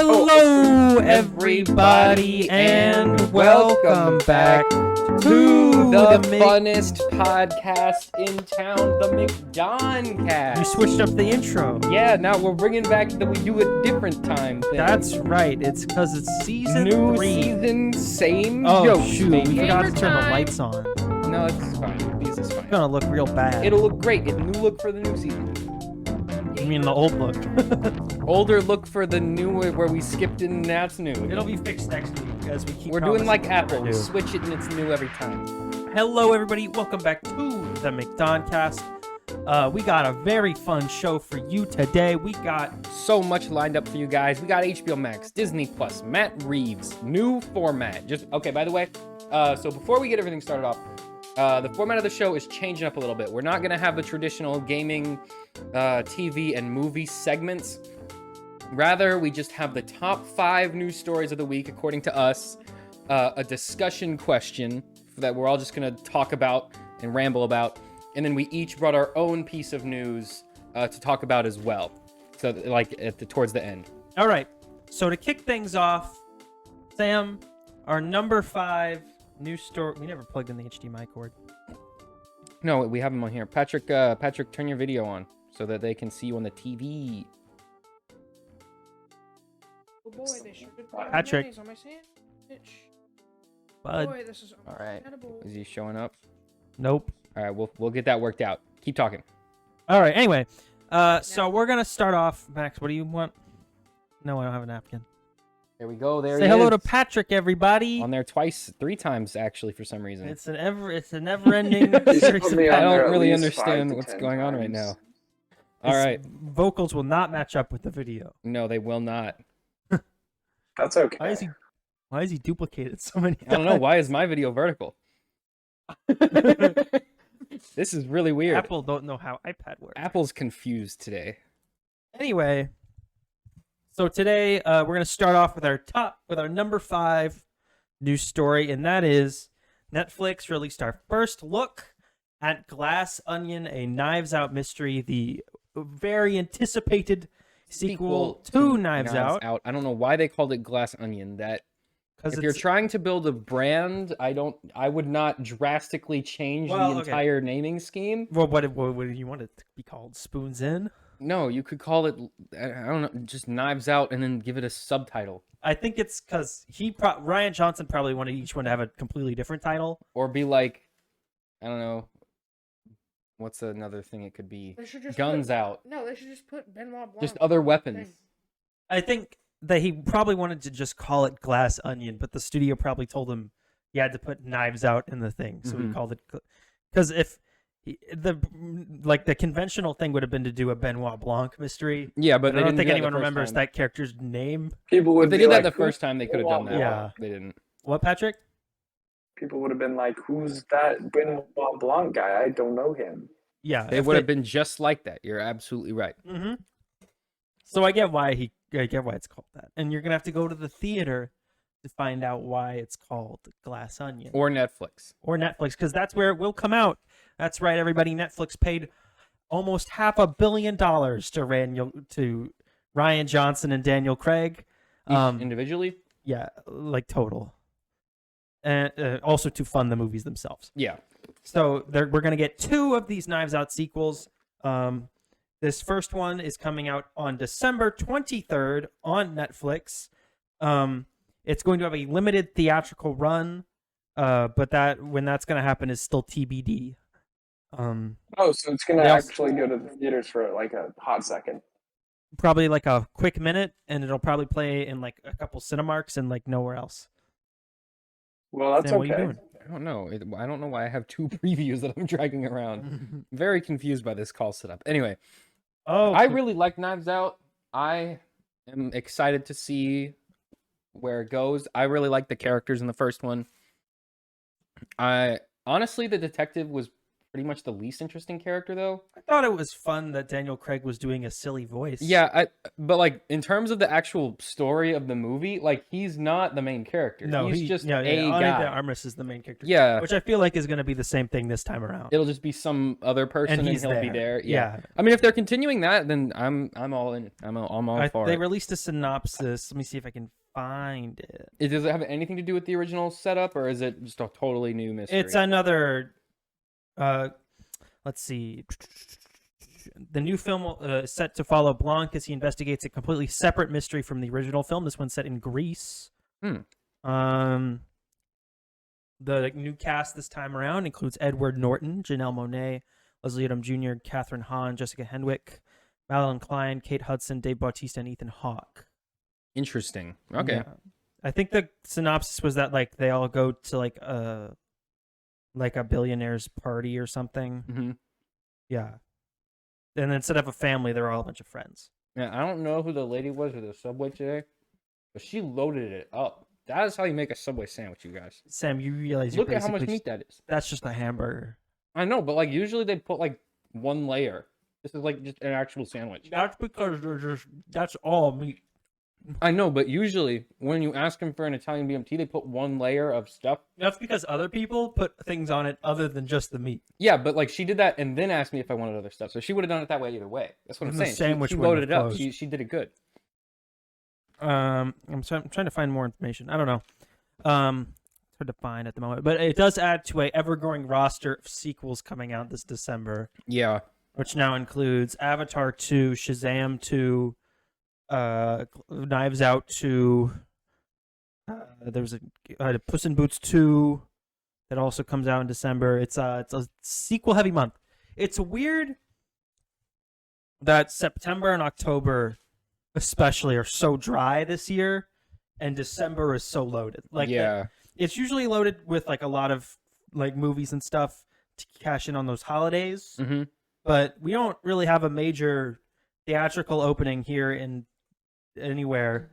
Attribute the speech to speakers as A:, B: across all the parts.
A: Hello, everybody, and welcome back to
B: the funnest podcast in town, the McDoncast.
A: You switched up the intro.
B: Yeah, now we're bringing back that we do a different time thing.
A: That's right. It's because it's season
B: New
A: 3.
B: season, same
A: Oh,
B: jokes,
A: shoot.
B: baby.
A: We forgot to turn the lights on.
B: No, it's fine. This is fine.
A: It's gonna look real bad.
B: It'll look great. It's a new look for the new season.
A: You mean the old look?
B: Older look for the new where we skipped and now it's new.
A: It'll be fixed next week as we keep.
B: We're doing like
A: promising
B: Apple. We
A: new.
B: switch it and it's new every time.
A: Hello, everybody. Welcome back to the McDoncast. We got a very fun show for you today. We got
B: So much lined up for you guys. We got HBO Max, Disney Plus, Matt Reeves, new format. Okay, by the way, so before we get everything started off, the format of the show is changing up a little bit. We're not going to have the traditional gaming, TV, and movie segments. Rather, we just have the top 5 news stories of the week, according to us, a discussion question that we're all just going to talk about and ramble about, and then we each brought our own piece of news to talk about as well. So, like, towards the end.
A: All right. So to kick things off, Sam, our number 5 news story. We never plugged in the HDMI cord.
B: No, we have them on here. Patrick, turn your video on so that they can see you on the TV.
C: Oh boy, they sure did put
A: Patrick.
C: mayonnaise on my sandwich.
A: Bud.
C: Boy, this is
B: All right.
C: edible.
B: Is he showing up?
A: Nope.
B: All right, we'll get that worked out. Keep talking.
A: All right. Anyway, so we're gonna start off. Max, what do you want? No, I don't have a napkin.
B: There we go. There
A: Say
B: he
A: hello
B: is.
A: to Patrick, everybody.
B: On there twice, 3 times actually for some reason.
A: It's a never-ending
D: He's
A: series
D: put
A: of
D: me
B: I
D: on there
B: don't
D: at
B: really
D: least 5
B: understand
D: to
B: what's
D: 10
B: going on right
D: times.
B: now. All
A: His
B: right.
A: vocals will not match up with the video.
B: No, they will not.
D: That's okay.
A: Why is he duplicated so many
B: I don't know. Why is my video vertical? This is really weird.
A: Apple don't know how iPad works.
B: Apple's confused today.
A: Anyway, so today we're going to start off with our number 5 news story, and that is Netflix released our first look at Glass Onion, a Knives Out mystery, the very anticipated sequel to Knives Out.
B: I don't know why they called it Glass Onion. That
A: Because
B: if you're trying to build a brand, I would not drastically change the entire naming scheme.
A: Well, what do you want it to be called? Spoons In?
B: No, you could call it, I don't know, just Knives Out and then give it a subtitle.
A: I think it's because Ryan Johnson probably wanted each one to have a completely different title.
B: Or be like, I don't know, what's another thing it could be?
C: They should just
B: Guns
C: put,
B: Out.
C: No, they should just put Benoit Blanc.
B: Just other weapons.
C: thing.
A: I think that he probably wanted to just call it Glass Onion, but the studio probably told him he had to put Knives Out in the thing, so he called it. Because if the conventional thing would have been to do a Benoit Blanc mystery.
B: Yeah, but
A: I
B: they
A: don't
B: didn't
A: think
B: do that
A: anyone
B: the first
A: remembers
B: time.
A: that character's name.
D: People would
B: If they
D: be
B: did that
D: like,
B: the
D: "Who's
B: first time, they could have done that.
A: Yeah.
B: They didn't.
A: What, Patrick?
D: People would have been like, "Who's that Benoit Blanc guy? I don't know him."
A: Yeah,
B: They would have been just like that. You're absolutely right.
A: Mm-hmm. So I get why it's called that, and you're gonna have to go to the theater to find out why it's called Glass Onion
B: Or Netflix.
A: or Netflix, because that's where it will come out. That's right, everybody. Netflix paid almost $500 million to Ryan Johnson and Daniel Craig,
B: Each individually?
A: yeah, like total, and also to fund the movies themselves.
B: Yeah.
A: So we're going to get 2 of these Knives Out sequels. This first one is coming out on December 23rd on Netflix. It's going to have a limited theatrical run, but when that's going to happen is still TBD.
D: Oh, so it's gonna actually go to the theaters for like a hot second.
A: Probably like a quick minute, and it'll probably play in like a couple Cinemarks and like nowhere else.
D: Well, that's
A: Sam, what are you
D: okay.
A: doing?
B: I don't know. I don't know why I have 2 previews that I'm dragging around. Very confused by this call setup. Anyway,
A: Oh,
B: I really like Knives Out. I am excited to see where it goes. I really like the characters in the first one. Honestly, the detective was pretty much the least interesting character, though.
A: I thought it was fun that Daniel Craig was doing a silly voice.
B: Yeah, but like in terms of the actual story of the movie, like he's not the main character.
A: No,
B: he's just a
A: Ana de
B: guy.
A: Armas is the main character.
B: Yeah,
A: Which I feel like is going to be the same thing this time around.
B: it'll just be some other person, and he'll be there. Yeah. I mean, if they're continuing that, then I'm all in. I'm all for
A: They
B: it.
A: released a synopsis. Let me see if I can find it.
B: Does it have anything to do with the original setup, or is it just a totally new mystery?
A: It's another. Let's see. The new film is set to follow Blanc as he investigates a completely separate mystery from the original film. This one's set in Greece. The new cast this time around includes Edward Norton, Janelle Monáe, Leslie Odom Jr., Catherine Hahn, Jessica Henwick, Madeline Klein, Kate Hudson, Dave Bautista, and Ethan Hawke.
B: Interesting. Okay.
A: Yeah. I think the synopsis was that like they all go to like a billionaire's party or something.
B: Mm-hmm.
A: Yeah. And instead of a family, they're all a bunch of friends.
B: Yeah, I don't know who the lady was at the Subway today, but she loaded it up. That is how you make a Subway sandwich, you guys.
A: Sam, you realize
B: Look at how much meat that is.
A: That's just a hamburger.
B: I know, but like usually they put like one layer. This is like just an actual sandwich.
A: That's because that's all meat.
B: I know, but usually when you ask them for an Italian BMT, they put one layer of stuff.
A: That's because other people put things on it other than just the meat.
B: Yeah, but like she did that and then asked me if I wanted other stuff. So she would have done it that way either way. That's what I'm
A: And the
B: saying.
A: sandwich
B: She
A: wouldn't
B: loaded it
A: have
B: up.
A: closed.
B: She did it good.
A: I'm trying to find more information. I don't know. It's hard to find at the moment, but it does add to a ever-growing roster of sequels coming out this December.
B: Yeah.
A: Which now includes Avatar 2, Shazam 2, Knives Out 2. There was a Puss in Boots 2 that also comes out in December. It's a sequel-heavy month. It's weird that September and October especially are so dry this year, and December is so loaded. Like,
B: yeah,
A: it's usually loaded with like a lot of like movies and stuff to cash in on those holidays.
B: Mm-hmm.
A: But we don't really have a major theatrical opening here in anywhere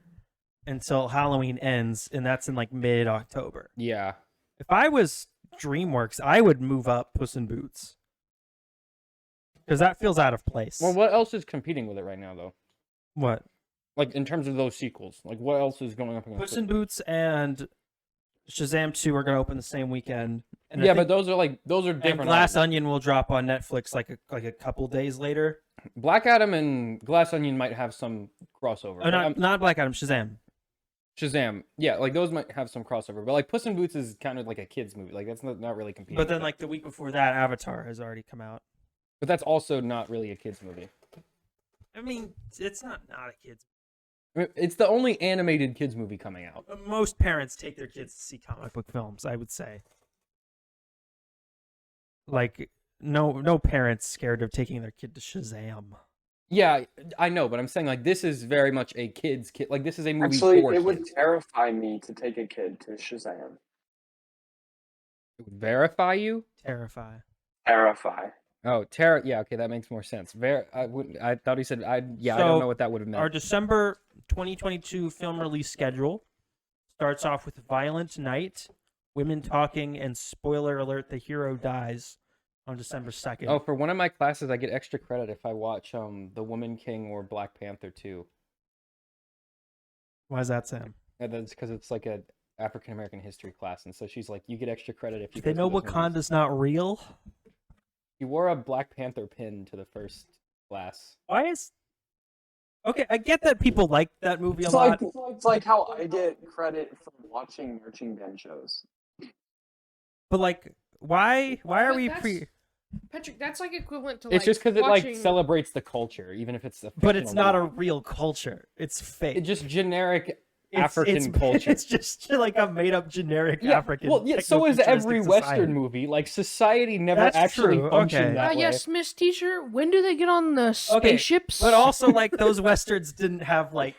A: until Halloween ends, and that's in like mid-October.
B: Yeah.
A: If I was DreamWorks, I would move up Puss in Boots because that feels out of place.
B: Well, what else is competing with it right now, though?
A: What?
B: Like in terms of those sequels, like what else is going up against
A: Puss
B: it?
A: in Boots and Shazam 2 are going to open the same weekend. And
B: Yeah, but those are different.
A: And Glass Onion will drop on Netflix like a couple days later.
B: Black Adam and Glass Onion might have some crossover.
A: Oh, not Black Adam, Shazam.
B: Shazam, yeah, like those might have some crossover, but like Puss in Boots is kind of like a kids movie. Like that's not really competing.
A: But then
B: with
A: like the week before that, Avatar has already come out.
B: but that's also not really a kids movie.
A: I mean, it's not a kids.
B: I mean, it's the only animated kids movie coming out.
A: Most parents take their kids to see comic book films, I would say. Like no parents scared of taking their kid to Shazam.
B: Yeah, I know, but I'm saying like this is very much a kid. Like this is a movie
D: Actually,
B: for
D: it
B: kids.
D: would terrify me to take a kid to Shazam.
B: It would verify you.
A: Terrify.
D: Terrify.
B: Oh, yeah, okay, that makes more sense. I thought he said I
A: So,
B: don't know what that would have meant.
A: Our December 2022 film release schedule starts off with Violent Night, Women Talking, and spoiler alert: the hero dies on December 2nd.
B: Oh, for one of my classes, I get extra credit if I watch The Woman King or Black Panther 2.
A: Why is that, Sam?
B: Yeah, that's because it's like a African American history class, and so she's like, you get extra credit if you.
A: They know Wakanda's not real.
B: You wore a Black Panther pin to the first class.
A: Why is? Okay, I get that people like that movie a
D: It's
A: lot.
D: it's like how I get credit for watching marching band shows.
A: But like, why are
C: But
A: we
C: that's- Patrick, that's like equivalent to
B: It's
C: like
B: just because it
C: watching...
B: like celebrates the culture, even if it's a.
A: But it's
B: fictional
A: not a
B: movie.
A: real culture. It's fake.
B: It's just generic
A: It's-
B: African culture.
A: It's just like a made-up generic African.
B: Well, yeah. So is every
A: techno-futuristic
B: Western
A: society.
B: movie. Like society never
A: That's
B: actually
A: true,
B: functioned
A: okay.
B: that way.
C: yes, Miss Teacher. When do they get on the
A: Okay,
C: spaceships?
A: But also, like those westerns didn't have like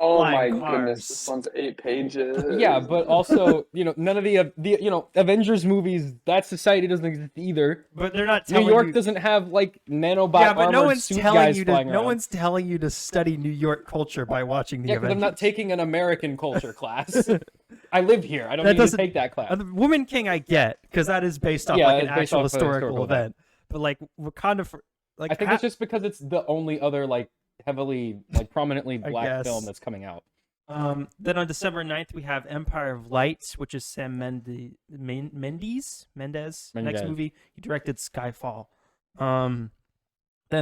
D: Oh
A: flying
D: my goodness,
A: cars.
D: this one's 8 pages.
B: Yeah, but also, none of the Avengers movies, that society doesn't exist either.
A: But they're not
B: New
A: telling
B: York
A: you.
B: doesn't have like nanobot
A: Yeah, but no
B: armored
A: one's
B: suit
A: telling
B: guys
A: you
B: flying
A: to.
B: around.
A: No one's telling you to study New York culture by watching the
B: Yeah, because
A: Avengers.
B: I'm not taking an American culture class. I live here. I don't
A: That
B: need to
A: doesn't-
B: take that class.
A: The Woman King, I get, because that is based off
B: Yeah,
A: like an
B: it's based
A: actual
B: off of a
A: historical
B: historical
A: event. But like Wakanda, like
B: I think it's just because it's the only other like heavily like prominently
A: I
B: black
A: guess.
B: film that's coming out.
A: Then on December 9th, we have Empire of Light, which is Sam Mendes next
B: Mendes.
A: movie. He directed Skyfall. Then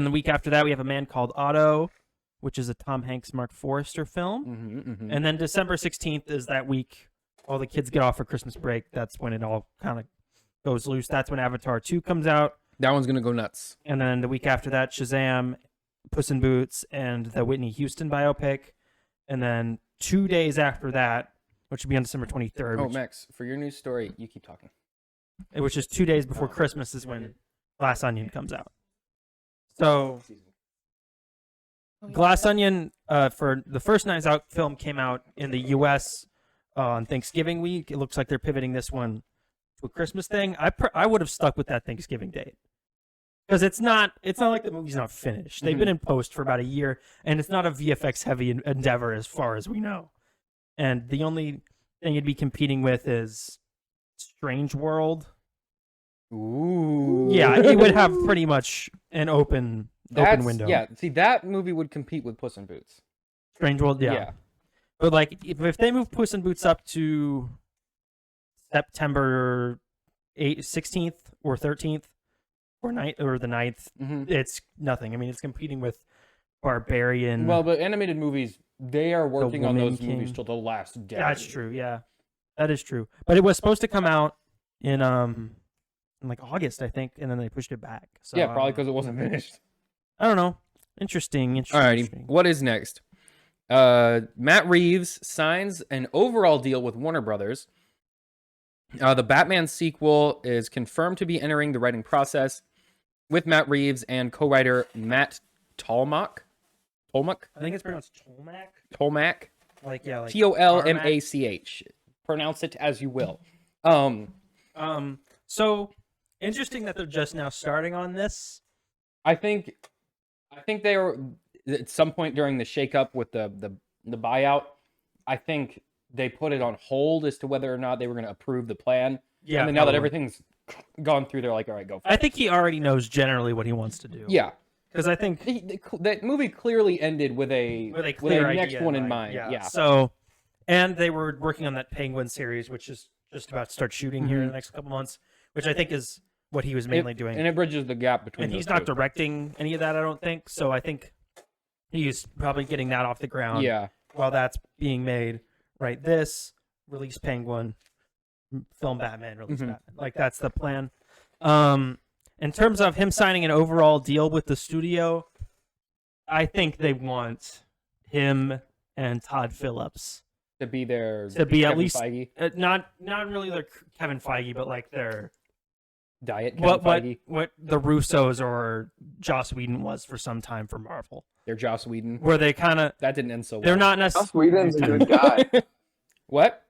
A: the week after that, we have A Man Called Otto, which is a Tom Hanks, Mark Forrester film. And then December 16th is that week all the kids get off for Christmas break. That's when it all kind of goes loose. That's when Avatar 2 comes out.
B: That one's gonna go nuts.
A: And then the week after that, Shazam, Puss in Boots, and the Whitney Houston biopic. And then 2 days after that, which would be on December 23rd,
B: Oh, Max, for your news story, you keep talking.
A: which is 2 days before Christmas, is when Glass Onion comes out. So Glass Onion, for the first Knives Out film, came out in the U.S. On Thanksgiving week. It looks like they're pivoting this one to a Christmas thing. I would have stuck with that Thanksgiving date because it's not like the movie's not finished. They've been in post for about a year, and it's not a VFX heavy endeavor as far as we know. And the only thing you'd be competing with is Strange World.
B: Ooh.
A: Yeah, it would have pretty much an open window.
B: Yeah, see, that movie would compete with Puss in Boots.
A: Strange World, yeah. But like, if they move Puss in Boots up to September 16th or 13th or the 9th, it's nothing. I mean, it's competing with Barbarian.
B: Well, but animated movies, they are working on
A: Woman
B: those movies
A: King.
B: till the last day.
A: That's true. Yeah, that is true. But it was supposed to come out in like August, I think, and then they pushed it back. So
B: Yeah, probably because it wasn't finished.
A: I don't know. Interesting.
B: Alrighty,
A: Interesting.
B: what is next? Matt Reeves signs an overall deal with Warner Brothers. The Batman sequel is confirmed to be entering the writing process with Matt Reeves and co-writer Matt Tolmach.
A: I think it's pronounced Tolmach.
B: Tolmach.
A: Like
B: Tolmach. Pronounce it as you will.
A: So interesting that they're just now starting on this.
B: I think they were at some point during the shakeup with the buyout. I think they put it on hold as to whether or not they were going to approve the plan.
A: Yeah.
B: And then now that
A: probably.
B: everything's gone through, they're like, all right, go. For
A: I
B: it.
A: think he already knows generally what he wants to do.
B: Yeah,
A: Because I think
B: that movie clearly ended with a
A: clear
B: next
A: idea
B: one in mind. Yeah.
A: So, and they were working on that Penguin series, which is just about to start shooting here in the next couple months, which I think is what he was mainly doing.
B: And it bridges the gap between.
A: And
B: those
A: he's not
B: two.
A: directing any of that, I don't think. So I think he's probably getting that off the ground.
B: Yeah.
A: While that's being made, right? This release Penguin, film Batman, release Batman. Like that's the plan. In terms of him signing an overall deal with the studio, I think they want him and Todd Phillips
B: To be there.
A: to be at
B: Kevin
A: least
B: Feige.
A: not really their Kevin Feige, but like their
B: Diet Kevin Feige.
A: what the Russos or Joss Whedon was for some time for Marvel,
B: They're Joss Whedon.
A: where they kind of
B: That didn't end so well.
A: they're not
D: Joss
A: necessarily.
D: Whedon's a good guy.
B: What?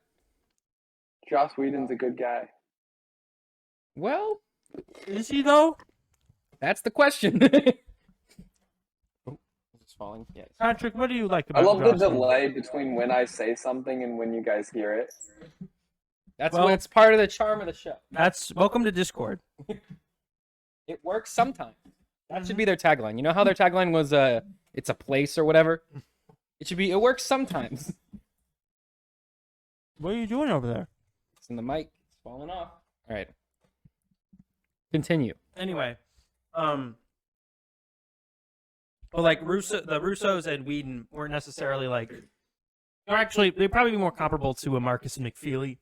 D: Joss Whedon's a good guy.
B: Well,
A: Is he though?
B: that's the question. Oh, it's falling. Yes.
A: Patrick, what do you like
D: I
A: about
D: love the
A: Joss Whedon?
D: delay between when I say something and when you guys hear it.
B: That's
A: Well-
B: what's part of the charm of the show.
A: That's welcome to Discord.
B: It works sometimes. That should be their tagline. You know how their tagline was it's a place or whatever? It should be it works sometimes.
A: What are you doing over there?
B: It's in the mic. It's falling off. All right. Continue.
A: Anyway, well, like the Russos and Whedon weren't necessarily like. Or actually, they'd probably be more comparable to a Marcus and McFeely,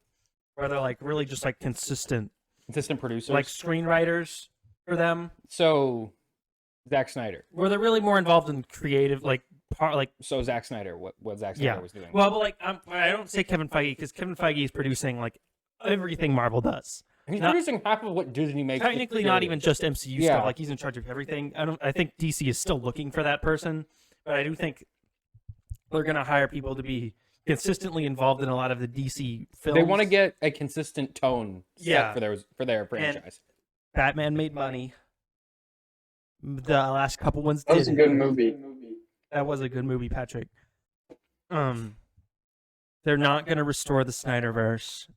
A: where they're like really just like consistent,
B: Assistant producers.
A: like screenwriters for them,
B: so Zack Snyder.
A: where they're really more involved in creative, like
B: So Zack Snyder, what Zack Snyder
A: yeah.
B: was doing.
A: Well, but like I don't say Kevin Feige because Kevin Feige is producing like everything Marvel does.
B: He's
A: not-
B: producing half of what Disney makes.
A: Technically, not even just MCU
B: Yeah.
A: stuff. Like he's in charge of everything. I think DC is still looking for that person, but I do think they're gonna hire people to be consistently involved in a lot of the DC films.
B: They want to get a consistent tone set
A: Yeah.
B: for their franchise.
A: Batman made money. The last couple ones
D: That was a
A: did.
D: good movie.
A: That was a good movie, Patrick. They're not going to restore the Snyderverse.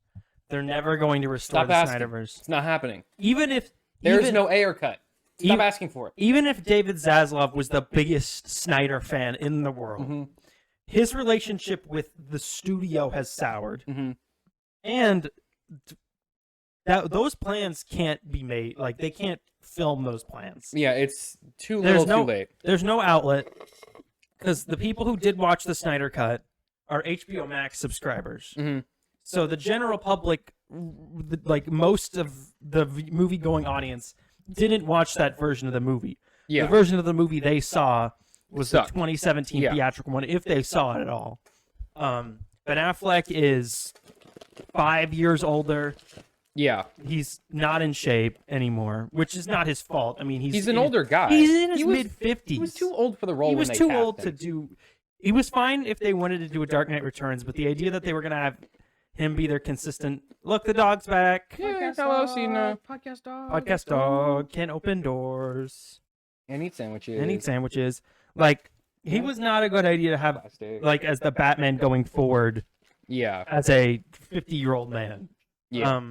A: They're never going to restore
B: Stop
A: the
B: asking.
A: Snyderverse.
B: It's not happening.
A: Even if
B: There's no Ayer cut. Stop
A: even-
B: asking for it.
A: even if David Zaslav was the biggest Snyder fan in the world,
B: Mm-hmm.
A: his relationship with the studio has soured,
B: Mm-hmm.
A: and those plans can't be made. Like they can't film those plans.
B: Yeah, it's too
A: There's
B: little,
A: no-
B: too late.
A: There's no outlet because the people who did watch the Snyder Cut are HBO Max subscribers.
B: Mhm.
A: So the general public, like most of the movie-going audience, didn't watch that version of the movie.
B: Yeah,
A: The version of the movie they saw was the
B: Sucked.
A: 2017
B: Yeah.
A: theatrical one, if they saw it at all. Ben Affleck is 5 years older.
B: yeah.
A: He's not in shape anymore, which is not his fault. I mean,
B: He's an older guy.
A: He's in his
B: He was-
A: mid-50s.
B: He was too old for the role.
A: He was
B: when they
A: too
B: cast
A: old
B: him.
A: to do. He was fine if they wanted to do a Dark Knight Returns, but the idea that they were gonna have him be their consistent. Look, the dog's back.
B: Yeah,
C: Podcast
B: hello,
C: dog,
B: Cena.
C: Podcast dog.
A: Podcast dog can open doors
B: And eat sandwiches.
A: and eat sandwiches. Like he was not a good idea to have
B: Plastic.
A: like as the Batman going forward
B: Yeah,
A: as a 50-year-old man.
B: yeah.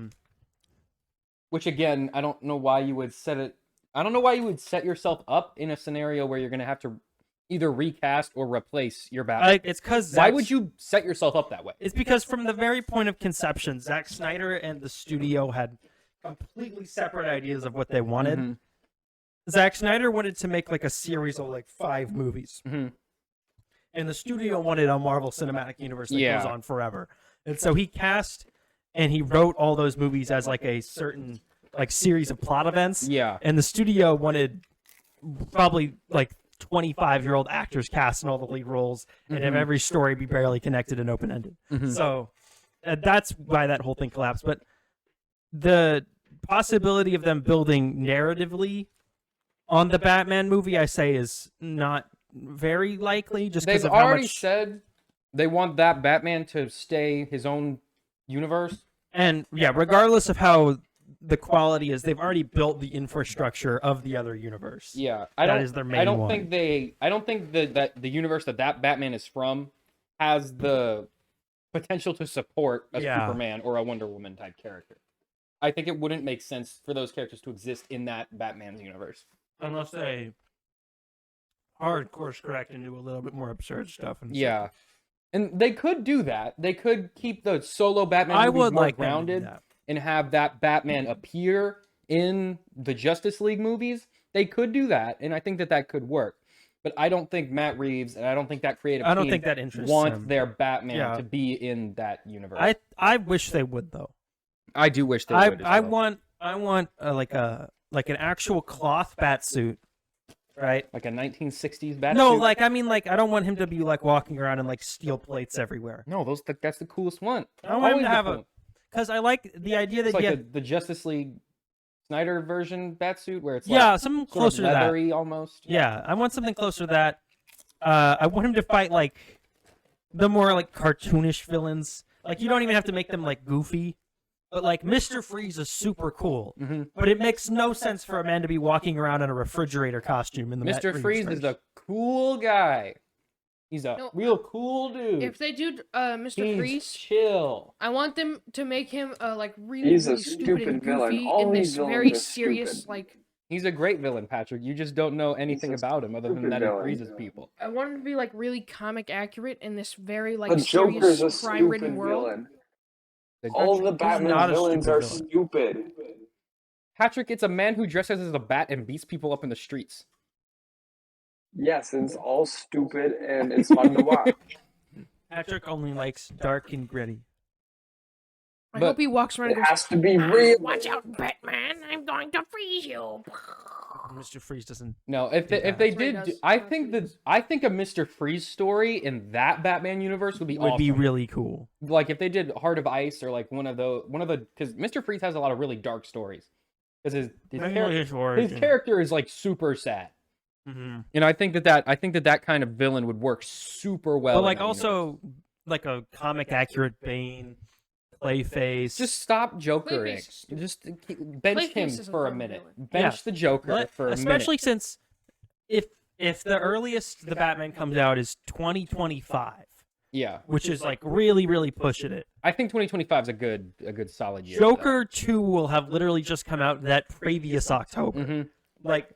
B: Which again, I don't know why you would set it. I don't know why you would set yourself up in a scenario where you're gonna have to either recast or replace your Batman.
A: Like it's because
B: Why would you set yourself up that way?
A: It's because from the very point of conception, Zack Snyder and the studio had completely separate ideas of what they wanted.
B: Mhm.
A: Zack Snyder wanted to make like a series of like 5 movies,
B: Mhm.
A: and the studio wanted a Marvel Cinematic Universe that
B: Yeah.
A: goes on forever. And so he cast and he wrote all those movies as like a certain like series of plot events.
B: Yeah,
A: And the studio wanted probably like 25-year-old actors cast in all the lead roles and have
B: Mhm.
A: every story be barely connected and open-ended.
B: Mhm.
A: So that's why that whole thing collapsed. But the possibility of them building narratively on the Batman movie, I say, is not very likely just because
B: they've
A: of how
B: already
A: much.
B: said they want that Batman to stay his own universe.
A: And yeah, regardless of how the quality is, they've already built the infrastructure of the other universe.
B: Yeah,
A: That is their main
B: I don't
A: one.
B: think they. I don't think that the universe that Batman is from has the potential to support a
A: Yeah.
B: Superman or a Wonder Woman type character. I think it wouldn't make sense for those characters to exist in that Batman's universe.
A: Unless they hard course correct and do a little bit more absurd stuff. And
B: Yeah, and they could do that. They could keep the solo Batman
A: I
B: movies
A: would
B: more
A: like them to do
B: grounded
A: that.
B: and have that Batman appear in the Justice League movies. They could do that, and I think that could work. But I don't think Matt Reeves and I don't think that creative
A: I don't
B: team
A: think that interests
B: want
A: him.
B: their Batman
A: Yeah.
B: to be in that universe.
A: I wish they would though.
B: I do wish they
A: I
B: would. as
A: I
B: well.
A: want like an actual cloth bat suit, right?
B: Like a 1960s Batman.
A: No, like I mean like I don't want him to be like walking around in like steel plates everywhere.
B: no, that's the coolest one.
A: I want him
B: Always
A: to
B: the
A: have
B: cool-
A: because I like the idea that
B: It's like
A: yeah,
B: the Justice League Snyder version Batsuit where it's
A: yeah,
B: like
A: something
B: sort
A: closer
B: of
A: to that.
B: leathery almost.
A: Yeah, I want something closer to that. I want him to fight like the more like cartoonish villains. Like you don't even have to make them like goofy, but like Mr. Freeze is super cool.
B: Mm-hmm.
A: But it makes no sense for a man to be walking around in a refrigerator costume in the Matt
B: Mr.
A: Reeves
B: Freeze is
A: version.
B: a cool guy. He's a
C: No,
B: real cool dude.
C: If they do Mr.
B: He's
C: Freeze,
B: chill.
C: I want them to make him like really,
D: He's a
C: really stupid and
D: stupid villain.
C: goofy
D: All
C: in
D: these
C: this
D: villains
C: very
D: are
C: serious
D: stupid.
C: like.
B: He's a great villain, Patrick. You just don't know anything
D: He's a
B: about him other than
D: stupid
B: that he
D: villain.
B: freezes people.
C: I want him to be like really comic accurate in this very like
D: The Joker's a
C: serious crime-ridden
D: stupid
C: world.
D: villain.
B: The-
D: All the
A: not
D: Batman
A: a
D: villains
A: stupid
D: are
A: villain.
D: stupid.
B: Patrick, it's a man who dresses as a bat and beats people up in the streets.
D: Yes, it's all stupid and it's fun to watch.
A: Patrick only likes dark and gritty.
C: I
B: But
C: hope he walks around
D: It
C: and goes,
D: has to be real.
C: "Watch out, Batman! I'm going to freeze you."
A: Mr. Freeze doesn't.
B: No, if they
A: Yeah.
B: if they
C: That's what he
B: did,
C: does.
B: I think a Mr. Freeze story in that Batman universe would be
A: Would
B: awesome.
A: be really cool.
B: Like if they did Heart of Ice or like one of the because Mr. Freeze has a lot of really dark stories because his character is like super sad. You know, I think that kind of villain would work super well.
A: But
B: in
A: like
B: that universe.
A: also like a comic accurate Bane, Clayface.
B: Just stop Jokering.
C: Clayface is stupid.
B: Just bench
C: Clayface
B: him
C: is a
B: for a
C: dumb
B: minute.
C: villain.
B: Bench the Joker for a
A: especially
B: minute.
A: since if the earliest the Batman comes out is 2025,
B: Yeah,
A: which is like really pushing it.
B: I think 2025 is a good solid year. for that.
A: Joker 2 will have literally just come out that previous October.
B: Mhm.
A: Like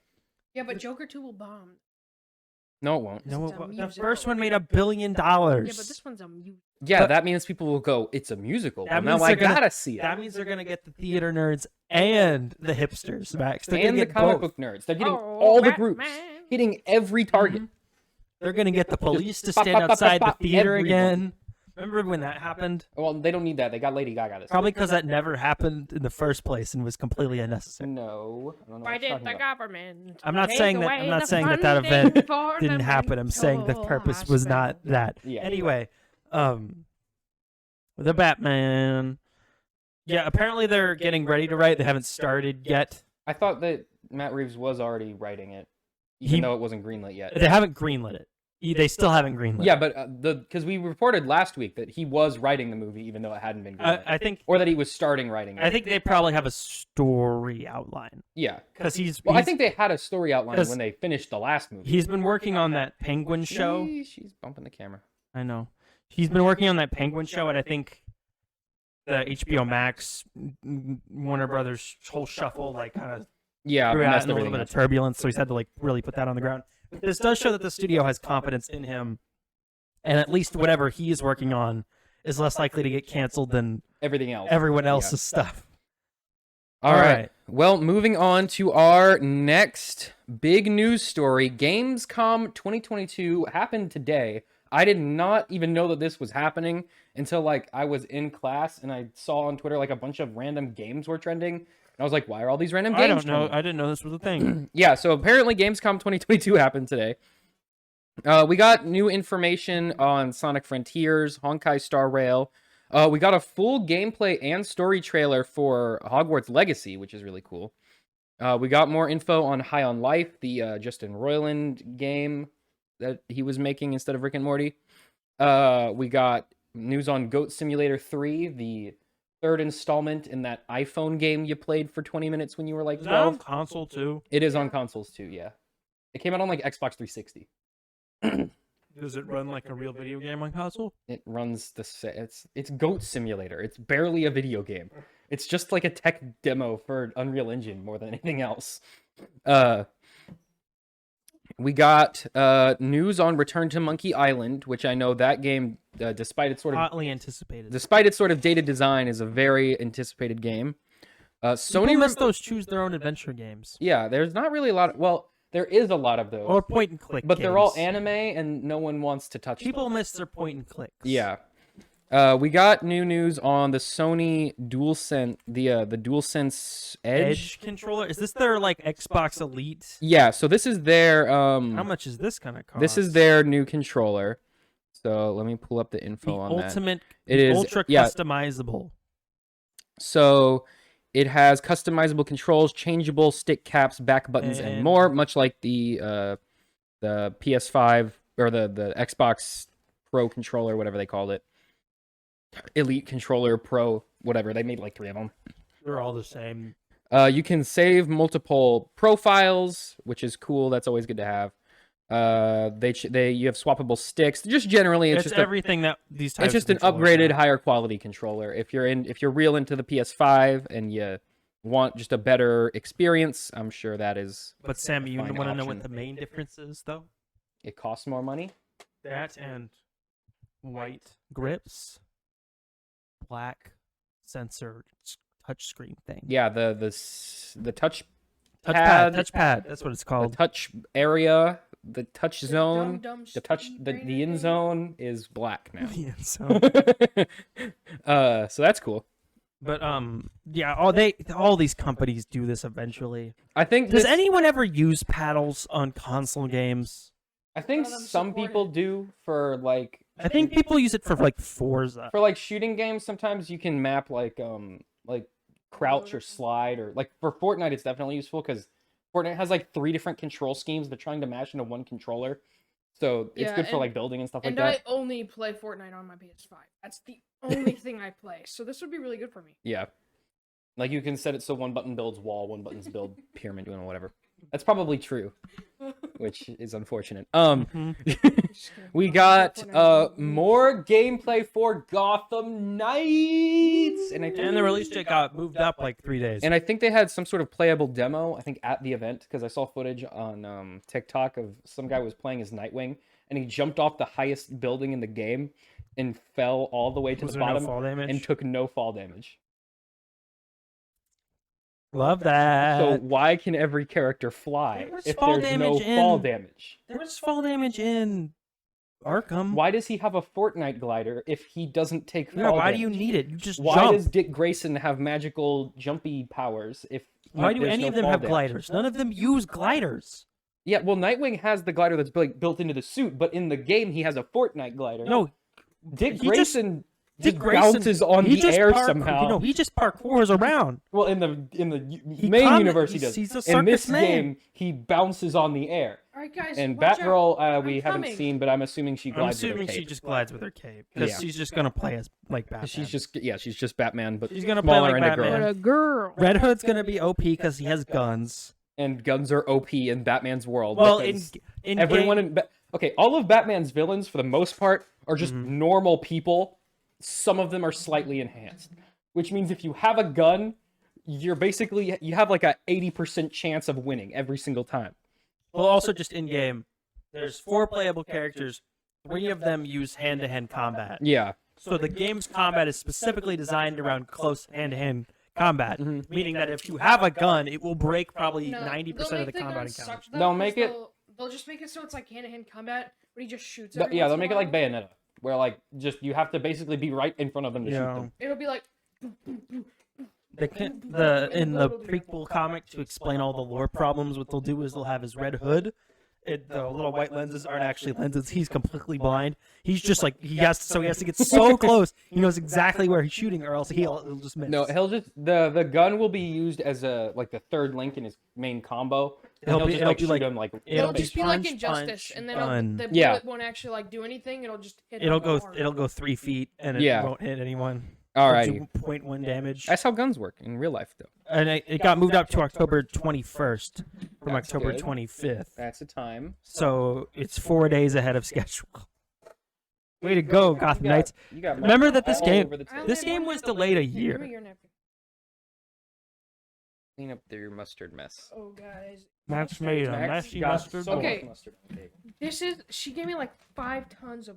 C: Yeah, but Joker 2 will bomb.
B: No, it won't.
A: no,
C: It's a
A: the
C: musical.
A: first one made $1 billion.
C: Yeah, but this one's a musical.
B: Yeah,
A: But-
B: that means people will go, it's a musical.
A: That
B: Well, now
A: means
B: I
A: they're gonna-
B: gotta see it.
A: That means they're gonna get the theater nerds and the hipsters, Max. They're
B: And
A: gonna
B: the
A: get
B: comic
A: both.
B: book nerds. They're getting
C: Oh,
B: all the
C: Batman.
B: groups. Hitting every target.
A: They're gonna get the police to
B: pop,
A: stand
B: pop, pop,
A: outside
B: pop,
A: the theater
B: everyone.
A: again. Remember when that happened?
B: Well, they don't need that. They got Lady Gaga this.
A: Probably because that never happened in the first place and was completely unnecessary.
B: No. I don't know
C: Why
B: what you're
C: did
B: talking
C: the
B: about.
C: government?
A: I'm not
C: take
A: saying that. I'm
C: away
A: not
C: the
A: saying that
C: funding
A: event
C: for the
A: didn't happen. I'm saying the
C: mental
A: purpose was not
C: hospital?
A: that.
B: Yeah.
A: Anyway, the Batman. Yeah, apparently they're getting ready to write. They haven't started yet.
B: I thought that Matt Reeves was already writing it,
A: He-
B: even though it wasn't greenlit yet.
A: They haven't greenlit it. They still haven't greenlit.
B: Yeah, but because we reported last week that he was writing the movie, even though it hadn't been greenlit.
A: I think.
B: Or that he was starting writing it.
A: I think they probably have a story outline
B: Yeah.
A: because he's.
B: Well, I
A: he's-
B: think they had a story outline
A: 'cause
B: when they finished the last movie.
A: he's been working on that Penguin show.
B: She's bumping the camera.
A: I know. He's been working on that Penguin show, and I think the HBO Max, Warner Brothers whole shuffle, like kind of
B: Yeah,
A: threw out
B: messed
A: in a little
B: everything
A: bit
B: up.
A: of turbulence, so he's had to like really put that on the ground. But this does show that the studio has confidence in him, and at least whatever he is working on is less likely to get canceled than
B: Everything else.
A: everyone else's stuff.
B: All right. Well, moving on to our next big news story. Gamescom 2022 happened today. I did not even know that this was happening until like I was in class and I saw on Twitter like a bunch of random games were trending. And I was like, why are all these random games
A: I don't know.
B: trending?
A: I didn't know this was a thing.
B: Yeah, so apparently Gamescom 2022 happened today. We got new information on Sonic Frontiers, Honkai Star Rail. We got a full gameplay and story trailer for Hogwarts Legacy, which is really cool. We got more info on High on Life, the Justin Roiland game that he was making instead of Rick and Morty. We got news on Goat Simulator 3, the third installment in that iPhone game you played for 20 minutes when you were like
A: Is that on
B: 12.
A: console too?
B: It is on consoles too, yeah. It came out on like Xbox 360.
A: Does it run like a real video game on console?
B: It runs it's Goat Simulator. It's barely a video game. It's just like a tech demo for Unreal Engine more than anything else. We got news on Return to Monkey Island, which I know that game, despite its sort
A: Hotly anticipated.
B: dated design, is a very anticipated game. Sony
A: People miss those choose their own adventure games
B: Yeah, there's not really a lot. Well, there is a lot of those,
A: or point and click.
B: but they're all
A: games.
B: anime, and no one wants to touch them.
A: People miss their point and clicks.
B: Yeah. We got new news on the Sony DualSense, the DualSense
A: Edge controller. Is this their like Xbox Elite?
B: Yeah, so this is their
A: How much is this gonna cost?
B: this is their new controller. So let me pull up the
A: the
B: info on that.
A: ultimate.
B: It
A: the
B: is
A: ultra
B: yeah.
A: customizable.
B: So it has customizable controls, changeable stick caps, back buttons, and
A: And-
B: more, much like the PS5 or the Xbox Pro controller, whatever they called it. Elite controller, Pro, whatever. They made like 3 of them.
A: They're all the same.
B: You can save multiple profiles, which is cool. That's always good to have. You have swappable sticks. Just generally,
A: It's
B: just
A: everything that these types.
B: it's just
A: of
B: an
A: controllers
B: upgraded,
A: have.
B: higher quality controller. If you're real into the PS5 and you want just a better experience, I'm sure that is.
A: But Sam, you
B: fine
A: want to know what
B: option.
A: the main difference is, though?
B: It costs more money.
A: That and white grips, black sensor touchscreen thing.
B: Yeah, the touch
A: touchpad. That's what it's
B: the
A: called.
B: touch area, the touch zone,
C: Dumb
B: the touch
C: speed
B: the
C: rated
B: end
C: thing.
B: zone is black now.
A: Yeah, so,
B: So that's cool.
A: but yeah, all these companies do this eventually.
B: I think
A: Does
B: this,
A: anyone ever use paddles on console games?
B: I think
C: None of them
B: some
C: support
B: people
C: it.
B: do for like
A: I think people use it for like Forza.
B: shooting games. Sometimes you can map like crouch or slide, or like for Fortnite it's definitely useful because Fortnite has like 3 different control schemes. They're trying to mash into one controller, so it's
C: Yeah,
B: good for
C: and-
B: like building and stuff like
C: And
B: that.
C: I only play Fortnite on my PS5. That's the only thing I play. So this would be really good for me.
B: Yeah, like you can set it so one button builds wall, one button's build pyramid, whatever. That's probably true, which is unfortunate.
A: Mhm.
B: We got more gameplay for Gotham Knights, and
A: And the release date got moved up like 3 days.
B: I think they had some sort of playable demo, I think, at the event, because I saw footage on TikTok of some guy was playing as Nightwing, and he jumped off the highest building in the game and fell all the way to
A: Was
B: the
A: there no
B: bottom
A: fall damage?
B: and took no fall damage.
A: Love that.
B: So why can every character fly
A: There was
B: if
A: fall
B: there's no
A: damage
B: fall
A: in-
B: damage?
A: There was fall damage in Arkham.
B: Why does he have a Fortnite glider if he doesn't take fall
A: Yeah, why
B: damage?
A: do you need it? You just
B: Why
A: jump.
B: does Dick Grayson have magical jumpy powers if
A: Why do
B: there's
A: any
B: no
A: of them
B: fall
A: have
B: damage?
A: gliders? None of them use gliders.
B: Yeah, well, Nightwing has the glider that's like built into the suit, but in the game he has a Fortnite glider.
A: No,
B: Dick
A: he just-
B: Grayson
A: Dick
B: just
A: Grayson
B: bounces on
A: he
B: the
A: just
B: air
A: parkour-
B: somehow.
A: You know, he just parkours around.
B: Well, in the
A: He
B: main
A: come-
B: universe he
A: he's-
B: does.
A: he's a
B: In this
A: circus man.
B: game, he bounces on the air.
C: All right, guys.
B: And
C: watch out.
B: Batgirl, we
C: I'm
B: haven't
C: coming.
B: seen, but I'm assuming she
A: I'm
B: glides
A: assuming
B: with her
A: she
B: cape.
A: just glides with her cape because
B: Yeah.
A: she's just gonna play as like Batman.
B: She's just Batman, but
A: She's gonna play
B: smaller
A: like
B: and a
A: Batman.
B: girl.
C: But a girl.
A: Red Hood's gonna be OP because he has guns.
B: And guns are OP in Batman's world.
A: Well,
B: because
A: in
B: everyone
A: game,
B: in okay, all of Batman's villains for the most part are just
A: Mm-hmm.
B: normal people. Some of them are slightly enhanced, which means if you have a gun, you have like a 80% chance of winning every single time.
A: well, also just in game, there's 4 playable characters. 3 of them use hand-to-hand combat.
B: Yeah.
A: So the game's combat is specifically designed around close hand-to-hand combat, meaning that if you have a gun, it will break probably
C: No,
A: 90% of the
C: they'll make
A: combat
C: guns
A: encounters.
C: suck, though,
B: They'll
C: 'cause
B: make it-
C: They'll just make it so it's like hand-to-hand combat, but he just shoots.
B: But
C: every
B: yeah,
C: once
B: they'll
C: in a
B: make it like
C: while.
B: Bayonetta, where like just you have to basically be right in front of them to shoot
A: Yeah.
B: them.
C: It'll be like.
A: In the prequel comic, to explain all the lore problems, what they'll do is they'll have his red hood. The little white lenses aren't actually lenses. He's completely blind. He's just like he has to get so close. He knows exactly where he's shooting, or else he'll just miss.
B: No, he'll just the gun will be used as a like the third link in his main combo. And
A: It'll
B: he'll
A: be-
B: just
A: it'll
B: like
A: be
B: shoot
A: like-
B: him like
A: it'll
C: It'll just be like
A: punch,
C: Injustice,
A: punch,
C: and then
A: gun.
C: the
B: Yeah.
C: bullet won't actually like do anything. It'll just hit.
A: it'll
C: them
A: go
C: hard.
A: it'll go 3 feet and it
B: Yeah.
A: won't hit anyone.
B: Alrighty.
A: 0.1 damage.
B: That's how guns work in real life, though.
A: And it got moved up to October 21st from
B: That's
A: October
B: good.
A: 25th.
B: That's a time.
A: So it's 4 days ahead of schedule. Way to go, Gotham Knights.
B: You got
A: Remember that this
B: all
A: game-
B: over the
C: I
B: table.
A: This
C: only
A: game
C: have one
A: was
C: napkin.
A: delayed a
C: Give me
A: year.
C: your napkin.
B: Clean up your mustard mess.
C: Oh, guys.
A: Max made a
B: Max
A: messy
B: got
A: mustard.
B: so much
C: Okay.
B: mustard on the table.
C: This is. She gave me like 5 tons of.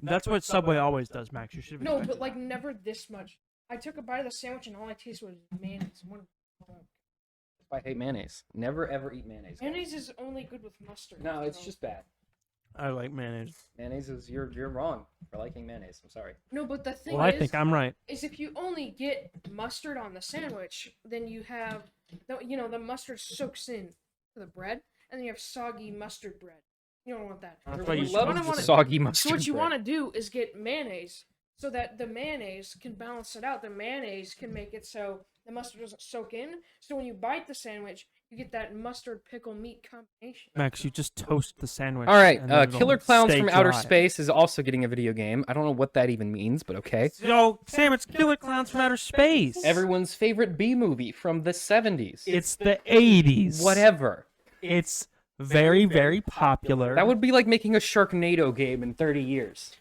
A: That's what Subway always does, Max. You should have
C: No,
A: expected
C: but like
A: that.
C: never this much. I took a bite of the sandwich and all I tasted was mayonnaise.
B: I hate mayonnaise. Never ever eat mayonnaise. guys.
C: Mayonnaise is only good with mustard.
B: No, it's
C: so-
B: just bad.
A: I like mayonnaise.
B: Mayonnaise is you're wrong for liking mayonnaise. I'm sorry.
C: No, but the thing
A: Well, I
C: is,
A: think I'm right.
C: is if you only get mustard on the sandwich, then you have, the mustard soaks in to the bread, and then you have soggy mustard bread. You don't want that.
A: That's why
B: You
A: you
B: love
C: wanna- wanna-
B: soggy
C: So
B: mustard.
C: what you
B: bread.
C: want to do is get mayonnaise, so that the mayonnaise can balance it out. The mayonnaise can make it so the mustard doesn't soak in. So when you bite the sandwich, you get that mustard pickle meat combination.
A: Max, you just toast the sandwich.
B: All right,
A: and then it'll
B: Killer Clowns
A: stay
B: from Outer
A: dry.
B: Space is also getting a video game. I don't know what that even means, but okay.
A: Yo, Sam, it's Killer Clowns from Outer Space.
B: Everyone's favorite B movie from the 70s.
A: It's the 80s.
B: Whatever.
A: It's very, very popular.
B: That would be like making a Sharknado game in 30 years.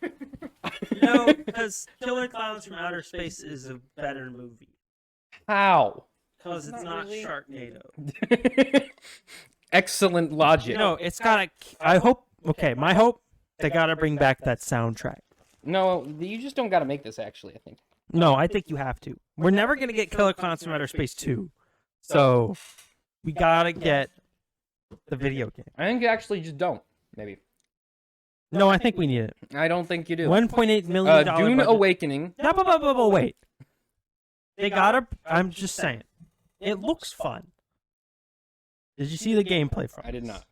A: No, because Killer Clowns from Outer Space is a better movie.
B: How?
A: Because it's
C: Not
A: not
C: really.
A: Sharknado.
B: Excellent logic.
A: No, it's gotta. I hope. Okay, my hope. They gotta bring back that soundtrack.
B: No, you just don't got to make this, actually, I think.
A: No, I think you have to. We're never gonna get Killer Clowns from Outer Space 2. So we gotta get the video game.
B: I think you actually just don't, maybe.
A: No, I think we need it.
B: I don't think you do.
A: $1.8 million.
B: Dune
A: budget.
B: Awakening.
A: No, wait. They gotta. I'm just saying. It looks fun. Did you see the gameplay from?
B: I did not.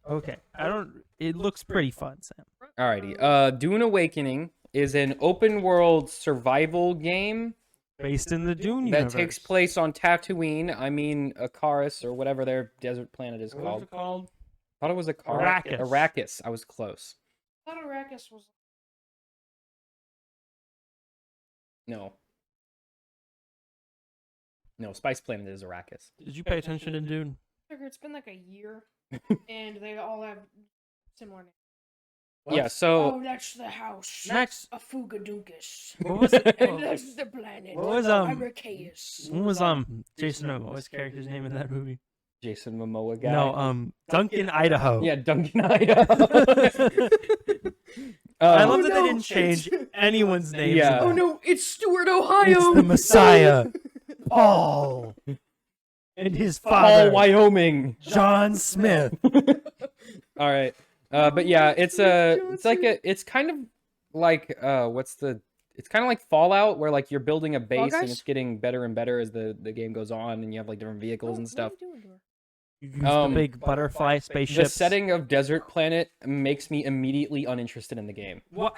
A: Okay, I don't. It looks pretty fun, Sam.
B: Alrighty. Dune Awakening is an open world survival game
A: based in the Dune
B: that
A: universe.
B: takes place on Tatooine. I mean, Akaris or whatever their desert planet is
A: What
B: called.
A: was it called?
B: I thought it was Akaris.
A: Arrakis.
B: Arrakis. I was close.
C: I thought Arrakis was.
B: No. No, Spice Planet is Arrakis.
A: Did you pay attention to Dune?
C: Figure it's been like a year, and they all have similar names.
B: Yeah, so
C: Oh, that's the house.
A: Next,
C: A Fugadunkus.
A: what was it?
C: And that's the planet.
A: What was
C: Arrakis.
A: what was Jason Momoa's character's name in that movie?
B: Jason Momoa guy.
A: No, Duncan, Idaho.
B: Yeah, Duncan Idaho.
A: I love that
C: no.
A: they didn't change anyone's names.
B: Yeah.
C: Oh no, it's Stuart, Ohio.
A: It's the Messiah, Paul, and his
B: Paul,
A: father,
B: Wyoming.
A: John Smith.
B: All right. But yeah, it's kind of like it's kind of like Fallout, where like you're building a base and
C: Guys?
B: it's getting better and better as the game goes on, and you have like different vehicles and stuff.
C: What are you doing to her?
A: You use the big butterfly spaceship.
B: The setting of desert planet makes me immediately uninterested in the game.
A: What?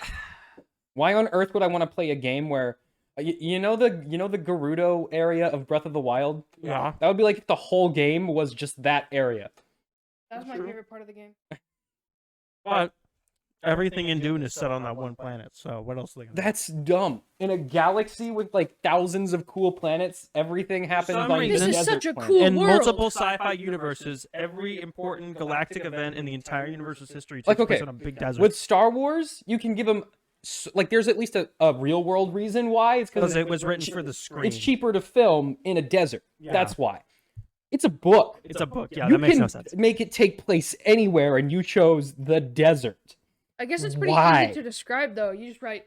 B: Why on earth would I want to play a game where you know the Gerudo area of Breath of the Wild?
A: Yeah.
B: That would be like if the whole game was just that area.
C: That's my favorite part of the game.
A: But everything in Dune is set on that one planet. So what else are they gonna do?
B: That's dumb. In a galaxy with like thousands of cool planets, everything happens
A: some
B: on
A: reason-
B: the
C: This is
B: desert
C: such a
B: planet.
C: cool
A: In
C: world.
A: multiple sci-fi universes, every important galactic event in the entire universe's history takes
B: Like,
A: place
B: okay,
A: on a big desert.
B: With Star Wars, you can give them like there's at least a real world reason why. It's
A: because
B: because
A: it was written for the screen.
B: it's cheaper to film in a desert.
A: Yeah.
B: That's why. It's a book.
A: It's a book. Yeah,
B: You
A: that makes
B: can
A: no sense.
B: make it take place anywhere, and you chose the desert.
C: I guess it's pretty
B: Why?
C: easy to describe though. You just write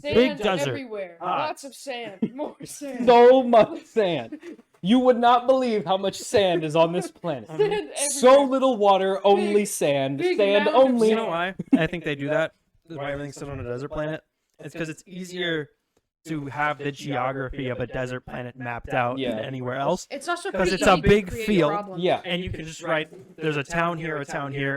A: Big
C: sand
A: desert.
C: everywhere.
A: Ah.
C: Lots of sand. More sand.
B: So much sand. You would not believe how much sand is on this planet.
C: Sand everywhere.
B: So little water, only
C: Big-
B: sand.
C: big
B: Sand
C: mountain of
B: only.
A: You know why? I think they do that. Why everything's set on a desert planet? It's because it's easier to have the geography of a desert planet mapped out
B: Yeah.
A: than anywhere else.
C: It's also
A: 'Cause
C: pretty
A: it's a
C: easy to
A: big
C: create
A: field.
C: problems.
B: Yeah.
A: And you can just write, there's a town here,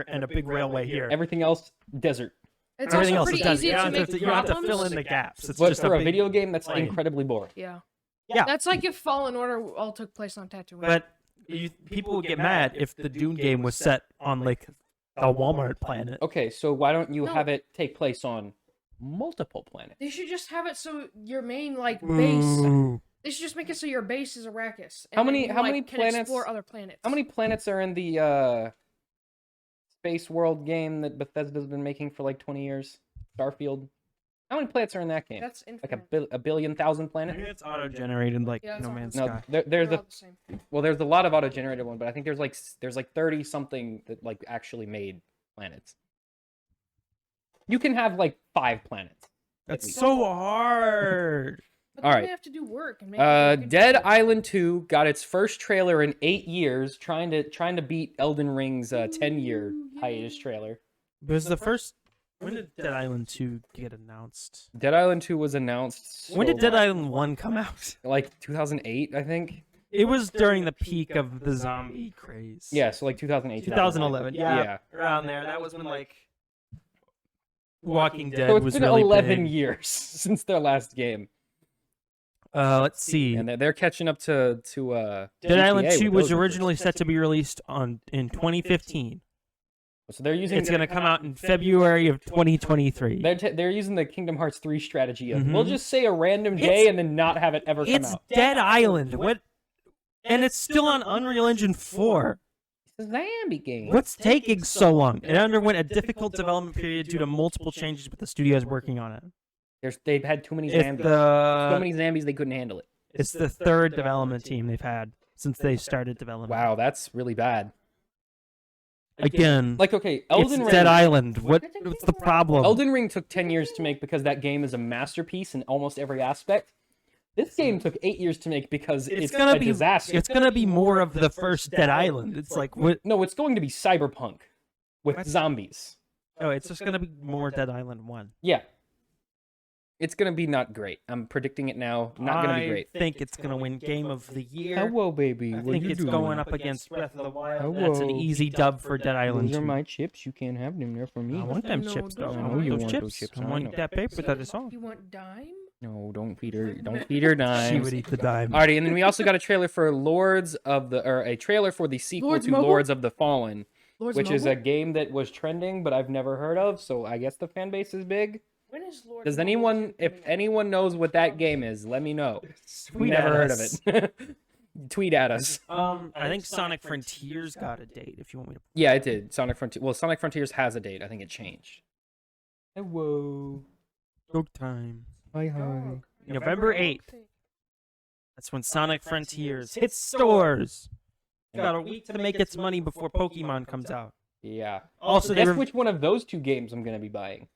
A: and a big railway here.
B: Everything else, desert.
C: It's
A: Everything
C: also
A: else is
C: pretty
A: desert.
C: easy
A: You
C: to
A: don't
C: make
A: have to, you don't have to
C: problems.
A: fill in the gaps. It's
B: But
A: just
B: for a
A: big
B: video game, that's
A: plain.
B: incredibly boring.
C: Yeah.
A: Yeah.
C: That's like if Fallen Order all took place on Tatooine.
A: But people would get mad if the Dune game was set on like a Walmart planet.
B: Okay, so why don't you
C: No.
B: have it take place on multiple planets?
C: They should just have it so your main like base.
A: Ooh.
C: They should just make it so your base is Arrakis. and
B: How
C: then
B: many-
C: you,
B: how
C: like,
B: many
C: can
B: planets-
C: explore other planets?
B: How many planets are in the space world game that Bethesda's been making for like 20 years? Starfield. How many planets are in that game?
C: That's
B: Like
C: infinite.
B: a billion thousand
A: I
B: planets?
A: think it's auto-generated like
C: Yeah, it's
A: No
C: auto-
A: Man's
B: No,
A: Sky.
B: there's
C: They're
B: a
C: all the same.
B: there's a lot of auto-generated ones, but I think there's like 30 something that like actually made planets. You can have like 5 planets.
A: That's so hard.
C: But
B: All
C: then
B: right.
C: they have to do work and make it look good.
B: Dead Island 2 got its first trailer in 8 years, trying to beat Elden Ring's 10-year
C: Ooh,
B: hiatus
C: yay.
B: trailer.
A: Was the first? When did Dead Island 2 get announced?
B: Dead Island 2 was announced.
A: When did
B: so-
A: Dead Island 1 come out?
B: Like 2008, I think.
A: It was during the peak of the zombie craze.
B: Yeah, so like 2008.
A: 2011. Yeah,
B: Yeah.
A: around there. That was when like Walking Dead
B: So it's
A: was
B: been
A: really
B: 11
A: big.
B: years since their last game,
A: Let's see.
B: and they're catching up to
A: Dead Island
B: GTA
A: 2
B: with
A: was
B: those
A: originally set to be released in 2015.
B: So they're using
A: It's going to come out in February of 2023.
B: they're using the Kingdom Hearts 3 strategy of
A: Mhm.
B: we'll just say a random
A: It's-
B: day and then not have it ever come
A: It's
B: out.
A: Dead Island. What? And it's still on Unreal Engine 4.
B: It's a zombie game.
A: What's taking so long? It underwent a difficult development period due to multiple changes with the studios working on it.
B: They've had too many
A: It's
B: zombies. So many
A: the
B: zombies they couldn't handle it.
A: it's the third development team they've had since they started development.
B: Wow, that's really bad.
A: Again,
B: Like okay,
A: it's
B: Elden Ring.
A: Dead Island. What's the problem?
B: Elden Ring took 10 years to make because that game is a masterpiece in almost every aspect. This game took 8 years to make because it's
A: gonna
B: a
A: be
B: disaster.
A: It's gonna be more of the first Dead Island. It's like what?
B: No, it's going to be cyberpunk with
A: What?
B: zombies.
A: Oh, it's just gonna be more Dead Island 1.
B: Yeah. It's going to be not great. I'm predicting it now. Not going to be great.
A: I think it's gonna win Game of the Year.
B: Hello, baby.
A: I
B: What
A: think
B: you
A: it's
B: doing?
A: going up against Breath of the Wild. That's an
B: Hello.
A: easy dub for Dead Island.
B: Those are
A: 2.
B: my chips. You can't have them. They're for me.
A: I want them
C: No,
A: chips,
C: those
A: though.
C: are
A: I
C: mine.
A: want
C: You
A: those
B: want
A: chips.
B: those chips,
A: I
B: I
A: want
B: know.
A: that paper that is on.
C: You want dime?
B: No, don't feed her. Don't feed her
A: She
B: dimes.
A: would eat the dime.
B: Alrighty, and then we also got a trailer for a trailer for the sequel
C: Lords
B: to
C: Mobile?
B: Lords of the Fallen,
C: Lords
B: which is a
C: Mobile?
B: game that was trending, but I've never heard of. So I guess the fan base is big.
C: When is Lords
B: Does
C: Mobile
B: anyone, if
C: coming out?
B: anyone knows what that game is, let me know.
A: Tweet
B: Never
A: at
B: heard
A: us.
B: of it. Tweet at us.
A: I think Sonic Frontiers got a date. If you want me to.
B: Yeah, it did. Sonic Frontier. Well, Sonic Frontiers has a date. I think it changed. Whoa.
A: Joke time.
B: Hi
C: Dog.
A: November 8th. That's when Sonic Frontiers hits stores. Got a week to make its money before Pokemon comes out.
B: Yeah.
A: Also,
B: Guess which one of those two games I'm gonna be buying,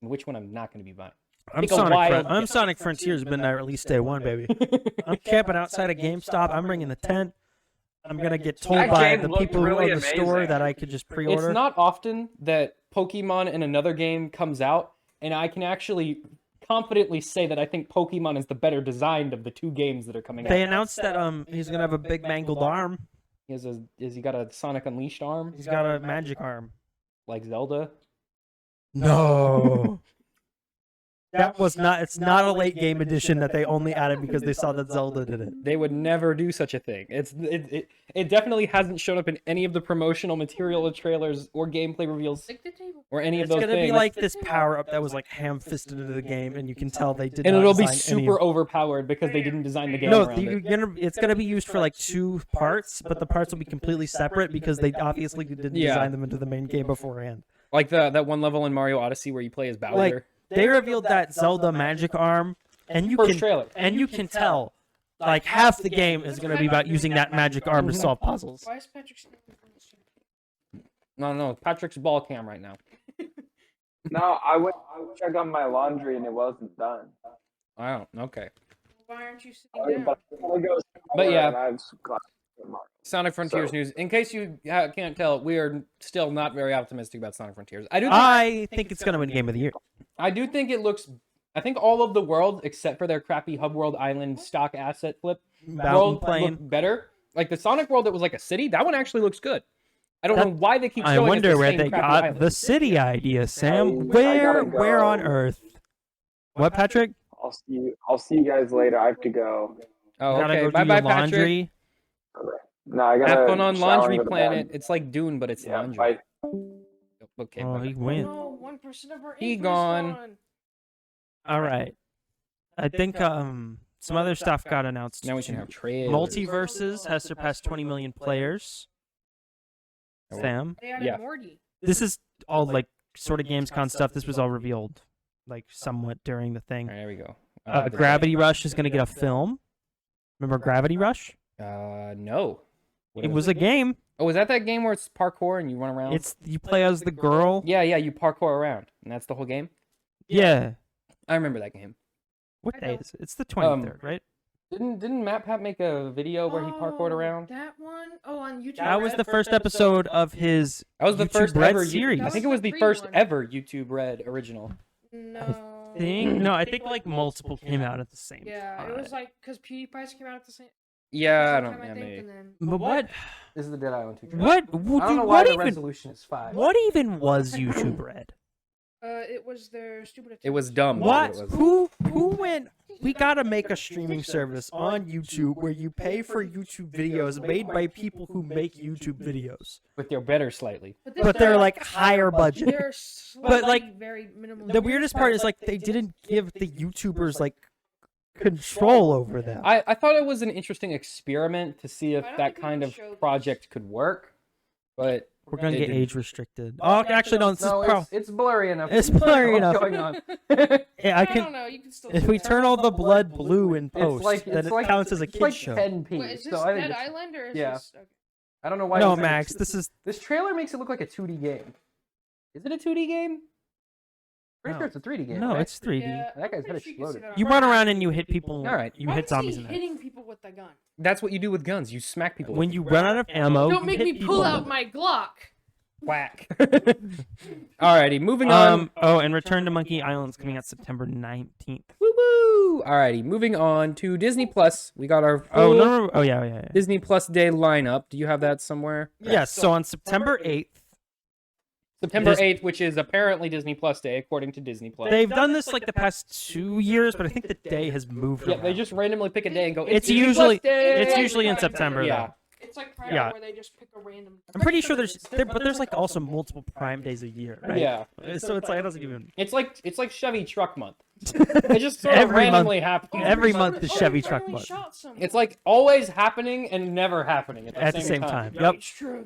B: and which one I'm not gonna be buying. Take a wild
A: I'm
B: guess.
A: Sonic Frontiers. Been there release day one, baby. I'm camping outside of GameStop. I'm bringing the tent. I'm gonna get told
D: That
A: by
D: game
A: the
D: looked
A: people who
D: really
A: own the store
D: amazing.
A: that I could just pre-order.
B: It's not often that Pokemon in another game comes out, and I can actually confidently say that I think Pokemon is the better designed of the two games that are coming
A: They
B: out.
A: announced that he's gonna have a big mangled arm.
B: Has he got a Sonic Unleashed arm
A: He's got a magic arm.
B: like Zelda?
A: No. That was not. It's not a late game edition that they only added because they saw that Zelda did it.
B: They would never do such a thing. It definitely hasn't shown up in any of the promotional material or trailers or gameplay reveals
C: Like the table.
B: or any
A: It's
B: of those
A: gonna
B: things.
A: be like this power up that was like ham-fisted into the game, and you can tell they did.
B: and
A: not
B: it'll be
A: design any
B: super
A: of-
B: overpowered because they didn't design the game
A: No,
B: around it.
A: it's gonna be used for like two parts, but the parts will be completely separate because they obviously didn't
B: Yeah.
A: design them into the main game beforehand.
B: Like that one level in Mario Odyssey where you play as Bowser.
A: Like they revealed that Zelda magic arm, and you
B: First
A: can
B: trailer.
A: and you can tell like half the game is gonna be about using that magic arm to solve puzzles.
C: Why is Patrick standing in the street?
B: No, Patrick's ball cam right now.
D: No, I went check on my laundry and it wasn't done.
B: I don't. Okay.
C: Why aren't you sitting down?
D: But, I'm gonna go
B: But yeah.
D: and I have some classes tomorrow.
B: Sonic Frontiers
D: So-
B: news. In case you can't tell, we are still not very optimistic about Sonic Frontiers.
A: I think it's gonna win Game of the Year.
B: I do think it looks. I think all of the world, except for their crappy Hub World Island stock asset flip
A: Mountain
B: world,
A: Plain.
B: look better. Like the Sonic world that was like a city, that one actually looks good. I don't know why they keep
A: I
B: showing us
A: wonder
B: the
A: where
B: same
A: they
B: crappy
A: got
B: island.
A: the city idea, Sam.
D: I
A: Where
D: gotta
A: where on
D: go.
A: earth? What, Patrick?
D: I'll see you guys later. I have to go.
B: Oh,
A: Gotta
B: okay.
A: go
B: Bye,
A: do
B: bye,
A: your
B: Patrick.
A: laundry.
D: No, I gotta
B: Have fun on
D: shower and
B: Laundry
D: go to
B: Planet.
D: bed.
B: It's like Dune, but it's
D: Yeah,
B: laundry.
D: bye.
B: Okay.
A: Oh,
B: bye.
A: he wins.
C: No, 1% of our
B: He
C: income is
B: gone.
A: All right. I think some other stuff got announced.
B: Now we can
A: too.
B: have trailers.
A: Multiverses has surpassed 20 million players.
B: Oh,
A: Sam,
C: They added
B: Yeah.
C: Morty.
A: this is all like sort of Gamescom stuff. This was all revealed, like somewhat during the
B: All
A: thing.
B: right, there we go.
A: Gravity Rush is gonna get a film. Remember Gravity Rush?
B: No. What
A: It
B: is
A: was a game.
B: Oh, is that game where it's parkour and you run around?
A: It's you play as the girl.
B: Yeah, you parkour around, and that's the whole game.
A: Yeah.
B: I remember that game.
A: What day is it? It's the 23rd, right?
B: Didn't MatPat make a video where he parkoured
C: Oh,
B: around?
C: That one? Oh, on YouTube.
A: That was the first episode of his
B: That was the
A: YouTube
B: first
A: Red
B: ever
A: series.
B: I think it
C: That
B: was
C: was
B: the
C: the
B: first
C: pre-one.
B: ever YouTube Red original.
C: No.
A: I think like multiple came out at the same
C: Yeah,
A: time.
C: it was like because PewDiePie's came out at the same.
B: Yeah, I
C: same
B: don't.
C: time,
B: Yeah,
C: think,
B: maybe.
C: and then
A: But what?
B: This is the Dead Island 2.
A: What?
B: I don't know
A: Dude,
B: why
A: what
B: the
A: even?
B: resolution is 5.
A: What even was YouTube Red?
C: it was their stupid.
B: It was dumb.
A: What?
B: It was.
A: Who went? We gotta make a streaming service on YouTube where you pay for YouTube videos made by people who make YouTube videos,
B: But they're better slightly.
A: but they're like higher budget.
C: They're
A: But, like,
C: slightly very minimal.
A: The weirdest part is like they didn't give the YouTubers like control over them.
B: I thought it was an interesting experiment to see if
C: I don't
B: that
C: think we
B: kind
C: can
B: of
C: show this.
B: project could work, but
A: We're gonna
B: it
A: get
B: didn't.
A: age restricted. Oh, actually, no. This
B: no,
A: is
B: it's blurry enough.
A: It's
B: You can
A: blurry
B: tell what's
A: enough.
B: going on.
A: Yeah, I
C: I
A: can.
C: don't know. You can still.
A: If
C: do
A: we
C: that.
A: turn all the blood blue in post, then
B: it's
A: it
B: like,
A: counts as a
B: it's
A: kid
B: like
A: show.
B: 10p.
C: Wait, is this
B: so I think
C: Dead
B: it's-
C: Island or is
B: yeah.
C: this? Okay.
B: I don't know why.
A: No,
B: it's like a
A: Max.
B: two-
A: This is
B: This trailer makes it look like a 2D game. Is it a 2D game? Pretty
A: No.
B: sure it's a 3D game.
A: no,
B: right?
A: it's 3D.
C: Yeah,
B: That guy's
C: I'm
B: head
C: pretty sure you can see
B: exploded.
C: that on
A: You
C: Reddit.
A: run around and you hit people.
B: All right.
A: You
C: Why
A: hit
C: is he
A: zombies in there.
C: hitting people with the gun.
B: That's what you do with guns. You smack people.
A: When
B: with
A: you run out of ammo,
C: Don't
A: you
C: make
A: hit
C: me
A: people.
C: pull out my Glock.
B: whack. Alrighty, moving on.
A: Oh, and Return to Monkey Island's coming out September 19th.
B: Woo woo. Alrighty, moving on to Disney Plus. We got our
A: Oh
B: full
A: no! Oh yeah.
B: Disney Plus Day lineup. Do you have that somewhere?
A: Yes. So on September 8th,
B: September
A: Dis-
B: 8th, which is apparently Disney Plus Day, according to Disney Plus.
A: They've done this like the past 2 years, but I think the day has moved.
B: Yeah,
A: around.
B: they just randomly pick a day and go.
A: It's
B: Disney
A: usually
B: Plus Day!
A: it's usually in September.
B: Yeah.
A: Though.
C: It's like Prime
A: Yeah.
C: where they just pick a random.
A: I'm pretty sure there's like also multiple Prime days a year, right?
B: Yeah.
A: So it's like it doesn't even.
B: It's like Chevy Truck Month. It just sort of
A: Every month.
B: randomly happens.
A: Every month is Chevy Truck
C: Finally
A: Month.
C: shot someone.
B: It's like always happening and never happening
A: At the same time.
C: Right,
A: Yep.
C: true.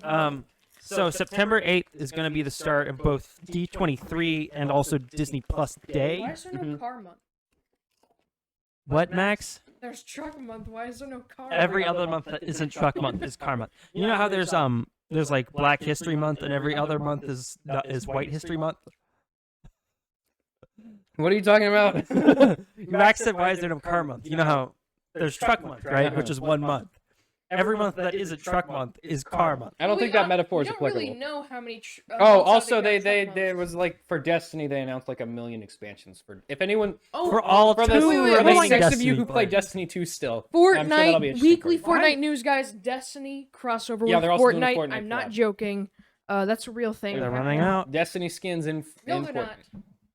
A: So September 8th is going to be the start of both D23 and also Disney Plus Day.
C: Why is there no car month?
A: What, Max?
C: There's truck month. Why is there no car?
A: Every other month that isn't Truck Month is Car Month. You know how there's like Black History Month and every other month is White History Month?
B: What are you talking about?
A: Max said, "Why is there no Car Month?" You know how there's Truck Month, right? Which is 1 month. Every month that isn't Truck Month is Car Month.
B: I don't think that metaphor is
C: We don't
B: applicable.
C: really know how many.
B: Oh, also there was like for Destiny they announced like 1 million expansions for if anyone
A: For all
B: for
A: two
B: the, for the
A: remaining
B: 6 of
A: Destiny
B: you who play
A: players.
B: Destiny 2 still. I'm sure that'll be
C: Fortnite
B: a
C: weekly
B: secret.
C: Fortnite news, guys. Destiny crossover
B: Yeah,
C: with
B: they're also doing a
C: Fortnite.
B: Fortnite
C: I'm not
B: collab.
C: joking. That's a real thing.
A: They're running out.
B: Destiny skins in
C: No,
B: in
C: they're
B: Fortnite.
C: not.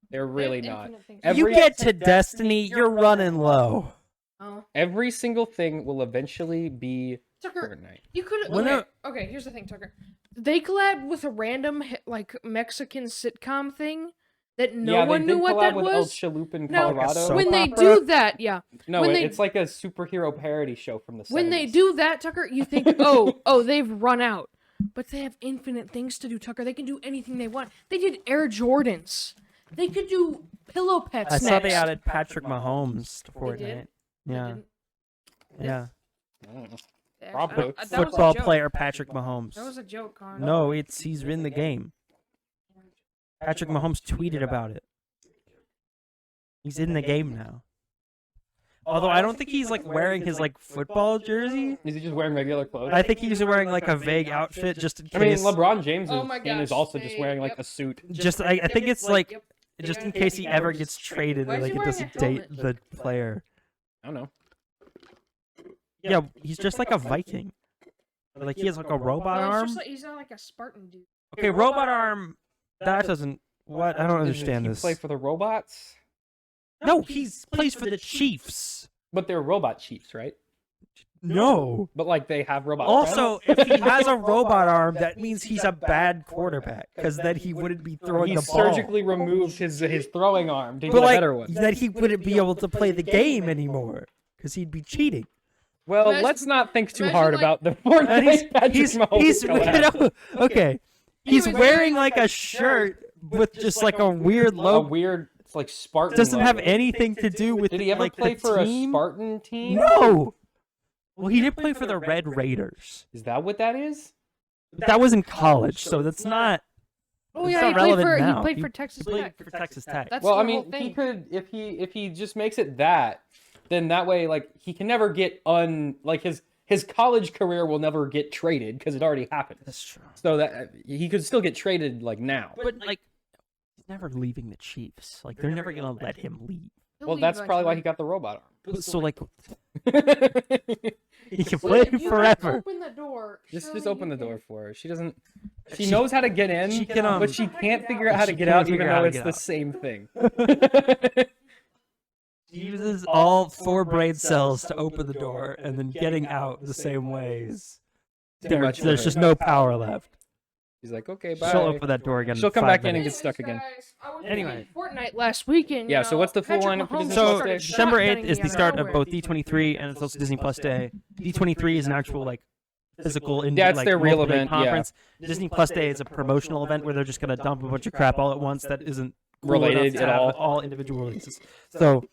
B: They're really
C: They have
B: not.
C: infinite things.
B: Every-
A: You get to Destiny, you're running low.
C: Oh,
B: Every single thing will eventually be
C: Tucker,
B: Fortnite.
C: you could.
A: When
C: Okay, here's the thing, Tucker. They collabed with a random like Mexican sitcom thing that no
B: yeah,
C: one
B: they
C: knew
B: did
C: what
B: collab
C: that
B: with El
C: was.
B: Chalupa in
C: No,
B: Colorado.
A: soap
C: When they
A: opera?
C: do that, yeah.
B: No,
C: when
B: it's like a superhero parody show from the 70s.
C: When they do that, Tucker, you think, oh, they've run out. But they have infinite things to do, Tucker. They can do anything they want. They did Air Jordans. They could do pillow pets
A: I
C: next.
A: saw they added Patrick Mahomes to
C: They
A: Fortnite.
C: did? They
A: Yeah,
C: didn't.
A: yeah.
B: Mm.
C: They
B: Probably.
C: that was a
A: Football
C: joke.
A: player Patrick Mahomes.
C: That was a joke, Connor.
A: No, he's in the game. Patrick Mahomes tweeted about it. He's in the game now. Although I don't think he's like wearing his like football jersey.
B: Is he just wearing regular clothes?
A: I think he's wearing like a vague outfit just in
B: I mean,
A: case.
B: LeBron James
C: Oh my
B: is
C: gosh,
B: also just
C: they-
B: wearing like
C: yep.
B: a suit.
A: Just I think it's like
C: Yep.
A: just in case he ever gets traded,
C: Why is
A: like
C: he
A: it
C: wearing
A: doesn't
C: a
A: date
C: helmet?
A: the player.
B: I don't know.
A: Yeah, he's just like a Viking. Like he has like a robot
C: No, it's
A: arm.
C: just like, he's not like a Spartan dude.
A: Okay, robot arm. That doesn't. What? I don't understand
B: Does he
A: this.
B: play for the robots?
A: No, he's plays for the Chiefs.
B: But they're robot chiefs, right?
A: No.
B: But like they have robot.
A: Also,
B: friends?
A: if he has a robot arm, that means he's a bad quarterback because then he wouldn't be throwing
B: he
A: the ball.
B: surgically removed his throwing arm to
A: But
B: get a
A: like
B: better one. Well,
C: Imagine-
B: let's not think too
C: imagine,
B: hard
C: like-
B: about the
A: And
B: Fortnite Patrick Mahomes
A: he's
B: collab.
A: okay. He's
C: Anyway,
A: wearing like a shirt with just like a weird
B: A
A: logo.
B: weird, it's like Spartan.
A: Doesn't have
B: logo.
A: anything to do with
B: Did he ever
A: like
B: play
A: the
B: for
A: team.
B: a Spartan team?
A: No. Well, he did play for the Red Raiders.
B: Is that what that is?
A: But that was in college, so that's not.
C: Oh
A: It's
C: yeah,
A: not
C: he played
A: relevant
C: for
A: now.
C: he played
A: He
C: for Texas
A: played
C: Tech.
A: for Texas Tech.
C: That's
B: Well,
C: the
B: I
C: whole
B: mean,
C: thing.
B: he could if he just makes it that, then that way like he can never get like his college career will never get traded because it already happened.
A: That's true.
B: So that he could still get traded like now.
A: But like, he's never leaving the Chiefs. Like, they're never gonna let him leave.
C: He'll
B: Well,
C: leave
B: that's probably why he
C: eventually.
B: got the robot
A: So like,
B: arm.
A: he can
C: Well,
A: play
C: if you
A: forever.
C: Open the door.
B: just
C: surely
B: open
C: you
B: the door
C: can-
B: for her. She doesn't. She
A: She-
B: knows how to get in,
A: she can,
B: but she can't figure out how to
A: She
B: get
A: can't
B: out, even
A: figure out how
B: though
A: to
B: it's
A: get
B: the
A: out.
B: same thing.
A: He uses all 4 brain cells to open the door, and then getting out the same ways.
B: much for
A: There's
B: her.
A: just no power left.
B: She's like, okay, bye.
A: She'll open that door again.
B: She'll come
A: 5
B: back in and
A: minutes.
B: get stuck again.
C: Guys, I was
A: Anyway.
C: playing Fortnite last weekend.
B: Yeah, so what's the full lineup for Disney
A: So
B: Plus Day?
A: December 8th is the start of both D23 and it's also Disney Plus Day. D23 is an actual like physical
B: Yeah, it's
A: like,
B: their real
A: multiple day
B: event, yeah.
A: conference. Disney Plus Day is a promotional event where they're just gonna dump a bunch of crap all at once that isn't cool
B: Related
A: enough to
B: at
A: have all individual releases. So,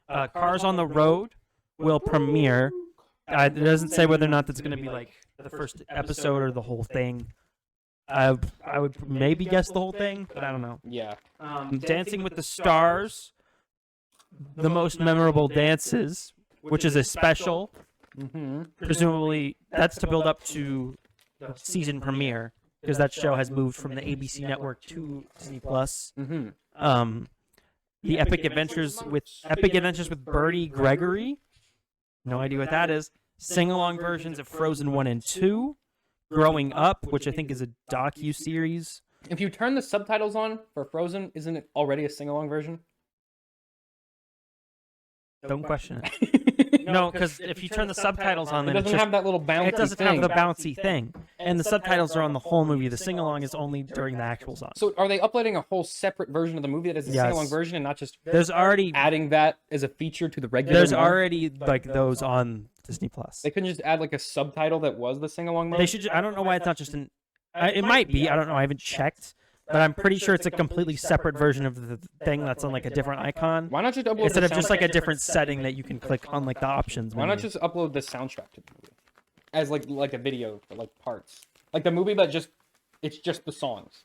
A: Cars on the Road will premiere. It doesn't say whether or not that's gonna be like the first episode or the whole thing. I would maybe guess the whole thing, but I don't know.
B: Yeah.
A: Dancing with the Stars, the most memorable dances, which is a special.
B: Mm-hmm.
A: Presumably, that's to build up to the season premiere because that show has moved from the ABC network to Disney Plus.
B: Mm-hmm.
A: The Epic Adventures with Birdie Gregory. No idea what that is. Sing-along versions of Frozen 1 and 2. Growing Up, which I think is a docu-series.
B: If you turn the subtitles on for Frozen, isn't it already a sing-along version?
A: Don't question it. No, because if you turn the subtitles on,
B: It
A: then
B: doesn't have that little bouncy
A: it doesn't
B: thing.
A: have the bouncy thing, and the subtitles are on the whole movie. The sing along is only during the actual song.
B: So are they uploading a whole separate version of the movie that is a
A: Yes.
B: sing-along version and not just
A: There's already
B: adding that as a feature to the regular
A: there's
B: one?
A: already like those on Disney Plus.
B: They couldn't just add like a subtitle that was the sing-along mode?
A: They should. I don't know why it's not just an. It might be. I don't know. I haven't checked, but I'm pretty sure it's a completely separate version of the thing that's on like a different icon
B: Why not just upload
A: instead
B: the
A: of just like a
B: soundtrack?
A: different setting that you can click on like the options.
B: Why not
A: menu.
B: just upload the soundtrack to the movie as like a video for like parts, like the movie, but it's just the songs,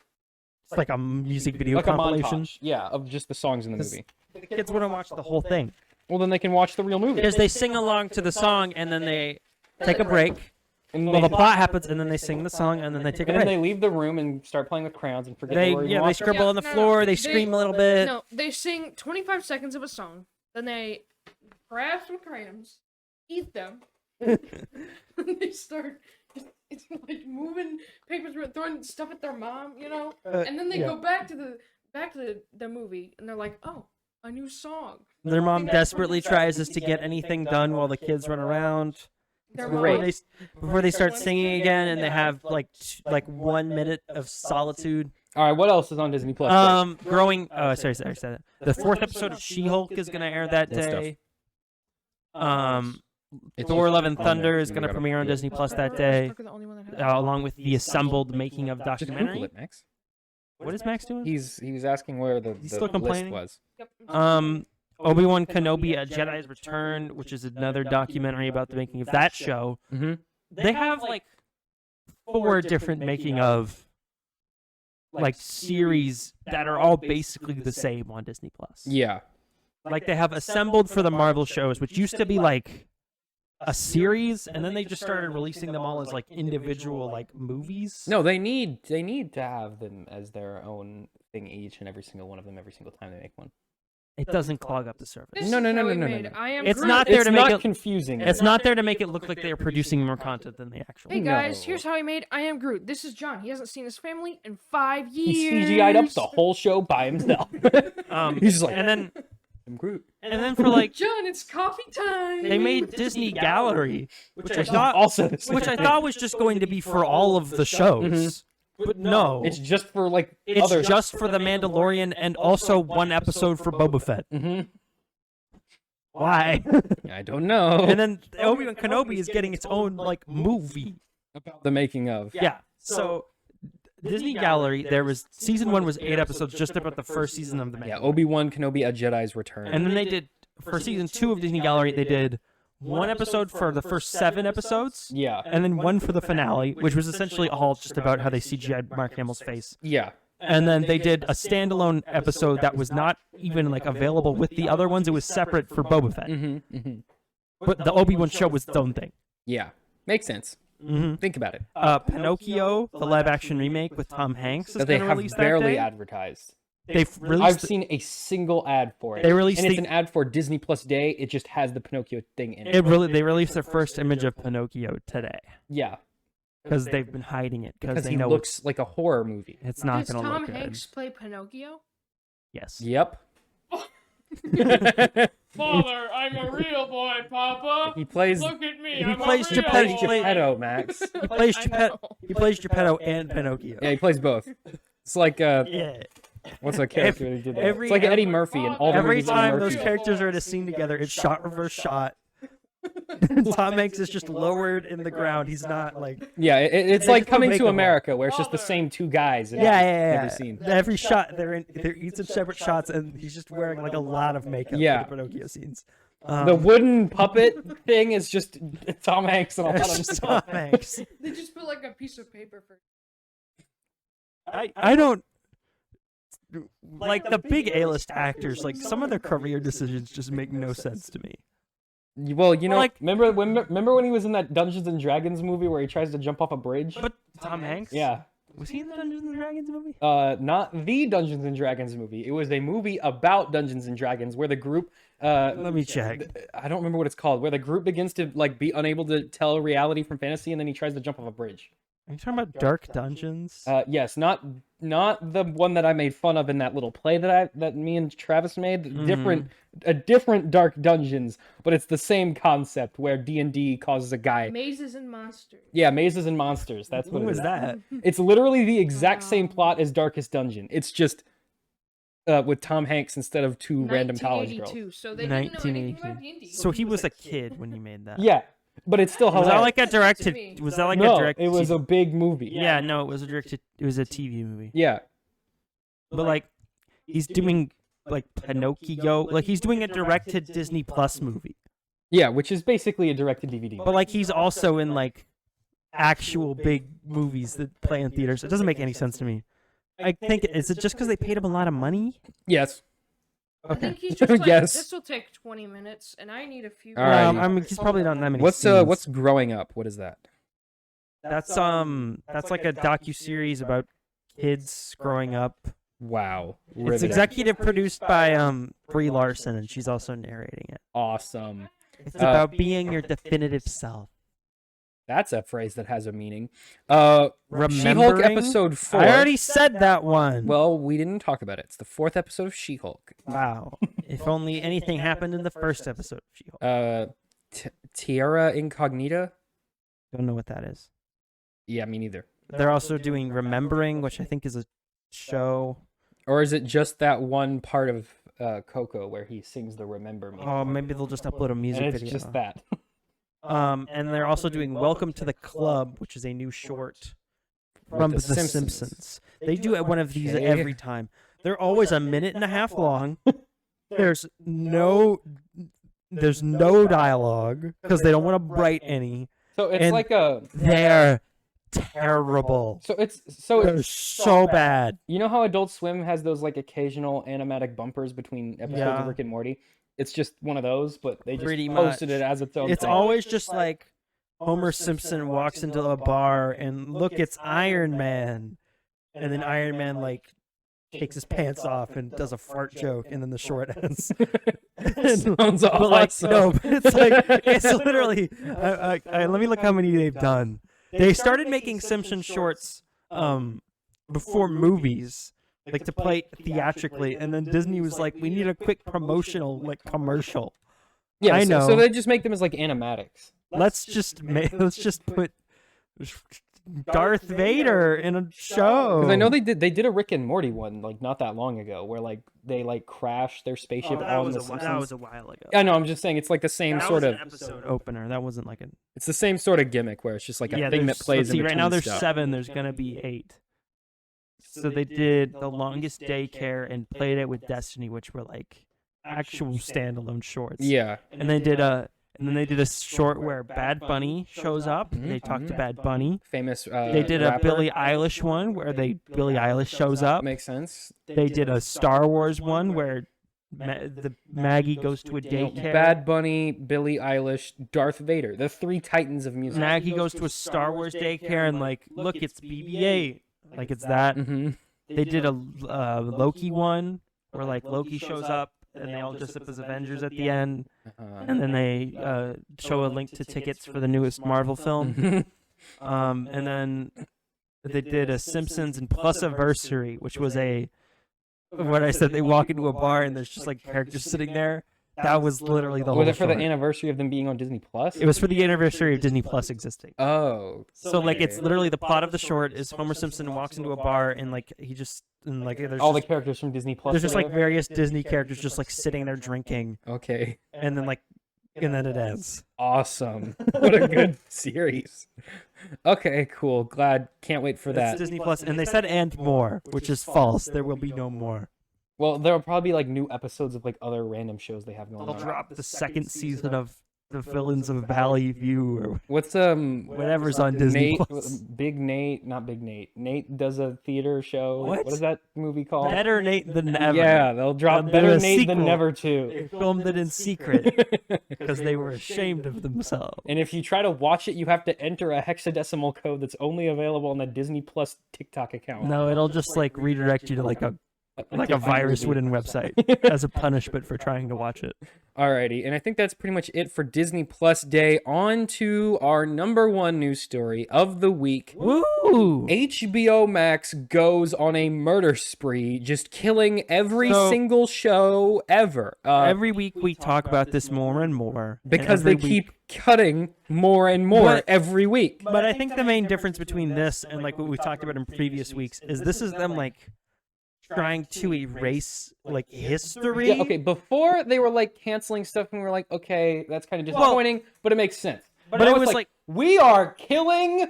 A: It's like a music video
B: like
A: compilation.
B: a montage, yeah, of just the songs in the movie.
A: The kids wouldn't watch the whole thing
B: Well, then they can watch the real movie.
A: because they sing along to the song and then they take a break.
B: And
A: Well,
B: they,
A: the plot happens and then they sing the song and then they take a
B: and then they
A: break.
B: leave the room and start playing with crayons and forget
A: They
B: where you
A: they
B: watched it.
A: scribble on the floor. They scream a little bit.
C: No, they sing 25 seconds of a song, then they grab some crayons, eat them, they start. It's like moving papers, throwing stuff at their mom, and then they
A: yeah.
C: go back to the movie, and they're like, "Oh, a new song."
A: Their mom desperately tries to get anything done while the kids run around.
C: Their
B: Great.
C: mom-
A: Before they start singing again, and they have like 1 minute of solitude.
B: All right, what else is on Disney Plus?
A: Growing. Oh, sorry, I said that. The 4th episode of She-Hulk is gonna air that
B: Good stuff.
A: day.
B: It's
A: Thor:
B: just
A: Love and
B: on
A: Thunder
B: there.
A: is
B: You
A: gonna
B: gotta-
A: premiere on
B: yeah.
A: Disney Plus that
C: They're
A: day,
C: the only one that has it.
A: along with the assembled making of
B: Just Google
A: documentary.
B: it, Max.
A: What is Max doing?
B: He was asking where the
A: He's still
B: list
A: complaining?
B: was.
C: Yep.
A: Obi-Wan Kenobi: A Jedi's Return, which is another documentary about the making of that show.
B: Mm-hmm.
A: They have like 4 different making of like series that are all basically the same on Disney Plus.
B: Yeah.
A: Like they have assembled for the Marvel shows, which used to be like a series, and then they just started releasing them all as like individual like movies.
B: No, they need to have them as their own thing each and every single one of them every single time they make one.
A: It doesn't clog up the service.
C: This
B: No,
C: is
B: no, no,
C: how
B: no,
C: we
B: no, no,
C: made
B: no.
C: I Am
A: It's
C: Groot.
A: not there
B: It's
A: to make
B: not
A: it.
B: confusing.
A: It's not there to make it look like they're producing more content than they actually.
C: Hey
B: No.
C: guys, here's how I made I Am Groot. This is John. He hasn't seen his family in 5 years.
B: He CGI'd up the whole show by himself. He's just like,
A: and then
B: I'm Groot.
A: for like
C: John, it's coffee time.
A: they made Disney Gallery, which I thought
B: Also, the same
A: which I
B: thing.
A: thought was just going to be for all of the shows, but no,
B: It's just for like
A: it's
B: other.
A: just for the Mandalorian and also one episode for Boba Fett.
B: Mhm.
A: Why?
B: I don't know.
A: And then Obi-Wan Kenobi is getting its own like movie.
B: About the making of.
A: Yeah. So Disney Gallery, there was season 1 was 8 episodes just about the first season of the
B: Yeah,
A: Mandalorian.
B: Obi-Wan Kenobi: A Jedi's Return.
A: And then they did for season 2 of Disney Gallery, they did 1 episode for the first 7 episodes,
B: yeah,
A: and then 1 for the finale, which was essentially all just about how they CGI'd Mark Hamill's face.
B: yeah.
A: And then they did a standalone episode that was not even like available with the other ones. It was separate for Boba Fett.
B: Mm-hmm, mm-hmm.
A: But the Obi-Wan show was its own thing.
B: Yeah, makes sense.
A: Mm-hmm.
B: Think about it.
A: Pinocchio, the live-action remake with Tom Hanks, is
B: That they
A: going to
B: have
A: release
B: barely
A: that day.
B: advertised.
A: They've
B: I've
A: released.
B: seen a single ad for it.
A: They released
B: and it's
A: the-
B: an ad for Disney Plus Day. It just has the Pinocchio thing in it.
A: They released their first image of Pinocchio today
B: Yeah,
A: because they've been hiding it because
B: because
A: they
B: he
A: know
B: looks like a horror movie.
A: it's not
C: Does
A: going to
C: Tom
A: look
C: Hanks play Pinocchio?
A: good. Yes.
B: Yep.
C: Father, I'm a real boy, Papa.
B: He plays.
C: Look at me.
A: He
C: I'm
A: plays
C: a real
A: Geppetto.
C: boy.
B: Geppetto, Max.
A: He plays
C: I
A: Geppetto.
C: know.
A: He plays Geppetto and Pinocchio.
B: Yeah, he plays both. It's like
A: Yeah.
B: what's that character who did that?
A: every-
B: It's like Eddie Murphy in all the
A: Every
B: movies. Eddie
A: time
B: Murphy.
A: those characters are in a scene together, it's shot reverse shot. Tom Hanks is just lowered in the ground. He's not like
B: Yeah, it's
A: They
B: like
A: just
B: Coming
A: make
B: to
A: them all.
B: America, where it's just the same 2 guys. In every scene.
A: Every shot they're each in separate shots, and he's just wearing like a lot of makeup
B: Yeah.
A: for the Pinocchio scenes.
B: The wooden puppet thing is just Tom Hanks and a lot
A: it's
B: of
A: just
B: stuff.
A: Tom Hanks.
C: They just put like a piece of paper for.
A: I don't like the big A-list actors. Like some of their career decisions just make no sense to me.
B: Well, you know,
A: Like-
B: remember when he was in that Dungeons and Dragons movie where he tries to jump off a bridge?
A: But Tom Hanks,
B: Yeah.
A: was he in the Dungeons and Dragons movie?
B: Not the Dungeons and Dragons movie. It was a movie about Dungeons and Dragons where the group
A: Let me check.
B: I don't remember what it's called, where the group begins to like be unable to tell reality from fantasy and then he tries to jump off a bridge.
A: Are you talking about Dark Dungeons?
B: Yes, not the one that I made fun of in that little play that me and Travis made. A different Dark Dungeons, but it's the same concept where D&D causes a guy.
C: Mazes and monsters.
B: Yeah, mazes and monsters. That's what
A: What
B: it
A: was
B: is.
A: that?
B: It's literally the exact same plot as Darkest Dungeon. It's just with Tom Hanks instead of two random college girls.
C: 1982. So they didn't know anything about
A: 1982.
C: D&D.
A: So he was a kid when you made that.
B: Yeah, but it's still
A: Was
B: hilarious.
A: that like a
C: To me.
A: directed? Was that like
B: no,
A: a directed?
B: it was a big movie.
A: Yeah, no, it was a directed. It was a TV movie.
B: Yeah.
A: But like, he's doing like Pinocchio. Like he's doing a directed Disney Plus movie.
B: Yeah, which is basically a direct-to-DVD.
A: But like, he's also in like actual big movies that play in theaters. It doesn't make any sense to me. I think is it just because they paid him a lot of money?
B: Yes.
C: I think he's just like,
B: Yes.
C: this will take 20 minutes, and I need a few.
B: All right.
A: I mean, he's probably not that many.
B: What's
A: scenes.
B: Growing Up? What is that?
A: That's like a docu-series about kids growing up.
B: Wow.
A: It's
B: Riveting.
A: executive produced by Brie Larson, and she's also narrating it.
B: Awesome.
A: It's about being your definitive self.
B: That's a phrase that has a meaning. She-Hulk
A: Remembering?
B: episode 4.
A: I already said that one.
B: Well, we didn't talk about it. It's the 4th episode of She-Hulk.
A: Wow. If only anything happened in the first episode of She-Hulk.
B: Tierra Incognita?
A: Don't know what that is.
B: Yeah, me neither.
A: They're also doing Remembering, which I think is a show.
B: Or is it just that one part of Coco where he sings the Remember Me?
A: Oh, maybe they'll just upload a music
B: and it's
A: video.
B: just that.
A: And they're also doing Welcome to the Club, which is a new short from The Simpsons. They do one of these
B: Okay.
A: every time. They're always a minute and a half long. There's no dialogue because they don't want to write any.
B: So it's
A: And
B: like a...
A: They're terrible.
B: So it's
A: They're so bad.
B: You know how Adult Swim has those like occasional animatic bumpers between episodes
A: Yeah.
B: of Rick and Morty? It's just one of those, but they just
A: Pretty
B: posted
A: much.
B: it as its own
A: It's
B: thing.
A: always just like Homer Simpson walks into a bar and look, it's Iron Man. And then Iron Man like takes his pants off and does a fart joke, and then the short ends.
B: Sounds
A: But like,
B: awesome.
A: no, but it's like it's literally. Let me look how many they've done. They started making Simpson shorts before movies, like to play theatrically, and then Disney was like, "We need a quick promotional like commercial.
B: Yeah,
A: I
B: so
A: know.
B: they just make them as like animatics.
A: Let's just put Darth Vader in a show."
B: Because I know they did a Rick and Morty one like not that long ago, where like they like crashed their spaceship on the Simpsons.
A: that was a while ago.
B: I know. I'm just saying it's like the same
A: That
B: sort
A: was
B: of.
A: an episode opener. That wasn't like an.
B: It's the same sort of gimmick where it's just like a thing that
A: there's-
B: plays
A: let's see,
B: in
A: right now
B: between
A: there's
B: stuff.
A: 7. There's gonna be 8. So they did The Longest Daycare and Played It with Destiny, which were like actual standalone shorts.
B: Yeah.
A: And they did a short where Bad Bunny shows up. And they talk to Bad Bunny.
B: Famous.
A: They did a
B: rapper.
A: Billie Eilish one where Billie Eilish shows up.
B: Makes sense.
A: They did a Star Wars one where Maggie goes to a daycare.
B: Bad Bunny, Billie Eilish, Darth Vader, the 3 titans of music.
A: Maggie goes to a Star Wars daycare and like, look, it's BB-8. Like it's that.
B: Mm-hmm.
A: They did a Loki one where like Loki shows up and they all dress up as Avengers at the end, and then they show a link to tickets for the newest Marvel film. And then they did a Simpsons and Plusiversary, which was what I said, they walk into a bar and there's just like characters sitting there. That was literally the whole
B: Was it for the
A: short.
B: anniversary of them being on Disney Plus?
A: It was for the anniversary of Disney Plus existing.
B: Oh.
A: So like it's literally the plot of the short is Homer Simpson walks into a bar and like he just and like there's
B: All the
A: just,
B: characters from Disney Plus.
A: there's just
B: are
A: like various Disney characters just like sitting there drinking,
B: there? Okay.
A: and then it ends.
B: Awesome. What a good series. Okay, cool. Can't wait for
A: That's
B: that.
A: Disney Plus, and they said and more, which is false. There will be no more.
B: Well, there'll probably be like new episodes of like other random shows they have going
A: They'll
B: on.
A: drop the second season of The Villains of Valley View or
B: What's
A: whatever's on Disney
B: Nate,
A: Plus.
B: Big Nate, not Big Nate. Nate does a theater show.
A: What?
B: What is that movie called?
A: Better Nate Than Ever.
B: Yeah, they'll drop
A: They'll do
B: Better
A: a
B: Nate
A: sequel.
B: Than Never
A: They
B: too.
A: filmed it in secret because they were ashamed of themselves.
B: And if you try to watch it, you have to enter a hexadecimal code that's only available on the Disney Plus TikTok account.
A: No, it'll just like redirect you to like a like a virus-ridden website as a punishment for trying to watch it.
B: Alrighty, and I think that's pretty much it for Disney Plus Day. On to our number one news story of the week.
A: Woo!
B: HBO Max goes on a murder spree, just killing every single show ever.
A: Every week we talk about this more and more.
B: Because they keep cutting more and more every week.
A: But I think the main difference between this and like what we talked about in previous weeks is this is them like trying to erase like history.
B: Yeah, okay, before they were like canceling stuff and we were like, okay, that's kind of disappointing, but it makes sense. But it was like, we are killing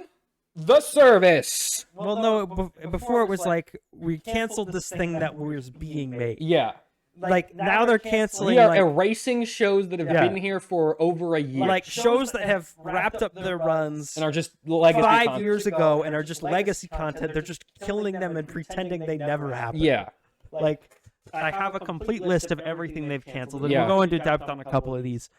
B: the service.
A: Well, no, before it was like we canceled this thing that was being made.
B: Yeah.
A: Like now they're canceling.
B: We are
A: like,
B: erasing shows that have been here for over a year.
A: Like shows that have wrapped up their runs
B: and are just legacy
A: 5
B: content.
A: years ago and are just legacy content. They're just killing them and pretending they never happened.
B: Yeah.
A: Like I have a complete list of everything they've canceled, and
B: Yeah.
A: we'll go into depth on a couple of these.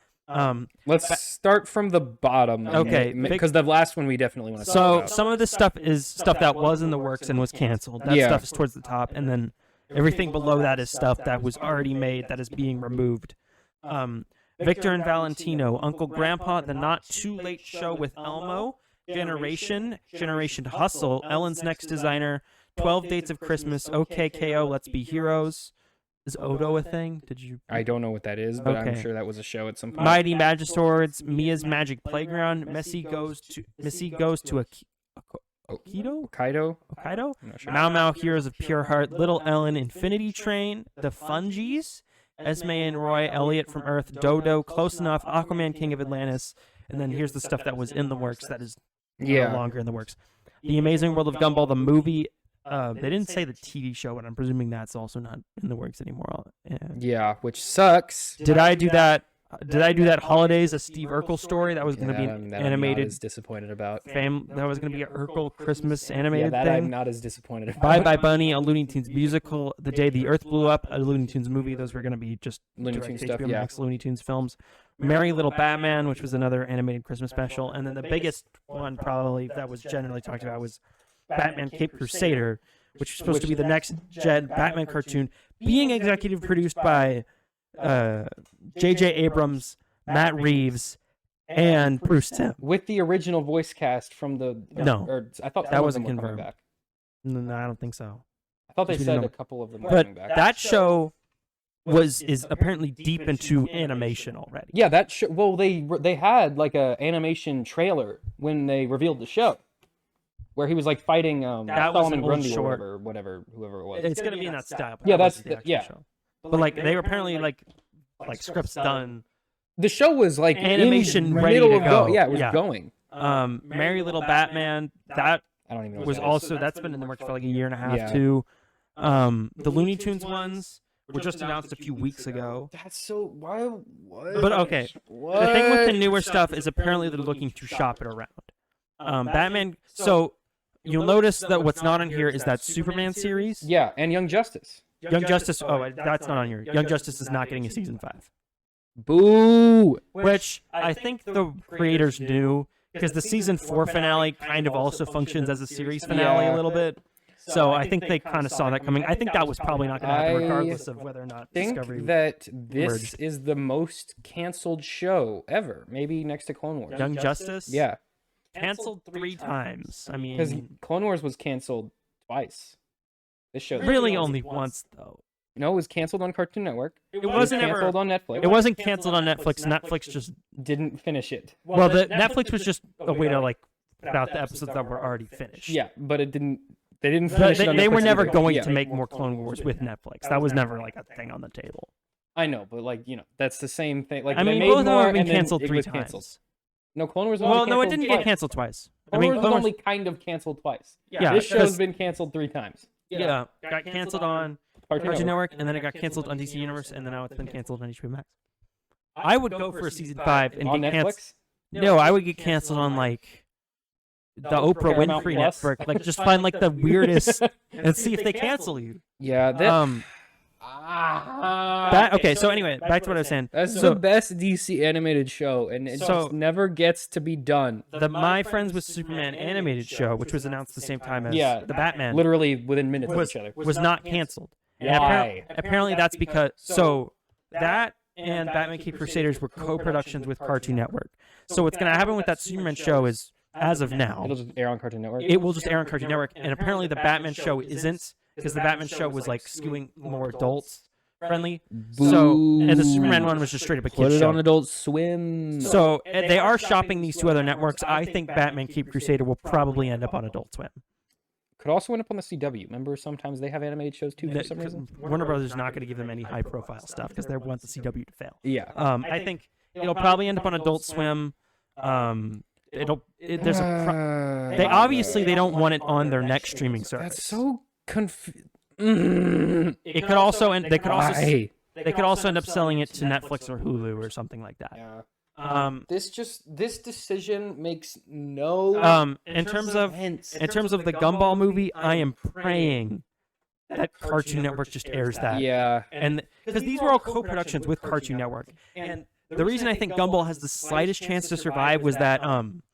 B: Let's start from the bottom.
A: Okay,
B: Because the last one we definitely want to talk
A: So
B: about.
A: some of this stuff is stuff that was in the works and was canceled. That stuff is towards the top, and then everything below that is stuff that was already made that is being removed. Victor and Valentino, Uncle Grandpa, The Not Too Late Show with Elmo, Generation Hustle, Ellen's Next Designer, 12 Dates of Christmas, OKKO, Let's Be Heroes. Is Odo a thing? Did you?
B: I don't know what that is, but I'm
A: Okay.
B: sure that was a show at some point.
A: Mighty Magiswords, Mia's Magic Playground, Missy goes to Okito?
B: Kaido?
A: Hokkaido?
B: I'm not sure.
A: Mau Mau, Heroes of Pure Heart, Little Ellen, Infinity Train, The Fungies, Esme and Roy, Elliot from Earth, Dodo, Close Enough, Aquaman, King of Atlantis, and then here's the stuff that was in the works that is no longer in the works. The Amazing World of Gumball, the movie. They didn't say the TV show, but I'm presuming that's also not in the works anymore.
B: Yeah, which sucks.
A: Did I do that? Holidays, a Steve Urkel story that was going to be an
B: that
A: animated?
B: I'm not as disappointed about.
A: That was going to be an Urkel Christmas
B: Yeah,
A: animated
B: that
A: thing.
B: I'm not as disappointed about.
A: Bye Bye Bunny, a Looney Tunes musical. The Day the Earth Blew Up, a Looney Tunes movie. Those were going to be just
B: Looney
A: direct
B: Tunes stuff,
A: HBO
B: yeah.
A: Max Looney Tunes films. Merry Little Batman, which was another animated Christmas special, and then the biggest one probably that was generally talked about was Batman Cape Crusader, which is supposed to be the next gen Batman cartoon, being executive produced by J.J. Abrams, Matt Reeves, and Bruce Timm.
B: With the original voice cast from the...
A: No.
B: Or, I thought
A: That
B: some
A: wasn't
B: of them were coming
A: confirmed.
B: back.
A: No, I don't think so.
B: I thought they
A: We
B: said
A: didn't
B: a
A: know.
B: couple of them were
A: But
B: coming back.
A: that show is apparently deep into animation already.
B: Yeah, that show... Well, they had like a animation trailer when they revealed the show. Where he was like fighting
A: That was
B: Solomon
A: an old
B: Grundy
A: short.
B: or whoever it was.
A: It's gonna be in that style. But
B: Yeah,
A: that
B: that's
A: wasn't the actual
B: yeah.
A: show. But like they were apparently like scripts done.
B: The show was like
A: Animation
B: in
A: ready
B: middle
A: to
B: of
A: go.
B: Yeah, it was
A: Yeah.
B: going.
A: Merry Little Batman. That
B: I don't even know. What
A: was
B: that is.
A: also that's been in the works for like a year and a half
B: Yeah.
A: too. The Looney Tunes ones were just announced a few weeks ago.
B: That's so why. What?
A: But okay, the thing with the newer stuff is apparently they're looking to shop it around. Batman. So you'll notice that what's not on here is that Superman series.
B: Yeah, and Young Justice.
A: Young Justice. Oh, that's not on here. Young Justice is not getting a season 5,
B: Boo.
A: which I think the creators knew because the season 4 finale kind of also functions as a series finale a little bit. So I think they kind of saw that coming. I think that was probably not going to happen, regardless of whether or not
B: I think
A: Discovery.
B: that this
A: merged.
B: is the most canceled show ever. Maybe next to Clone Wars.
A: Young Justice.
B: Yeah,
A: Canceled 3 times. I
B: because
A: mean,
B: Clone Wars was canceled twice. This show
A: really only once though.
B: No, it was canceled on Cartoon Network.
A: It wasn't
B: canceled
A: ever.
B: on Netflix.
A: It wasn't canceled on Netflix. Netflix just
B: Didn't finish it.
A: well, the Netflix was just a way to like put out the episodes that were already finished.
B: Yeah, but it didn't. They didn't
A: They,
B: finish it on
A: they were
B: Netflix
A: never
B: either.
A: going
B: Yeah.
A: to make more Clone Wars with Netflix. That was never like a thing on the table.
B: I know, but like that's the same thing. Like
A: I
B: they
A: mean,
B: made
A: both of them
B: more
A: have been
B: and then
A: canceled
B: it
A: 3
B: was
A: times.
B: canceled. No, Clone Wars. Was
A: Well,
B: only
A: no, it
B: canceled
A: didn't get
B: twice.
A: canceled twice. I
B: Clone
A: mean,
B: Wars
A: Clone
B: was
A: Wars,
B: only kind of canceled twice.
A: yeah,
B: This show's
A: because-
B: been canceled 3 times.
A: yeah, got canceled on Cartoon
B: Network.
A: Network, and then it got canceled on DC Universe, and then now it's been canceled on HBO Max. I would go for a season 5 and
B: On
A: get canceled.
B: Netflix.
A: No, I would get canceled on like the Oprah
B: Paramount
A: Winfrey
B: Plus.
A: network. Like, just find like the weirdest and see if they cancel you.
B: Yeah. That,
A: Okay. So anyway, back to what I was saying.
B: that's
A: So
B: the best DC animated show, and it
A: So-
B: just never gets to be done.
A: the My Friends with Superman animated show, which was announced the same time as
B: Yeah,
A: the Batman,
B: Literally within minutes of
A: was
B: each other.
A: was not canceled. And
B: Why?
A: apparently that's because that and Batman Cape Crusaders were co-productions with Cartoon Network. So what's going to happen with that Superman show is, as of now,
B: It'll just air on Cartoon Network.
A: it will just air on Cartoon Network. And apparently the Batman show isn't, because the Batman show was like skewing more adults friendly. So, and the Superman one was just straight up a
B: Put
A: kid's
B: it
A: show.
B: on Adult Swim.
A: So they are shopping these two other networks. I think Batman Cape Crusader will probably end up on Adult Swim.
B: Could also end up on the CW. Remember, sometimes they have animated shows too for some reason.
A: Warner Brothers is not going to give them any high-profile stuff because they want the CW to fail.
B: Yeah.
A: I think it'll probably end up on Adult Swim. They obviously they don't want it on their next streaming service.
B: That's so confusing.
A: It could also end. They could also.
B: Why?
A: They could also end up selling it to Netflix or Hulu or something like that.
B: Yeah.
A: This
B: This decision makes no
A: in terms of
B: sense.
A: the Gumball movie, I am praying that Cartoon Network just airs that.
B: Yeah.
A: And because these were all co-productions with Cartoon Network, and the reason I think Gumball has the slightest chance to survive was that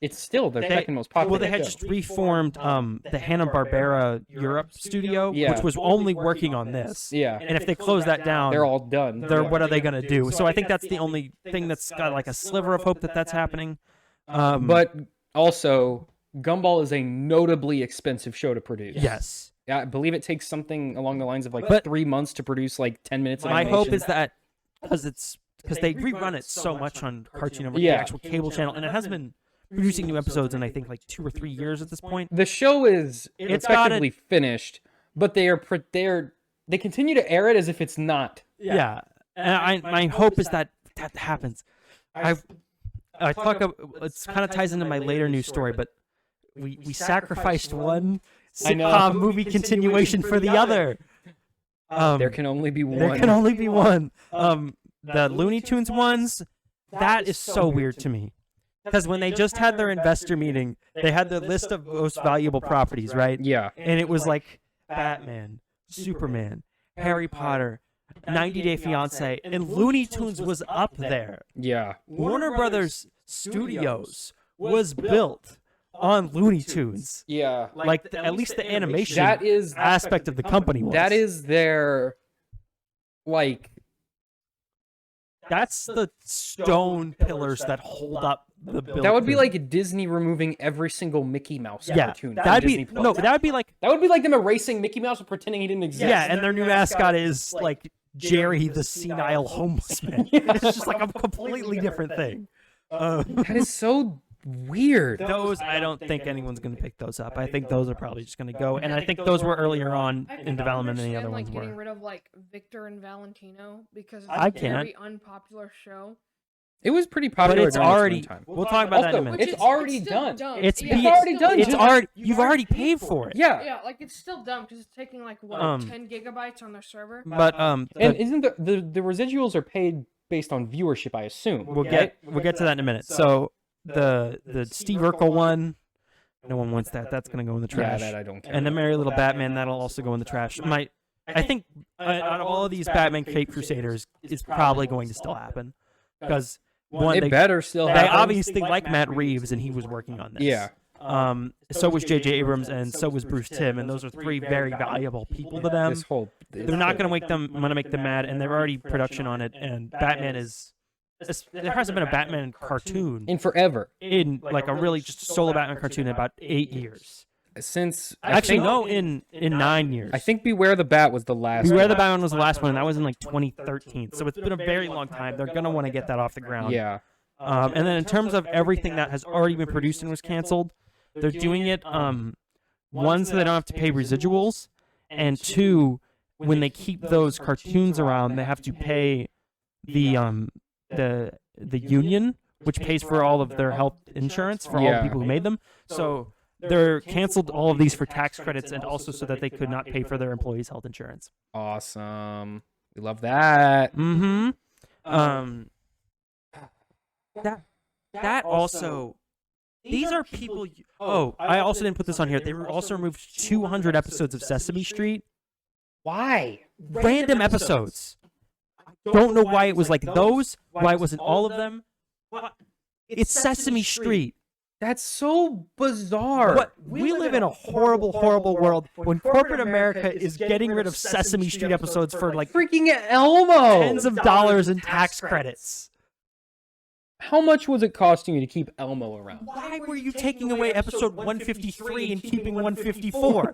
B: It's still their second most popular.
A: well, they had
B: show.
A: just reformed the Hanna-Barbera Europe studio,
B: Yeah.
A: which was only working on this.
B: Yeah.
A: And if they close that down,
B: They're all done.
A: what are they going to do? So I think that's the only thing that's got like a sliver of hope that that's happening.
B: But also, Gumball is a notably expensive show to produce.
A: Yes.
B: Yeah, I believe it takes something along the lines of like
A: But
B: 3 months to produce like 10 minutes of
A: My
B: animation.
A: hope is that because they rerun it so much on Cartoon Network,
B: Yeah.
A: the actual cable channel, and it has been producing new episodes in I think like 2 or 3 years at this point.
B: The show is
A: It's got
B: effectively finished, but they continue to air it as if it's not.
A: Yeah, and my hope is that happens. I talk. It kind of ties into my later news story, but we sacrificed one
B: I know.
A: sitcom movie continuation for the other.
B: There can only be one.
A: There can only be one. The Looney Tunes ones, that is so weird to me. Because when they just had their investor meeting, they had the list of most valuable properties, right?
B: Yeah.
A: And it was like Batman, Superman, Harry Potter, 90 Day Fiancé, and Looney Tunes was up there.
B: Yeah.
A: Warner Brothers Studios was built on Looney Tunes.
B: Yeah.
A: Like, at least the animation
B: That is
A: aspect of the company was.
B: That is their like
A: That's the stone pillars that hold up the building.
B: that would be like Disney removing every single Mickey Mouse cartoon. from
A: that'd be
B: Disney Plus.
A: no, that would be like
B: That would be like them erasing Mickey Mouse and pretending he didn't exist.
A: yeah, and their new mascot is like Jerry the senile homeless man. It's just like a completely different thing.
B: That is so weird.
A: Those I don't think anyone's going to pick those up. I think those are probably just going to go, and I think those were earlier on in development than the other ones
C: getting
A: were.
C: rid of like Victor and Valentino because it's
A: I
C: a
A: can't.
C: very unpopular show.
B: It was pretty
A: But
B: popular.
A: it's
B: during its
A: already.
B: time.
A: We'll talk about that in a
B: Also,
A: minute.
C: Which
B: it's
C: is-
B: already
C: still
B: done.
C: dumb.
A: It's
C: Yeah,
B: already done.
A: It's
B: Just-
A: already. You've already paid for it.
B: Yeah.
C: Yeah, like it's still dumb because it's taking like what 10 gigabytes on their server.
A: But
B: And isn't the residuals are paid based on viewership? I assume.
A: we'll get to that in a minute. So the Steve Urkel one, no one wants that. That's going to go in the trash.
B: Yeah, that I don't care.
A: And the Merry Little Batman, that'll also go in the trash. I think out of all of these Batman Cape Crusaders, it's probably going to still happen because one,
B: it
A: they
B: better still
A: they
B: happen.
A: obviously like Matt Reeves and he was working on this.
B: Yeah.
A: So was J.J. Abrams and so was Bruce Timm, and those are three very valuable people to them.
B: This whole
A: They're not going to make them mad, and they're already production on it. And Batman is. There hasn't been a Batman cartoon
B: in forever
A: in like a really just solo Batman cartoon in about 8 years.
B: since
A: Actually,
B: I think,
A: no, in 9 years.
B: I think Beware the Bat was the last.
A: Beware the
B: one.
A: Batman was the last one, and that was in like 2013. So it's been a very long time. They're gonna want to get that off the ground.
B: Yeah.
A: And then in terms of everything that has already been produced and was canceled, they're doing it one so they don't have to pay residuals, and two, when they keep those cartoons around, they have to pay the union, which pays for all of their health insurance for all the
B: Yeah.
A: people who made them. So they're canceled all of these for tax credits and also so that they could not pay for their employees' health insurance.
B: Awesome. We love that.
A: Mm-hmm. That also. These are people. I also didn't put this on here. They also removed 200 episodes of Sesame Street.
B: Why?
A: Random episodes. Don't know why it was like those. Why it wasn't all of them. It's Sesame Street.
B: That's so bizarre.
A: What we live in a horrible, horrible world when corporate America is getting rid of Sesame Street episodes for like
B: Freaking Elmo!
A: tens of dollars in tax credits.
B: How much was it costing you to keep Elmo around?
A: Why were you taking away episode 153 and keeping 154?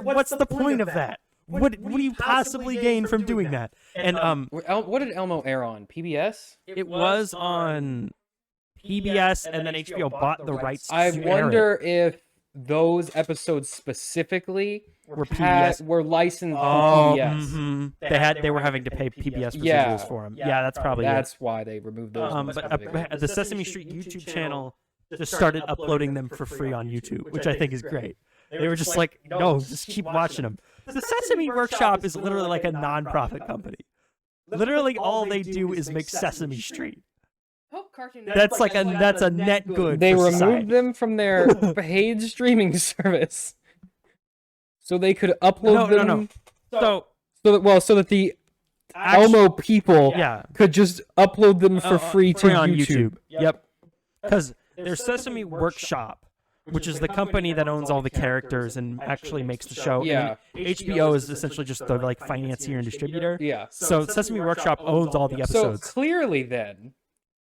A: What's the point of that? What do you possibly gain from doing that? And
B: What did Elmo air on? PBS?
A: it was on PBS, and then HBO bought the rights to
B: I
A: air
B: wonder
A: it.
B: if those episodes specifically
A: Were PBS.
B: were licensed
A: Oh,
B: to PBS.
A: mhm. They were having to pay PBS residuals
B: Yeah.
A: for them. Yeah, that's probably
B: That's why they removed those.
A: but the Sesame Street YouTube channel just started uploading them for free on YouTube, which I think is great. They were just like, no, just keep watching them. The Sesame Workshop is literally like a non-profit company. Literally, all they do is make Sesame Street.
C: Hope Cartoon
A: That's a net good.
B: They
A: for
B: removed
A: society.
B: them from their paid streaming service, so they could upload them.
A: No. So
B: So that the
A: Actu-
B: Elmo people
A: yeah,
B: could just upload them for free to
A: on
B: YouTube.
A: Yep. Because there's Sesame Workshop, which is the company that owns all the characters and actually makes the show.
B: Yeah.
A: And HBO is essentially just the like financier and distributor.
B: Yeah.
A: So Sesame Workshop owns all the
B: So
A: episodes.
B: clearly, then,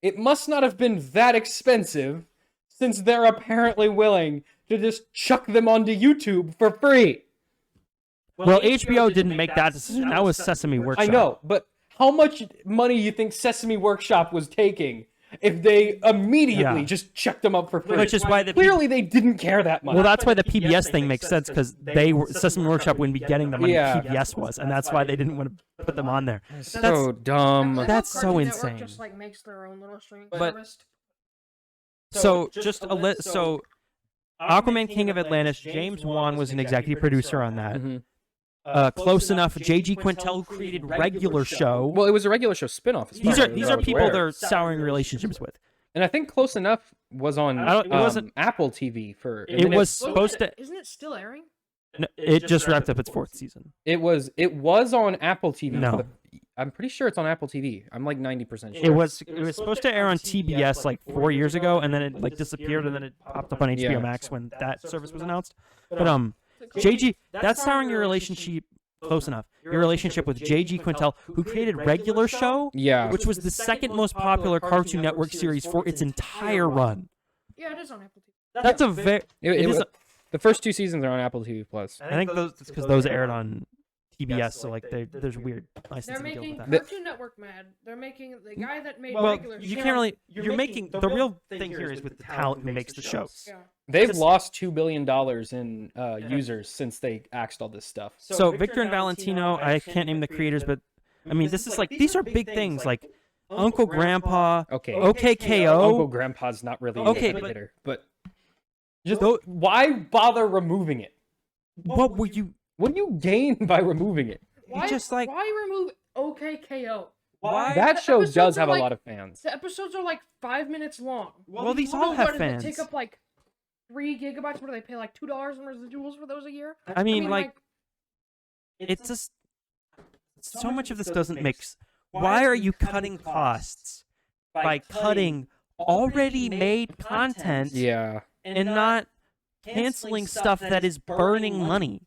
B: it must not have been that expensive, since they're apparently willing to just chuck them onto YouTube for free.
A: Well, HBO didn't make that decision. That was Sesame Workshop.
B: I know, but how much money you think Sesame Workshop was taking if they immediately
A: Yeah.
B: just chucked them up for free?
A: Which is why the
B: Clearly they didn't care that much.
A: Well, that's why the PBS thing makes sense, because Sesame Workshop wouldn't be getting the money
B: Yeah.
A: PBS was, and that's why they didn't want to put them on there.
B: so dumb.
C: I
A: That's
C: hope
A: so
C: Cartoon Network
A: insane.
C: Just like makes their own little streaming
A: But-
C: service.
A: So Aquaman King of Atlantis, James Wan was an executive producer on that.
B: Mhm.
A: Close enough, J.G. Quintel, who created Regular Show.
B: Well, it was a regular show spinoff. as
A: These
B: far
A: are
B: as
A: these
B: I
A: are
B: was
A: people
B: aware.
A: they're souring relationships with.
B: And I think Close Enough was on
A: It wasn't-
B: Apple TV for.
A: It was
C: Wasn't
A: supposed to.
C: Isn't it still airing?
A: It just wrapped up its 4th season.
B: It was on Apple TV.
A: No.
B: but I'm pretty sure it's on Apple TV. I'm like 90% sure.
A: It was supposed to air on TBS like 4 years ago, and then it like disappeared, and then it popped up on HBO
B: Yeah.
A: Max when that service was announced. But JG, that's souring your relationship. Close enough. Your relationship with J.G. Quintel, who created Regular Show,
B: Yeah.
A: which was the second most popular Cartoon Network series for its entire run.
C: Yeah, it is on Apple TV.
A: That's a very.
B: It was- the first 2 seasons are on Apple TV Plus.
A: I think those because those aired on TBS, so like there's weird
C: They're
A: licensing deal
C: making
A: with that.
C: Cartoon Network mad. They're making the guy that made
A: Well,
C: regular.
A: you
C: show-
A: can't really. You're making the real thing here is with the talent who makes the shows.
C: Yeah.
B: They've
A: Because-
B: lost $2 billion in users since they axed all this stuff.
A: So Victor and Valentino, I can't name the creators, but I mean this is like these are big things like Uncle Grandpa,
B: Okay.
A: OKKO.
B: Uncle Grandpa's not really
A: Okay,
B: a
A: but-
B: hitter, but just why bother removing it?
A: What were you?
B: What do you gain by removing it?
C: Why,
A: just like-
C: why remove OKKO?
A: Why?
B: That
C: The
B: show
C: episodes
B: does
C: are
B: have
C: like-
B: a lot of fans.
C: The episodes are like 5 minutes long.
A: Well, these
C: What
A: all have
C: does it
A: fans.
C: take up like 3 gigabytes? What do they pay like $2 in residuals for those a year?
A: I mean, like it's just so much of this doesn't make. Why are you cutting costs by cutting already made content
B: Yeah.
A: and not canceling stuff that is burning money?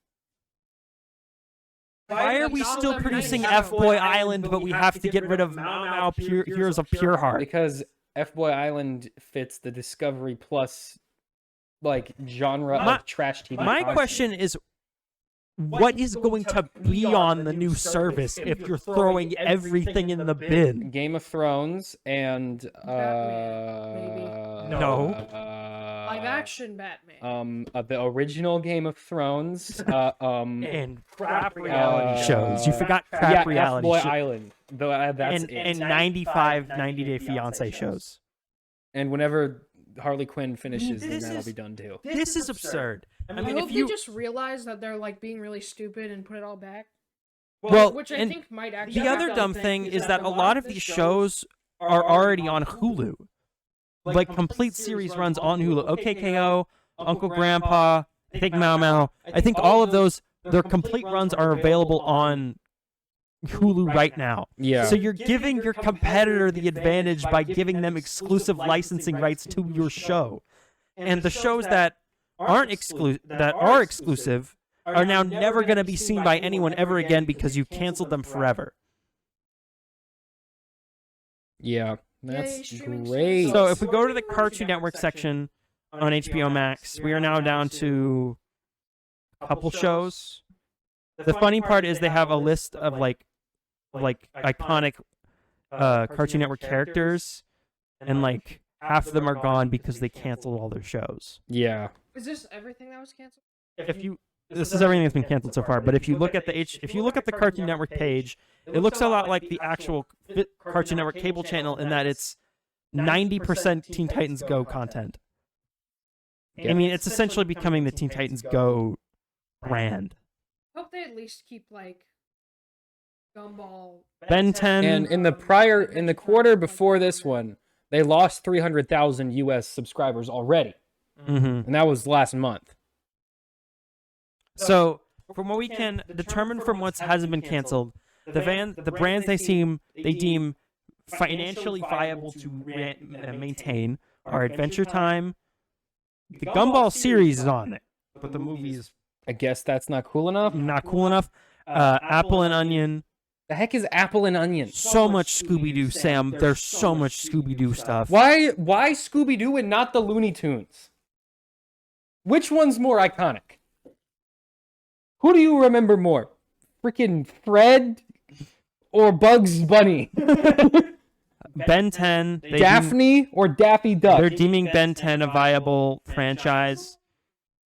A: Why are we still producing F-Boy Island, but we have to get rid of Mao Heroes of Pure Heart?
B: Because F-Boy Island fits the Discovery Plus like genre of trash TV.
A: My
B: content.
A: question is, what is going to be on the new service if you're throwing everything in the bin?
B: Game of Thrones and
C: Batman, maybe.
A: No.
C: Live action Batman.
B: The original Game of Thrones.
A: And crap reality shows. You forgot crap
B: Yeah,
A: reality
B: F-Boy
A: shows.
B: Island. Though that's
A: And,
B: it.
A: and 95 90 Day Fiancé shows.
B: And whenever Harley Quinn finishes, then
A: This
B: that'll
A: is-
B: be done too.
A: This is absurd. I
C: I
A: mean,
C: hope
A: if you
C: they just realize that they're like being really stupid and put it all back.
A: well,
C: Which I
A: and
C: think might actually.
A: the other dumb thing is that a lot of these shows are already on Hulu. Like complete series runs on Hulu. OKKO, Uncle Grandpa, I think Mau Mau. I think all of those, their complete runs are available on Hulu right now.
B: Yeah.
A: So you're giving your competitor the advantage by giving them exclusive licensing rights to your show. and the shows that are exclusive are now never going to be seen by anyone ever again because you canceled them forever.
B: Yeah, that's
C: Yay, streaming
B: great.
C: services.
A: So if we go to the Cartoon Network section on HBO Max, we are now down to a couple shows. The funny part is they have a list of like iconic Cartoon Network characters, and like half of them are gone because they canceled all their shows.
B: Yeah.
C: Is this everything that was canceled?
A: This is everything that's been canceled so far, but if you look at the Cartoon Network page, it looks a lot like the actual Cartoon Network cable channel in that it's 90% Teen Titans Go content. I mean, it's essentially becoming the Teen Titans Go brand.
C: Hope they at least keep like Gumball.
A: Ben 10
B: And in the quarter before this one, they lost 300,000 US subscribers already.
A: Mhm.
B: And that was last month.
A: So, from what we can determine from what hasn't been canceled, the brands they deem financially viable to maintain are Adventure Time. The Gumball series is on there, but the movie is
B: I guess that's not cool enough.
A: not cool enough. Apple and Onion.
B: The heck is Apple and Onion?
A: So much Scooby-Doo, Sam. There's so much Scooby-Doo stuff.
B: Why Scooby-Doo and not the Looney Tunes? Which one's more iconic? Who do you remember more? Freaking Fred or Bugs Bunny?
A: Ben 10.
B: Daphne or Daffy Duck?
A: They're deeming Ben 10 a viable franchise.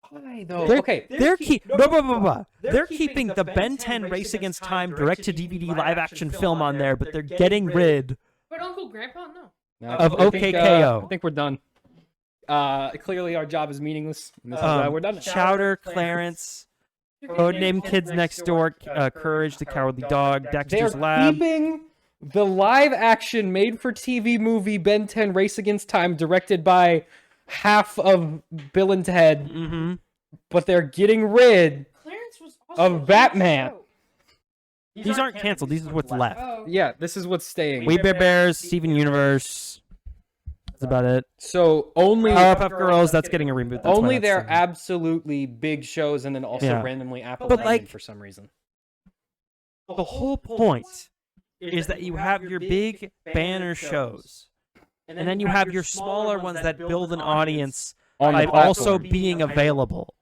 B: Why though?
A: They're,
B: Okay.
A: They're keeping the Ben 10 Race Against Time direct-to-DVD live-action film on there, but they're getting rid
C: But Uncle Grandpa, no.
A: of
B: I think,
A: OKKO.
B: I think we're done. Clearly our job is meaningless. And this is why we're done.
A: Chowder, Clarence, Codename Kids Next Door, Courage the Cowardly Dog,
B: They're
A: Dexter's Lab.
B: keeping the live-action made-for-TV movie Ben 10 Race Against Time, directed by half of Bill and Ted,
A: Mm-hmm.
B: but they're getting rid.
C: Clarence was also
B: Of
C: a huge
B: Batman.
C: show.
A: These aren't canceled. These is what's left.
C: Oh,
B: Yeah, this is what's staying.
A: We Bear Bears, Steven Universe. That's about it.
B: So only
A: Powerpuff Girls. That's getting a reboot. That's why
B: only
A: that's
B: their
A: staying.
B: absolutely big shows, and then also
A: Yeah.
B: randomly Apple
A: But,
B: and Onion
A: like-
B: for some reason.
A: The whole point is that you have your big banner shows, and then you have your smaller ones that build an audience
B: On the
A: by also
B: platform.
A: being available.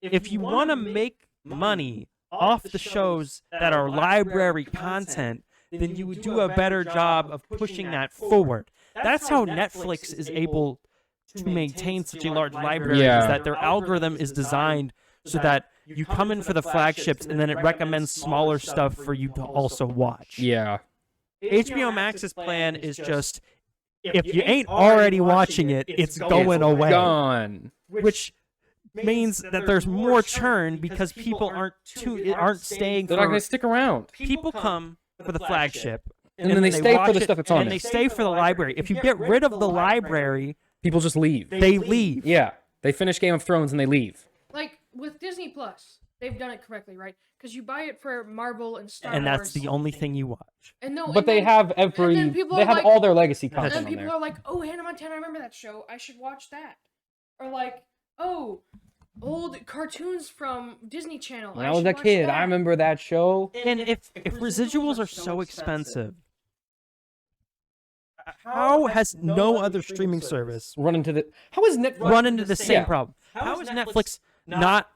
A: If you want to make money off the shows that are library content, then you would do a better job of pushing that forward. That's how Netflix is able to maintain such a large library,
B: Yeah.
A: is that their algorithm is designed so that you come in for the flagships and then it recommends smaller stuff for you to also watch.
B: Yeah.
A: HBO Max's plan is just, if you ain't already watching it, it's going away.
B: Gone.
A: Which means that there's more churn because people aren't staying
B: They're not
A: for.
B: going to stick around.
A: People come for the flagship,
B: And then they stay
A: watch
B: for the
A: it,
B: stuff that's on
A: and
B: it.
A: they stay for the library. If you get rid of the library,
B: People just leave.
A: they leave.
B: Yeah. They finish Game of Thrones and they leave.
C: like with Disney Plus, they've done it correctly, right? Because you buy it for Marvel and Star
A: And
C: Wars.
A: that's the only thing you watch.
C: And no,
B: But
C: and
B: they
C: then-
B: have
C: and then people are like-
B: all their legacy
C: And
B: content
C: then
B: on
C: people
B: there.
C: are like, "Oh, Hannah Montana, I remember that show. I should watch that." Or like, "Oh, old cartoons from Disney Channel.
B: When I was a kid, I remember that show.
A: And if residuals are so expensive, how has no other streaming service
B: How is Netflix
A: run into the same
B: Yeah.
A: problem? How has Netflix not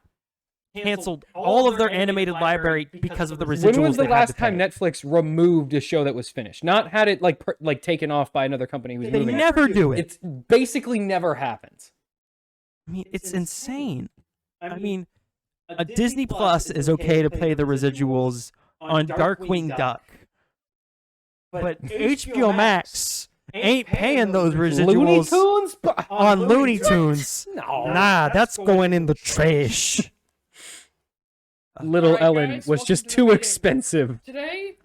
A: canceled all of their animated library because of the residuals?
B: When was the
A: they've had
B: last
A: to
B: time
A: pay?
B: Netflix removed a show that was finished? Not had it like taken off by another company who's
A: They
B: moving it.
A: never do it.
B: It's basically never happens.
A: I mean, it's insane. I mean, a Disney Plus is okay to pay the residuals on Darkwing Duck, but HBO Max ain't paying those
B: Looney
A: residuals
B: Tunes
A: on Looney Tunes.
B: No.
A: Nah, that's going in the trash.
B: Little
C: Alright,
B: Ellen
C: guys,
B: was
C: welcome
B: just
C: to the
B: too
C: meeting.
B: expensive.
C: Today,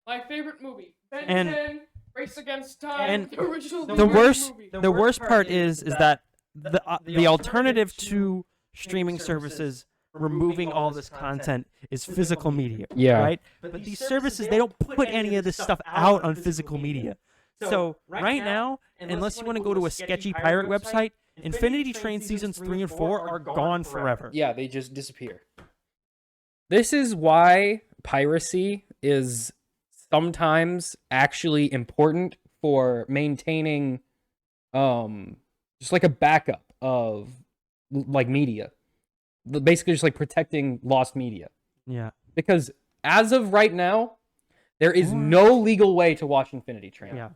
C: my favorite movie, Ben
A: And-
C: 10, Race Against Time,
A: and
C: the original
A: The
C: Blu-ray
A: worst,
C: movie.
A: the worst part is that the alternative to streaming services removing all this content is physical media.
B: Yeah.
A: Right. But these services, they don't put any of this stuff out on physical media. So right now, unless you want to go to a sketchy pirate website, Infinity Train seasons 3 and 4 are gone forever.
B: Yeah, they just disappear. This is why piracy is sometimes actually important for maintaining just like a backup of like media. Basically just like protecting lost media.
A: Yeah.
B: Because as of right now, there is no legal way to watch Infinity Train.
A: Yeah.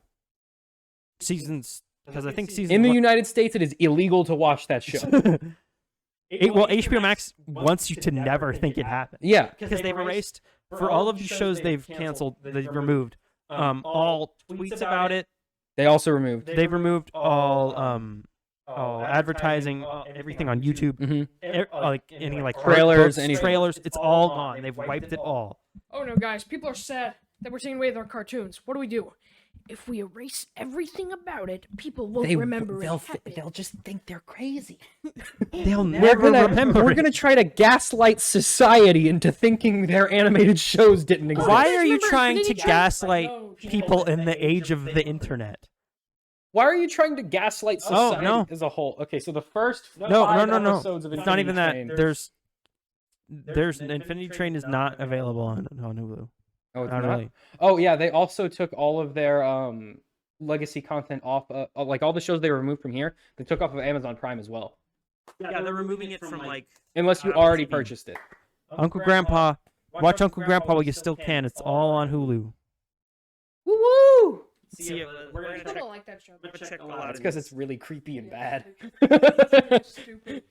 A: Seasons, because I think season
B: In the United States, it is illegal to watch that show.
A: well, HBO Max wants you to never think it happened.
B: Yeah.
A: Because they've erased, for all of these shows they've canceled, they've removed all tweets about it.
B: They also removed.
A: They've removed all advertising, everything on YouTube.
B: Mm-hmm.
A: Like any like
B: Trailers,
A: books,
B: anything.
A: trailers, it's all gone. They've wiped it all.
C: Oh no, guys, people are sad that we're taking away their cartoons. What do? If we erase everything about it, people won't remember it happened.
B: They'll just think they're crazy.
A: They'll never remember.
B: We're gonna try to gaslight society into thinking their animated shows didn't exist.
A: Why
C: guys
A: are you
C: remember
A: trying to
C: Infinity Train?
A: gaslight
C: No,
A: people in the age of the internet?
B: Why are you trying to gaslight society
A: no.
B: as a whole? Okay, so the first
A: No.
B: episodes of
A: It's not even that.
B: Train,
A: There's Infinity Train is not available on Hulu.
B: Oh, it's
A: Not
B: not?
A: really.
B: Oh yeah, they also took all of their legacy content off, like all the shows they removed from here. They took off of Amazon Prime as well,
A: Yeah, they're removing it from like
B: unless you already purchased it.
A: Uncle Grandpa. Watch Uncle Grandpa while you still can. It's all on Hulu.
B: Woo woo!
A: See, we're
C: I
A: gonna
C: still
A: check.
C: don't like that show.
A: Check a lot
B: That's
A: of
B: because
A: these.
B: it's really creepy and bad.
C: It's stupid.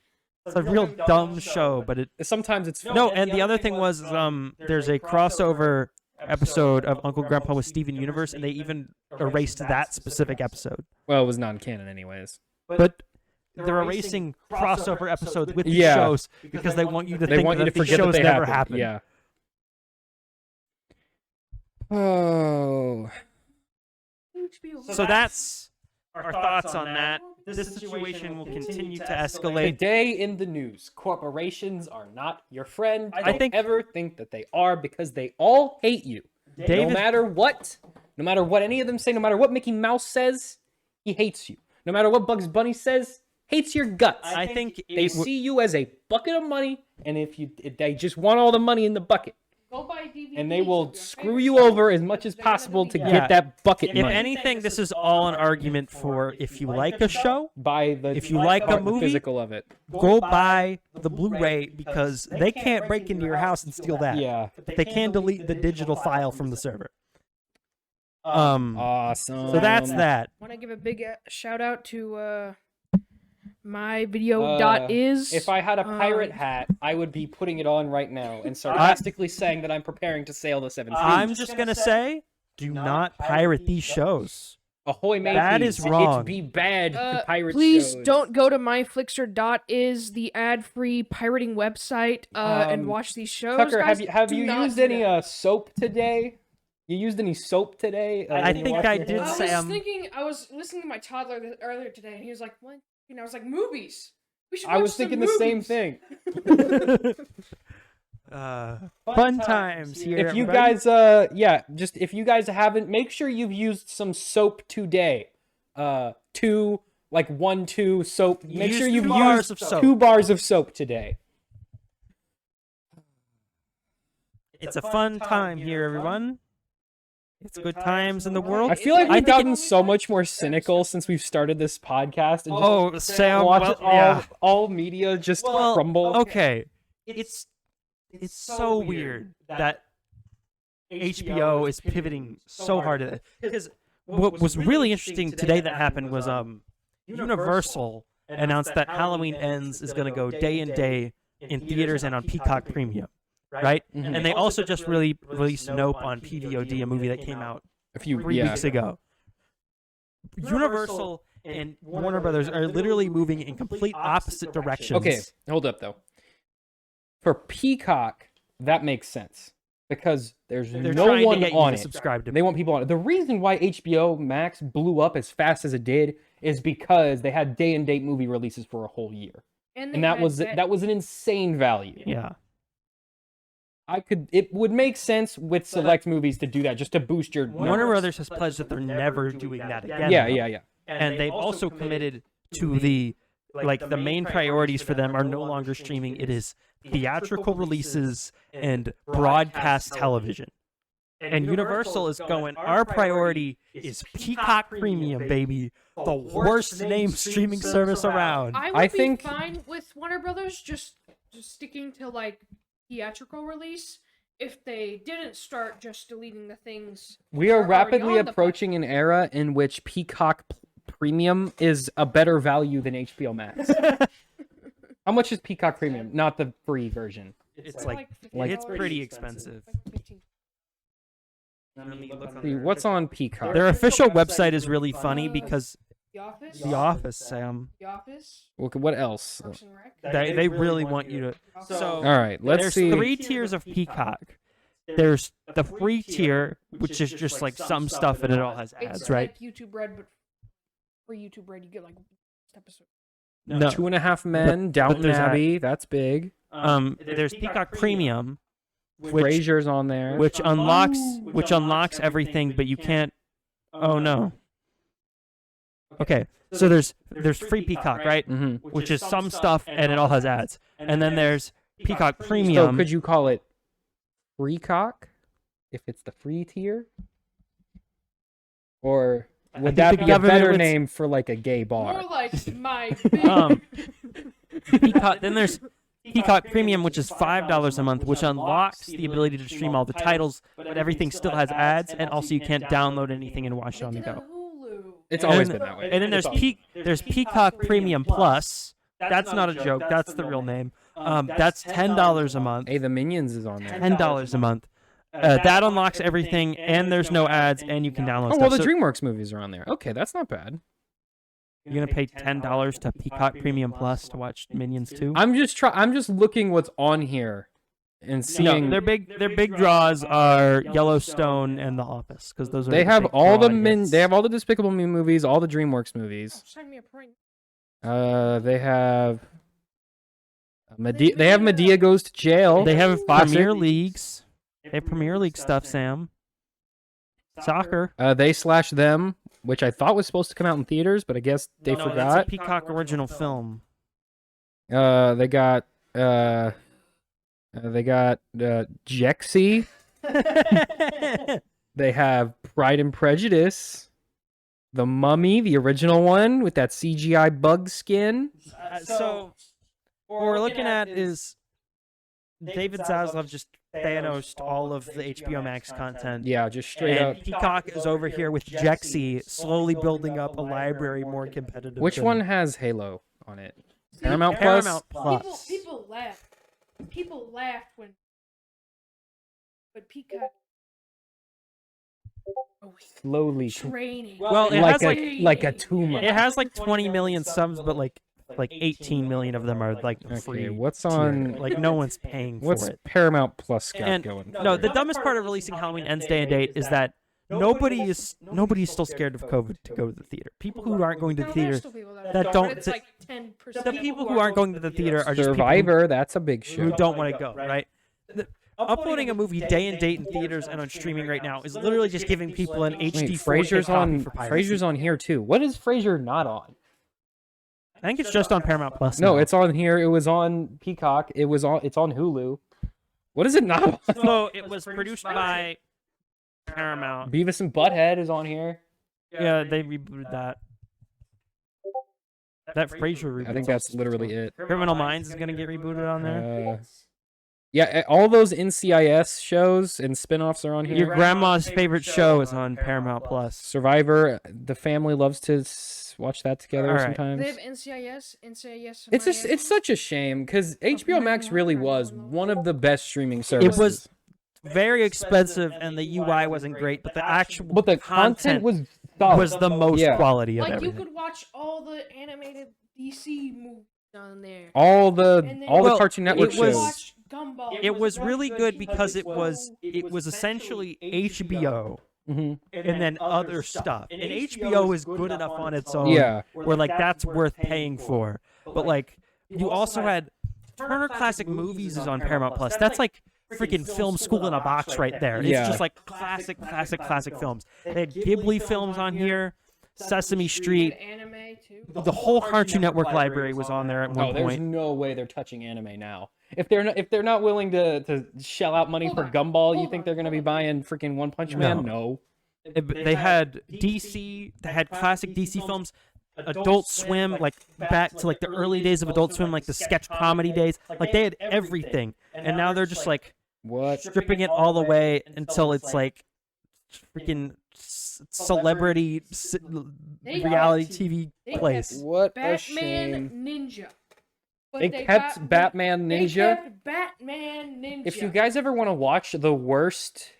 A: It's a real dumb show, but it.
B: Sometimes it's
A: No, and the other thing was, there's a crossover episode of Uncle Grandpa with Steven Universe, and they even erased that specific episode.
B: well, it was non-canon anyways.
A: But they're erasing crossover episodes with these
B: Yeah.
A: shows because they want you to
B: They
A: think
B: want you
A: that
B: to
A: these
B: forget that
A: shows
B: they
A: never
B: happened.
A: happened.
B: Yeah. Oh.
A: So that's our thoughts on that. This situation will continue to escalate.
B: Today in the news, corporations are not your friend.
A: I think-
B: ever think that they are because they all hate you.
A: David-
B: No matter what any of them say, no matter what Mickey Mouse says, he hates you. No matter what Bugs Bunny says, hates your guts.
A: I think
B: They see you as a bucket of money, and if they just want all the money in the bucket,
C: Go buy DVDs
B: and they
C: of
B: will
C: your
B: screw
C: favorite
B: you
C: shows.
B: over as much as
C: They're gonna
B: possible
C: be
B: to
C: bad.
B: get that bucket
A: if
B: money.
A: anything, this is all an argument for if you like a show,
B: Buy the
A: if you like a
B: the
A: movie,
B: physical of it.
A: go buy the Blu-ray because they can't break into your house and steal that.
B: Yeah.
A: But they can delete the digital file from the server.
B: Awesome.
A: So that's that.
C: Want to give a big shout out to myvideo.is.
B: If I had a pirate hat, I would be putting it on right now and sarcastically saying that I'm preparing to sail the seven seas.
A: I'm just gonna say, do not pirate these shows.
B: Ahoy, mateys.
A: That is wrong.
B: It'd be bad to pirate
C: please
B: shows.
C: don't go to myflixer.is, the ad-free pirating website, and watch these shows.
B: Tucker,
C: guys.
B: have
C: Do
B: you
C: not
B: used
C: do
B: any
C: that.
B: soap today? You used any soap today?
A: I
B: when you
A: think
B: washed
A: I
B: your
A: did
B: hands?
A: say,
C: I was listening to my toddler earlier today, and he was like, "What?" You know, I was like, "Movies. We should."
B: I
C: watch
B: was
C: some
B: thinking the same
C: movies."
B: thing.
A: Fun times here.
B: If you
A: everybody.
B: guys, if you guys haven't, make sure you've used some soap today. 2 soap. Make
A: Use
B: sure
A: 2
B: you've
A: bars
B: used
A: of soap.
B: 2 bars of soap today.
A: It's a fun time here, everyone. It's good times in the world.
B: I feel like
A: I
B: we've
A: think
B: gotten so much more cynical since we've started this podcast and
A: Oh, Sam,
B: watch
A: well, yeah.
B: all media just
A: Well,
B: crumble.
A: Okay, it's so weird that HBO is pivoting so hard at it. Because what was really interesting today that happened was Universal announced that Halloween Ends is going to go day and day in theaters and on Peacock Premium, right?
B: Mhm.
A: And they also just really released Nope on PVOD, a movie that came out
B: A few
A: 3 weeks ago. Universal and Warner Brothers are literally moving in complete opposite directions.
B: Okay, hold up though. For Peacock, that makes sense because there's
A: They're
B: no
A: trying
B: one
A: to get you
B: on
A: to
B: it.
A: subscribe to
B: They want people on it. The reason why HBO Max blew up as fast as it did is because they had day and date movie releases for a whole year,
C: they
B: and that
C: had
B: was an insane value.
A: Yeah.
B: It would make sense with select movies to do that, just to boost your
A: Warner
B: numbers.
A: Brothers has pledged that they're never doing that again.
B: Yeah,
A: though.
B: yeah, yeah.
A: And they've also committed to the the main priorities for them are no longer streaming. It is theatrical releases and broadcast television. And Universal is going, our priority is Peacock Premium, baby. The worst named streaming service around.
C: I
B: think-
C: be fine with Warner Brothers just sticking to like theatrical release if they didn't start just deleting the things.
B: We are
C: that
B: rapidly
C: already on the
B: approaching an era in which Peacock Premium is a better value than HBO Max. How much is Peacock Premium? Not the free version.
A: It's
C: like
A: it's
C: $50.
A: pretty expensive.
C: Like 15.
B: See, what's on Peacock?
A: Their official website is really funny because
C: The Office.
A: The Office, Sam.
C: The Office.
B: Okay, what else?
C: Parks and Rec.
A: They really want you to. So
B: All right, let's
A: there's
B: see.
A: 3 tiers of Peacock. There's the free tier, which is just like some stuff and it all has ads,
C: It's
A: right?
C: like YouTube Red, but for YouTube Red, you get like episode.
A: No.
B: 2.5 Men, Downton
A: there's that.
B: Abbey. That's big.
A: There's Peacock Premium, which
B: Frasier's on there.
A: which unlocks everything, but you can't. Oh no. Okay, so there's free Peacock, right?
B: hmm
A: Which is some stuff and it all has ads, and then there's Peacock
B: So
A: Premium.
B: could you call it Freecock if it's the free tier? Or would
A: think
B: that
A: the
B: be a
A: government
B: better
A: would-
B: name for like a gay bar?
C: More like my big.
A: Peacock, then there's Peacock Premium, which is $5 a month, which unlocks the ability to stream all the titles, but everything still has ads, and also you can't download anything and watch it on the go.
C: Hulu.
B: It's
A: And
B: always
A: then-
B: been that way.
A: And then there's Peacock Premium Plus. That's not a joke. That's the real name. That's $10 a month.
B: Hey, the Minions is on there.
A: $10 a month. That unlocks everything, and there's no ads, and you can download
B: Oh well,
A: stuff.
B: the
A: So
B: DreamWorks movies are on there. Okay, that's not bad.
A: you're gonna pay $10 to Peacock Premium Plus to watch Minions 2?
B: I'm just looking what's on here and seeing.
A: No, their big draws are Yellowstone and The Office, because those are
B: They
A: the
B: have
A: big
B: all the
A: broad hits.
B: They have all the Despicable Me movies, all the DreamWorks movies.
C: Sign me up right.
B: They have Medea. They have Medea Goes to Jail.
A: They have
B: Classic.
A: Premier Leagues. They have Premier League stuff, Sam. Soccer.
B: They/Them, which I thought was supposed to come out in theaters, but I guess they
A: No,
B: forgot.
A: That's a Peacock original film.
B: They got Jexy. They have Pride and Prejudice. The Mummy, the original one with that CGI bug skin.
A: So what we're looking at is David Zaslav just Thanos all of the HBO Max content.
B: Yeah, just straight
A: And
B: up.
A: Peacock is over here with Jexy, slowly building up a library more competitive.
B: Which
A: than
B: one has Halo on it? Paramount Plus?
A: Paramount Plus.
C: People laugh. People laugh when. But Peacock. Oh,
B: Slowly.
C: training.
A: Well, it
B: Like
A: has
B: like a tumor.
A: It has like 20 million subs, but like 18 million of them are like free.
B: Okay, what's
A: tier.
B: on?
A: Like no one's paying
B: What's
A: for it.
B: Paramount Plus got
A: And
B: going?
A: no, the dumbest part of releasing Halloween Ends Day and Date is that nobody's still scared of COVID to go to the theater. People who aren't going to the
C: No,
A: theater,
C: there's still people that,
A: that
C: are,
A: don't-
C: But it's
A: the-
C: like 10%.
A: the people who aren't going to the theater are just people
B: Survivor, that's a big
A: who
B: show.
A: don't want to go, right? Uploading a movie day and date in theaters and on streaming right now is literally just giving people an HD
B: Wait,
A: 4K
B: Frasier's
A: copy
B: on.
A: for piracy.
B: Frasier's on here too. What is Frasier not on?
A: I think it's just on Paramount Plus.
B: No,
A: now.
B: it's on here. It was on Peacock. It was on. It's on Hulu. What is it not on?
A: So it was produced by Paramount.
B: Beavis and Butthead is on here.
A: Yeah, they rebooted that. That Frasier reboot.
B: I think that's literally it.
A: Criminal Minds is gonna get rebooted on there.
B: Yeah, all those NCIS shows and spin-offs are on here.
A: Your grandma's favorite show is on Paramount Plus.
B: Survivor, the family loves to watch that together
A: All right.
B: sometimes.
C: They have NCIS.
B: It's just, it's such a shame because HBO Max really was one of the best streaming services.
A: It was very expensive and the UI wasn't great, but the actual
B: but the content was solid.
A: was the most
B: Yeah.
A: quality of
C: Like you
A: everything.
C: could watch all the animated DC movies on there.
B: all the
C: And then-
B: all the
A: Well,
B: Cartoon Network
A: it was-
B: shows.
C: Watch Gumball.
A: It was really good because it was essentially HBO
B: hmm
A: and then other stuff. And HBO is good enough on its own.
B: Yeah.
A: Where like that's worth paying for. But like you also had Turner Classic Movies is on Paramount Plus. That's like freaking film school in a box right there. It's
B: Yeah.
A: just like classic films. They had Ghibli films on here, Sesame Street.
C: Anime too.
A: The whole Cartoon Network library was on there at one
B: Oh, there's
A: point.
B: no way they're touching anime now. If they're not willing to shell out money
C: Hold
B: for
C: on,
B: Gumball, you
C: hold
B: think
C: on,
B: they're gonna be
C: hold on.
B: buying freaking One Punch Man? No.
A: They had DC. They had classic DC films. Adult Swim, like back to like the early days of Adult Swim, like the sketch comedy days. Like they had everything, and now they're just like
B: What?
A: stripping it all the way until it's like freaking celebrity
C: They
A: reality
C: kept-
A: TV
C: they
A: place.
C: kept
B: What a
C: Batman
B: shame.
C: Ninja. But
B: They kept Batman
C: They
B: Ninja.
C: kept Batman Ninja.
B: If you guys ever want to watch the worst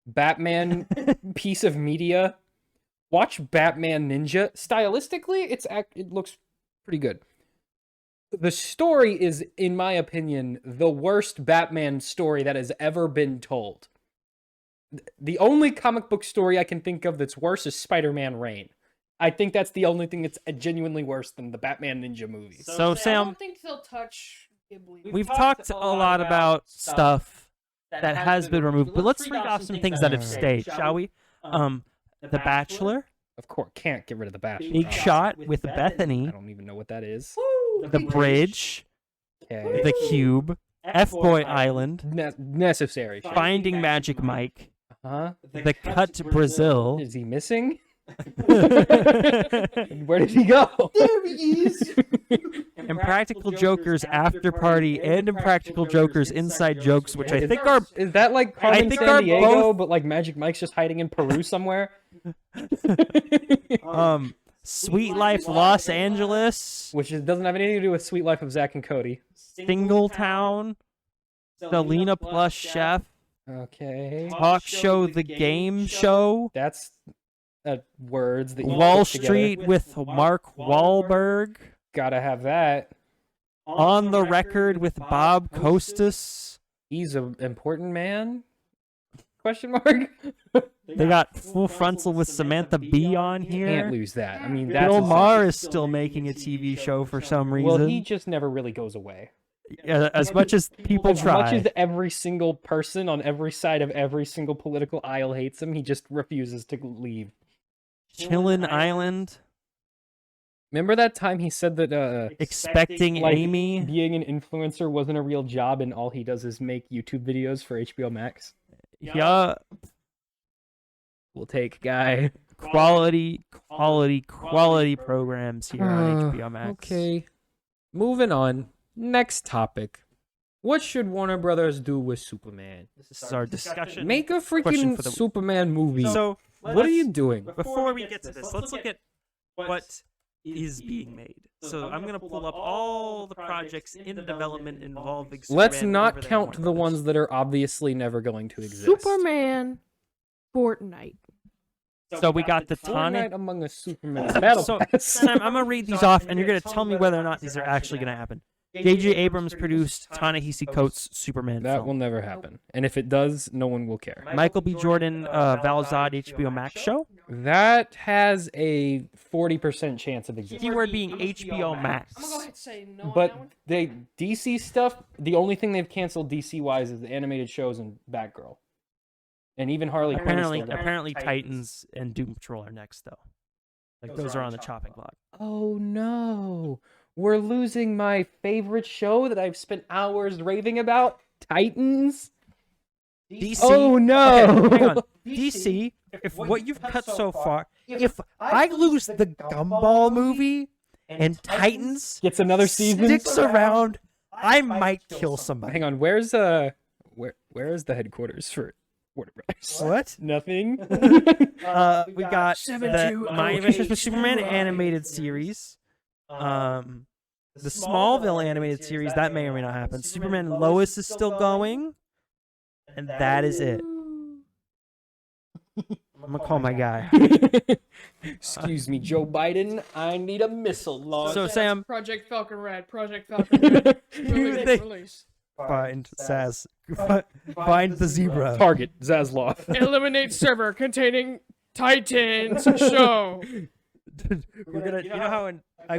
B: Batman piece of media, watch Batman Ninja. Stylistically, it looks pretty good. The story is, in my opinion, the worst Batman story that has ever been told. The only comic book story I can think of that's worse is Spider-Man Reign. I think that's the only thing that's genuinely worse than the Batman Ninja movie.
A: So
C: I
A: Sam,
C: don't think they'll touch Ghibli.
A: we've talked a lot about stuff that has been removed, but let's read off some things that have stayed, shall we? The Bachelor,
B: Of course, can't get rid of the Bachelor.
A: Big Shot with
B: I
A: Bethany,
B: don't even know what that is.
A: The Bridge,
B: Okay.
A: The Cube, F-Boy Island,
B: Necessary.
A: Finding Magic Mike,
B: Huh?
A: The Cut Brazil.
B: Is he missing? Where did he go?
C: There he is.
A: Impractical Jokers After Party and Impractical Jokers Inside Jokes, which I think are
B: Is that like Carmen
A: think
B: San
A: are
B: Diego,
A: both-
B: but like Magic Mike's just hiding in Peru somewhere?
A: Sweet Life Los Angeles,
B: Which doesn't have anything to do with Sweet Life of Zach and Cody.
A: Singletown, Selena Plus Chef,
B: Okay.
A: Talk Show The Game Show,
B: That's words that you
A: Wall
B: put together.
A: Street with Mark Wahlberg,
B: Gotta have that.
A: On the Record with Bob Costas.
B: He's an important man? Question mark?
A: They got Full Frontal with Samantha Bee on
B: Can't
A: here.
B: lose that. I mean, that's
A: Bill
B: a-
A: Maher is still making a TV show for some reason.
B: Well, he just never really goes away.
A: As much as people
B: As
A: try.
B: much as every single person on every side of every single political aisle hates him, he just refuses to leave.
A: Chillin' Island,
B: Remember that time he said that
A: Expecting
B: like,
A: Amy.
B: being an influencer wasn't a real job and all he does is make YouTube videos for HBO Max?
A: Yeah,
B: We'll take, guy.
A: quality programs here on HBO Max.
B: Okay. Moving on. Next topic. What should Warner Brothers do with Superman?
A: This is our discussion.
B: Make a
A: Question
B: freaking
A: for the-
B: Superman movie.
A: So,
B: what are you doing?
A: before we get to this, let's look at what is being made. So I'm gonna pull up all the projects in development involving Superman.
B: Let's
A: over
B: not
A: there at
B: count
A: Warner
B: the
A: Brothers.
B: ones that are obviously never going to exist.
C: Superman, Fortnite.
A: So we got the
B: Fortnite
A: Tonic.
B: Among Us Superman Battle
A: So
B: Pass.
A: Sam, I'm gonna read these off, and you're gonna tell me whether or not these are actually gonna happen. J.J. Abrams produced Ta-Nehisi Coates' Superman
B: That
A: film.
B: will never happen. And if it does, no one will care.
A: Michael B. Jordan, Val Zod HBO Max show.
B: That has a 40% chance of existing.
A: Keyword being HBO Max.
C: I'm gonna go ahead and say no on that
B: But
C: one.
B: they DC stuff, the only thing they've canceled DC wise is the animated shows and Batgirl. And even Harley Quinn. is
A: Apparently,
B: still going.
A: apparently Titans and Doom Patrol are next though. Like those are on the chopping block.
B: Oh no. We're losing my favorite show that I've spent hours raving about, Titans.
A: DC.
B: Oh no.
A: Okay, hang on. DC. If what you've cut so far, if I lose the Gumball movie and Titans
B: Gets another season.
A: sticks around, I might kill somebody.
B: Hang on, where is the headquarters for Warner Brothers?
A: What?
B: Nothing.
A: We got the My Adventures with Superman animated series. The Smallville animated series, that may or may not happen. Superman and Lois is still going. And that is it. I'm gonna call my guy.
B: Excuse me, Joe Biden. I need a missile launch.
A: So Sam,
C: Project Falcon Red. Project Falcon Red. Release,
A: They-
C: release.
A: find Saz. Find the zebra.
B: Target Zaslav.
C: Eliminate server containing Titans show.
A: we're gonna. You know how I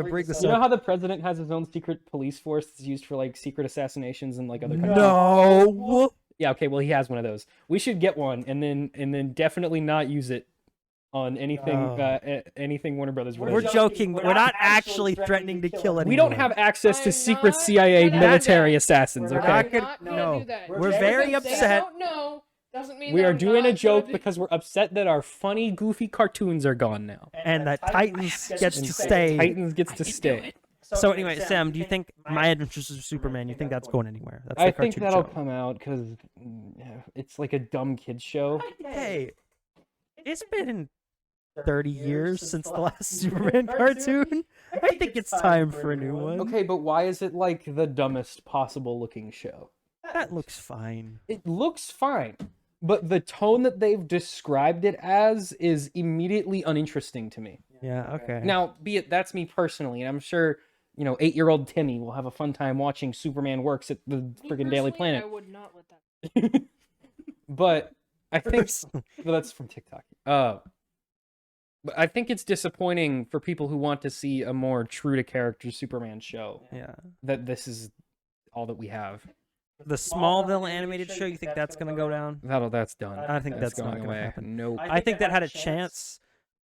A: bring this
B: You know
A: up.
B: how the president has his own secret police force that's used for like secret assassinations and like other countries?
A: No.
B: Yeah, okay, well he has one of those. We should get one and then definitely not use it on anything anything Warner Brothers.
A: We're joking, but we're not actually threatening to kill anyone.
B: We don't have access to
C: I'm
B: secret
C: not
B: CIA
C: gonna
B: military
C: do that.
B: assassins,
A: We're
B: okay?
A: not gonna-
C: Not gonna
A: no.
C: do that.
A: We're
C: Just
A: very
C: because they
A: upset.
C: don't know doesn't mean
B: We are
C: I'm
B: doing
C: not
B: a joke
C: gonna do-
B: because we're upset that our funny, goofy cartoons are gone now.
A: And that Titans gets to
B: And
A: stay.
B: Titans gets to stay.
A: So anyway, Sam, do you think My Adventures of Superman? You think that's going anywhere? That's the
B: I think
A: cartoon
B: that'll
A: show.
B: come out because it's like a dumb kids show.
A: Hey, it's been 30 years since the last Superman cartoon. I think it's time for a new one.
B: Okay, but why is it like the dumbest possible looking show?
A: That looks fine.
B: It looks fine, but the tone that they've described it as is immediately uninteresting to me.
A: Yeah, okay.
B: Now, be it that's me personally, and I'm sure 8-year-old Timmy will have a fun time watching Superman Works at the
C: Me
B: friggin' Daily
C: personally,
B: Planet.
C: I would not let that.
B: But I think well, that's from TikTok. But I think it's disappointing for people who want to see a more true to character Superman show
A: Yeah.
B: that this is all that we have.
A: The Smallville animated show, you think that's going to go down?
B: That's done.
A: I think that's not
B: going
A: gonna
B: away.
A: happen.
B: Nope.
A: I think that had a chance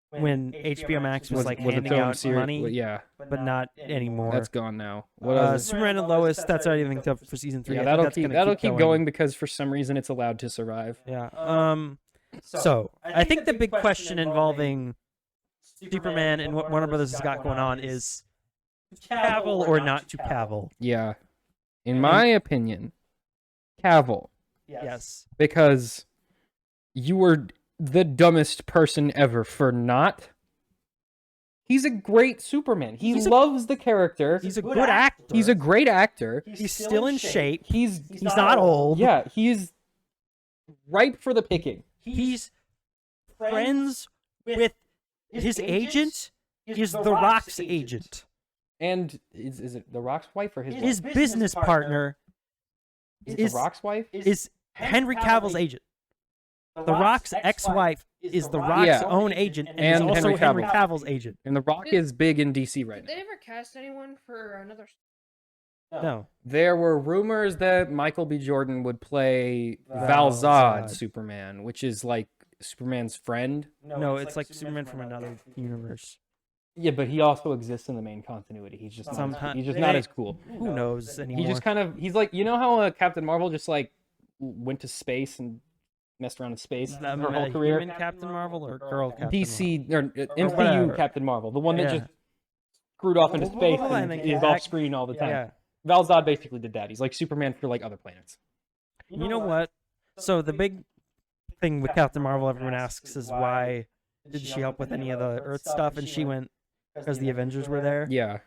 A: when HBO Max was like
B: Was its
A: handing
B: own
A: out
B: series-
A: money,
B: yeah,
A: but not anymore.
B: that's gone now. What else?
A: Superman and Lois, that's already linked up for season 3.
B: Yeah,
A: I think that's
B: that'll
A: gonna
B: keep going because for some reason it's allowed to survive.
A: Yeah. So I think the big question involving Superman and what Warner Brothers has got going on is Cavill or not to Cavill.
B: Yeah, in my opinion, Cavill,
A: Yes.
B: because you were the dumbest person ever for not. He's a great Superman. He loves the character.
A: He's a good actor.
B: He's a great actor.
A: He's still in shape.
B: He's
A: not old.
B: Yeah, he's ripe for the picking.
A: He's friends with his agent is The Rock's agent.
B: And is it The Rock's wife or his
A: His
B: wife?
A: business partner
B: Is The Rock's wife?
A: is Henry Cavill's agent. The Rock's ex-wife is The Rock's
B: Yeah.
A: own agent and,
B: And
A: is also
B: Henry
A: Henry
B: Cavill.
A: Cavill's agent.
B: And The Rock is big in DC right
C: Did
B: now.
C: they ever cast anyone for another?
A: No.
B: There were rumors that Michael B. Jordan would play
A: Val
B: Zod
A: Zod.
B: Superman, which is like Superman's friend.
A: No, it's like Superman from another universe.
B: Yeah, but he also exists in the main continuity. He's just
A: Sometimes-
B: he's just not as cool.
A: Who knows anymore?
B: He just kind of he's like how Captain Marvel just like went to space and messed around in space her whole career.
A: Human Captain Marvel or girl Captain
B: DC or MCU
A: whatever.
B: Captain Marvel, the one that
A: Yeah.
B: just screwed off into space
A: Well,
B: and
A: I think
B: is
A: that-
B: off screen all the
A: Marvel?
B: time.
A: Yeah.
B: Val Zod basically did that. He's like Superman for like other planets.
A: You know what? So the big thing with Captain Marvel everyone asks is why did she help with any of the Earth stuff? And she went because the Avengers were there.
B: Yeah.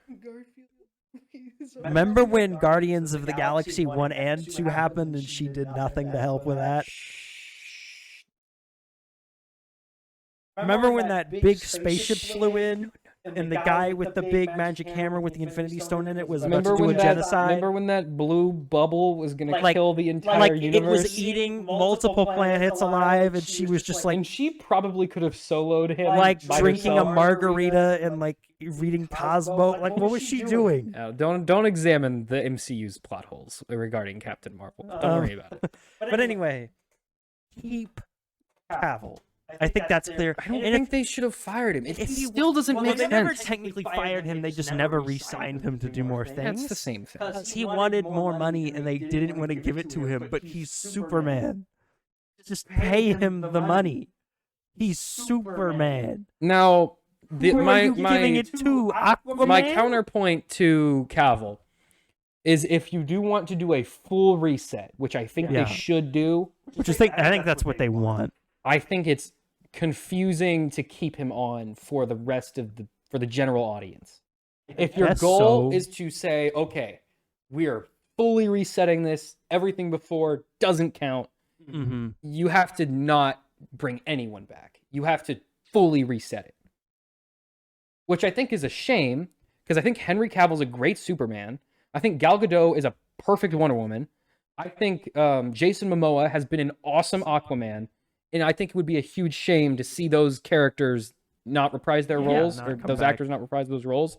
A: Remember when Guardians of the Galaxy 1 and 2 happened and she did nothing to help with that? Remember when that big spaceship flew in and the guy with the big magic hammer with the Infinity Stone in it was about to do a genocide?
B: Remember when that blue bubble was gonna
A: Like-
B: kill the entire
A: Like
B: universe?
A: it was eating multiple planets alive and she was just like
B: and she probably could have soloed him,
A: like
B: by
A: drinking
B: herself.
A: a margarita and like reading Cosmo. Like what was she doing?
B: Don't examine the MCU's plot holes regarding Captain Marvel. Don't worry about it.
A: But anyway, keep Cavill. I think that's clear.
B: I don't
A: And
B: think they should have fired him. It
A: if he-
B: still doesn't
A: well,
B: make
A: they never
B: sense.
A: technically fired him. They just never re-signed him to do more things.
B: That's the same thing.
A: Because he wanted more money and they didn't want to give it to him. But he's Superman. Just pay him the money. He's Superman.
B: Now,
A: Who are you giving it to? Aquaman?
B: my counterpoint to Cavill is if you do want to do a full reset, which I think
A: Yeah.
B: they should do,
A: Which is I think that's what they want.
B: I think it's confusing to keep him on for the rest of the general audience. If your
A: Guess
B: goal
A: so.
B: is to say, okay, we are fully resetting this, everything before doesn't count,
A: Mm-hmm.
B: you have to not bring anyone back. You have to fully reset it. Which I think is a shame, because I think Henry Cavill's a great Superman. I think Gal Gadot is a perfect Wonder Woman. I think Jason Momoa has been an awesome Aquaman. And I think it would be a huge shame to see those characters not reprise their
A: Yeah,
B: roles,
A: not
B: or
A: come
B: those
A: back.
B: actors not reprise those roles.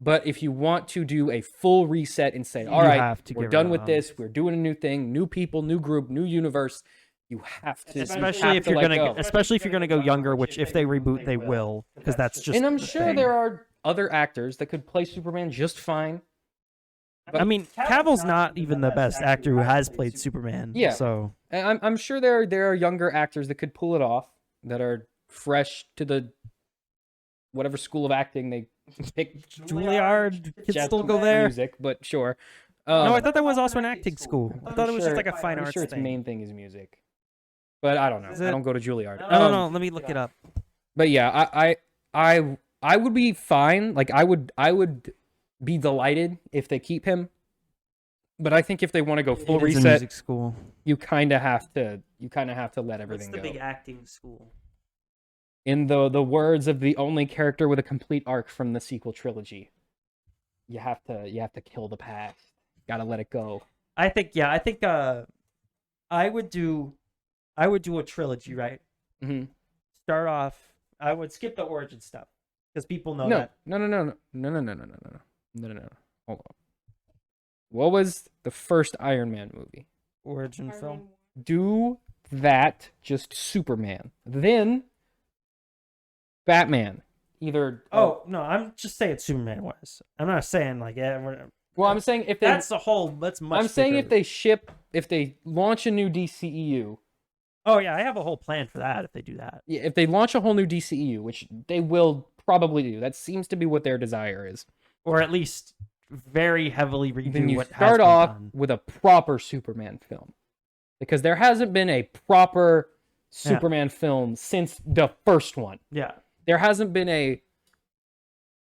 B: But if you want to do a full reset and say,
A: You
B: all right,
A: have to
B: we're
A: get
B: done
A: rid
B: with
A: of
B: this, we're doing a new thing, new people, new group, new universe, you have to.
A: Especially if you're gonna go younger, which if they reboot, they will, because that's just.
B: And I'm
A: the
B: sure
A: thing.
B: there are other actors that could play Superman just fine. But
A: I mean, Cavill's not even the best actor who has played Superman.
B: Yeah.
A: So
B: I'm sure there are younger actors that could pull it off, that are fresh to the whatever school of acting they pick.
A: Juilliard could
B: Just
A: still go there.
B: Music, but sure.
A: No, I thought that was also an acting school. I thought it was just like a fine
B: I'm
A: arts
B: sure its
A: thing.
B: main thing is music, but I don't know.
A: Is
B: I
A: it?
B: don't go to Juilliard.
A: I don't know. Let me look it up.
B: But yeah, I would be fine. Like I would be delighted if they keep him. But I think if they want to go full
A: It is a
B: reset,
A: music school.
B: you kind of have to let everything go.
A: acting school?
B: In the words of the only character with a complete arc from the sequel trilogy, you have to kill the past. Got to let it go.
A: I think I would do a trilogy, right?
B: Mm-hmm.
A: Start off. I would skip the origin stuff because people know
B: No,
A: that.
B: no. Hold on. What was the first Iron Man movie?
A: Origin film.
B: Do that, just Superman. Then Batman. Either.
A: Oh no, I'm just saying Superman was. I'm not saying like
B: Well, I'm saying if they.
A: that's a whole. That's much.
B: I'm saying
A: bigger.
B: if they launch a new DCEU.
A: Oh yeah, I have a whole plan for that if they do that.
B: Yeah, if they launch a whole new DCEU, which they will probably do, that seems to be what their desire is.
A: Or at least very heavily redo
B: Then you
A: what has
B: start
A: been
B: off
A: done.
B: with a proper Superman film, because there hasn't been a proper Superman film since the first one.
A: Yeah.
B: There hasn't been a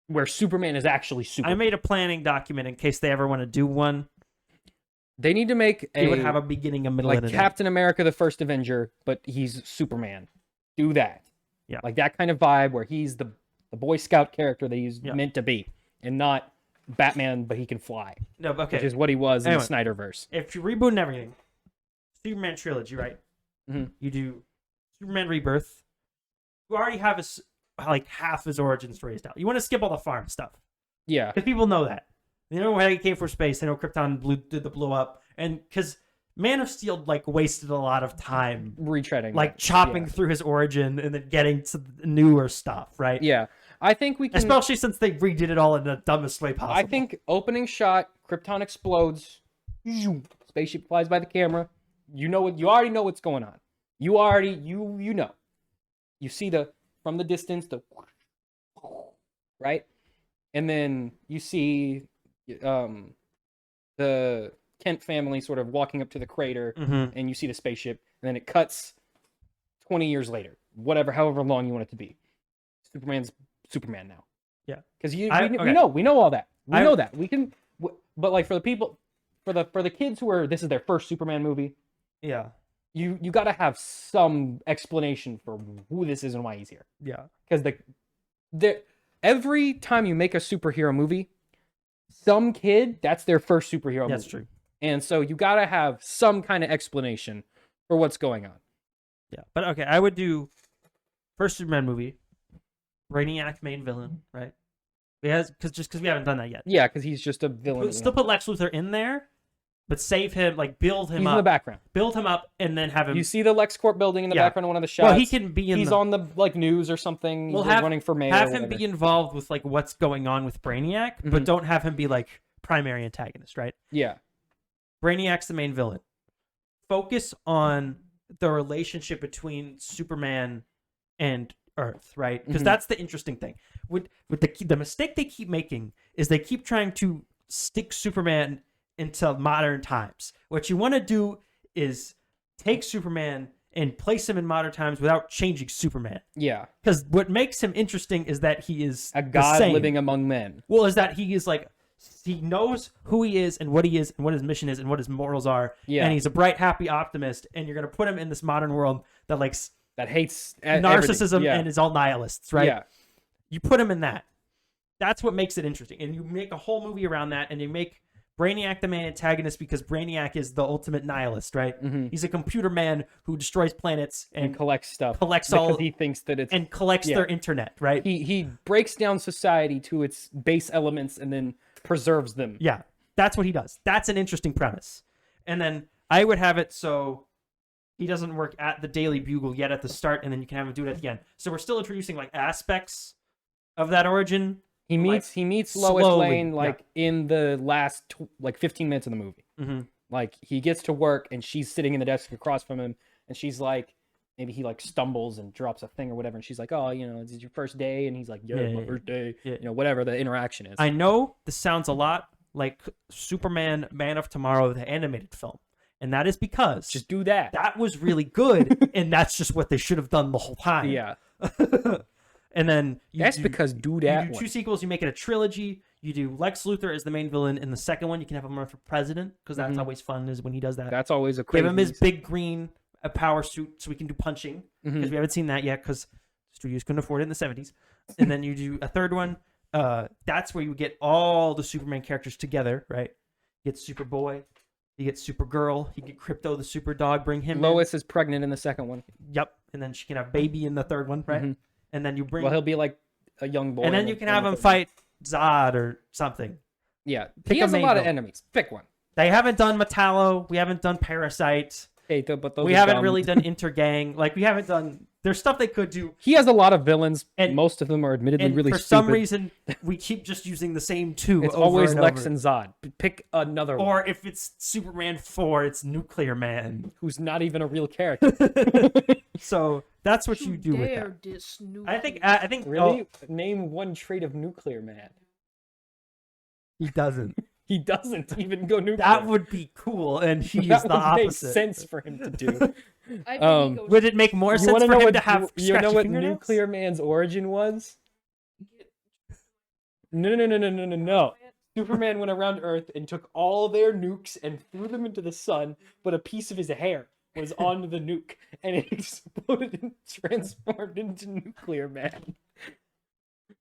B: where Superman is actually Superman.
A: I made a planning document in case they ever want to do one.
B: They need to make
A: It would have a beginning, a middle,
B: like
A: and an end.
B: Captain America: The First Avenger, but he's Superman. Do that.
A: Yeah.
B: Like that kind of vibe where he's the Boy Scout character that he's
A: Yeah.
B: meant to be, and not Batman, but he can fly,
A: No, but okay.
B: which is what he was in
A: Anyway.
B: the Snyderverse.
A: If you reboot everything, Superman trilogy, right?
B: Mhm.
A: You do Superman Rebirth. You already have like half his origin story out. You want to skip all the farm stuff
B: Yeah.
A: because people know that. They know where he came from space. They know Krypton did the blow up, and because Man of Steel like wasted a lot of time,
B: Retreading.
A: like
B: that.
A: chopping
B: Yeah.
A: through his origin and then getting to the newer stuff, right?
B: Yeah. I think we can.
A: Especially since they redid it all in the dumbest way possible.
B: I think opening shot, Krypton explodes, spaceship flies by the camera. You already know what's going on. You know. You see from the distance right? And then you see the Kent family sort of walking up to the crater,
A: Mm-hmm.
B: and you see the spaceship, and then it cuts 20 years later, however long you want it to be. Superman's Superman now.
A: Yeah.
B: Because we
A: okay.
B: know all that. We
A: I-
B: know that. We can, but like for the people, for the kids who this is their first Superman movie,
A: Yeah.
B: you got to have some explanation for who this is and why he's here.
A: Yeah.
B: Because every time you make a superhero movie, some kid, that's their first superhero
A: That's
B: movie.
A: true.
B: And so you got to have some kind of explanation for what's going on.
A: Yeah. But okay, I would do first Superman movie, Brainiac main villain, right? Because we haven't done that yet.
B: Yeah, because he's just a villain.
A: Still put Lex Luthor in there, but save him, like build him
B: He's
A: up.
B: in the background.
A: Build him up and then have him.
B: You see the LexCorp building in the
A: Yeah.
B: background of one of the shots.
A: Well, he can be in.
B: He's on the news or something.
A: We'll
B: He's
A: have-
B: running for mayor.
A: have
B: or
A: him
B: whatever.
A: be involved with like what's going on with Brainiac, but
B: Mhm.
A: don't have him be like primary antagonist, right?
B: Yeah.
A: Brainiac's the main villain. Focus on the relationship between Superman and Earth, right? Because
B: Mhm.
A: that's the interesting thing. With the mistake they keep making is they keep trying to stick Superman into modern times. What you want to do is take Superman and place him in modern times without changing Superman.
B: Yeah.
A: Because what makes him interesting is that he is
B: A
A: the
B: god
A: same.
B: living among men.
A: Well, is that he is like, he knows who he is and what what his mission is and what his morals are.
B: Yeah.
A: And he's a bright, happy optimist. And you're going to put him in this modern world that likes
B: That hates
A: narcissism
B: yeah.
A: and is all nihilists, right?
B: Yeah.
A: You put him in that. That's what makes it interesting. And you make a whole movie around that, and you make Brainiac the main antagonist because Brainiac is the ultimate nihilist, right?
B: Mhm.
A: He's a computer man who destroys planets
B: and collects stuff.
A: collects
B: because
A: all
B: he thinks that it's
A: and collects
B: yeah.
A: their internet, right?
B: he breaks down society to its base elements and then preserves them.
A: Yeah, that's what he does. That's an interesting premise. And then I would have it so he doesn't work at the Daily Bugle yet at the start, and then you can have him do it at the end. So we're still introducing like aspects of that origin.
B: He meets Lois
A: slowly,
B: Lane
A: yeah.
B: like in the last 15 minutes of the movie.
A: Mm-hmm.
B: Like he gets to work and she's sitting in the desk across from him, and she's like, maybe he like stumbles and drops a thing or whatever, and she's like, "Oh, you know, is it your first day?" And he's like, "Yeah, my first day."
A: Yeah.
B: You know, whatever the interaction is.
A: I know this sounds a lot like Superman Man of Tomorrow, the animated film. And that is because
B: Just do that.
A: that was really good, and that's just what they should have done the whole time.
B: Yeah.
A: And then
B: Because do that
A: you do
B: one.
A: two sequels, you make it a trilogy. You do Lex Luthor as the main villain in the second one. You can have him run for president because that's
B: Mhm.
A: always fun is when he does that.
B: That's always a crazy.
A: Give him his big green power suit so we can do punching because
B: Mhm.
A: we haven't seen that yet because studios couldn't afford it in the 70s. And then you do a third one. That's where you get all the Superman characters together, right? You get Superboy, you get Supergirl, you get Crypto the Super Dog, bring him in.
B: Lois is pregnant in the second one.
A: Yep. And then she can have baby in the third one, right?
B: Mhm.
A: And then you bring
B: Well, he'll be like a young boy.
A: and then
B: in
A: you
B: the-
A: can
B: in
A: have
B: the
A: him
B: third one.
A: fight Zod or something.
B: Yeah,
A: Pick
B: he
A: a
B: has a
A: main
B: lot of
A: villain.
B: enemies. Pick one.
A: They haven't done Metallo. We haven't done Parasite.
B: Hey, but those
A: We
B: are
A: haven't
B: dumb.
A: really done Intergang. Like we haven't done. There's stuff they could do.
B: He has a lot of villains,
A: And-
B: and most of them are admittedly
A: And
B: really
A: for
B: stupid.
A: some reason, we keep just using the same two.
B: It's
A: over
B: always
A: and
B: Lex
A: over.
B: and Zod. Pick another one
A: Or if it's Superman 4, it's Nuclear Man.
B: who's not even a real character.
A: So that's what you do with
C: dare
A: that.
C: diss
A: I think.
C: Nuclear.
A: I think.
B: Really? Name one trait of Nuclear Man.
A: he doesn't.
B: He doesn't even go nuclear.
A: That would be cool, and he's
B: That
A: the
B: would make
A: opposite.
B: sense for him to do.
C: I think
B: um,
C: he goes,
A: Would it make more
B: You
A: sense
B: wanna
A: for
B: know
A: him
B: what
A: to have
B: you know
A: scratchy
B: what
A: fingernails?
B: Nuclear Man's origin was? No. Superman went around Earth and took all their nukes and threw them into the sun, but a piece of his hair was on the nuke, and it exploded and transformed into Nuclear Man,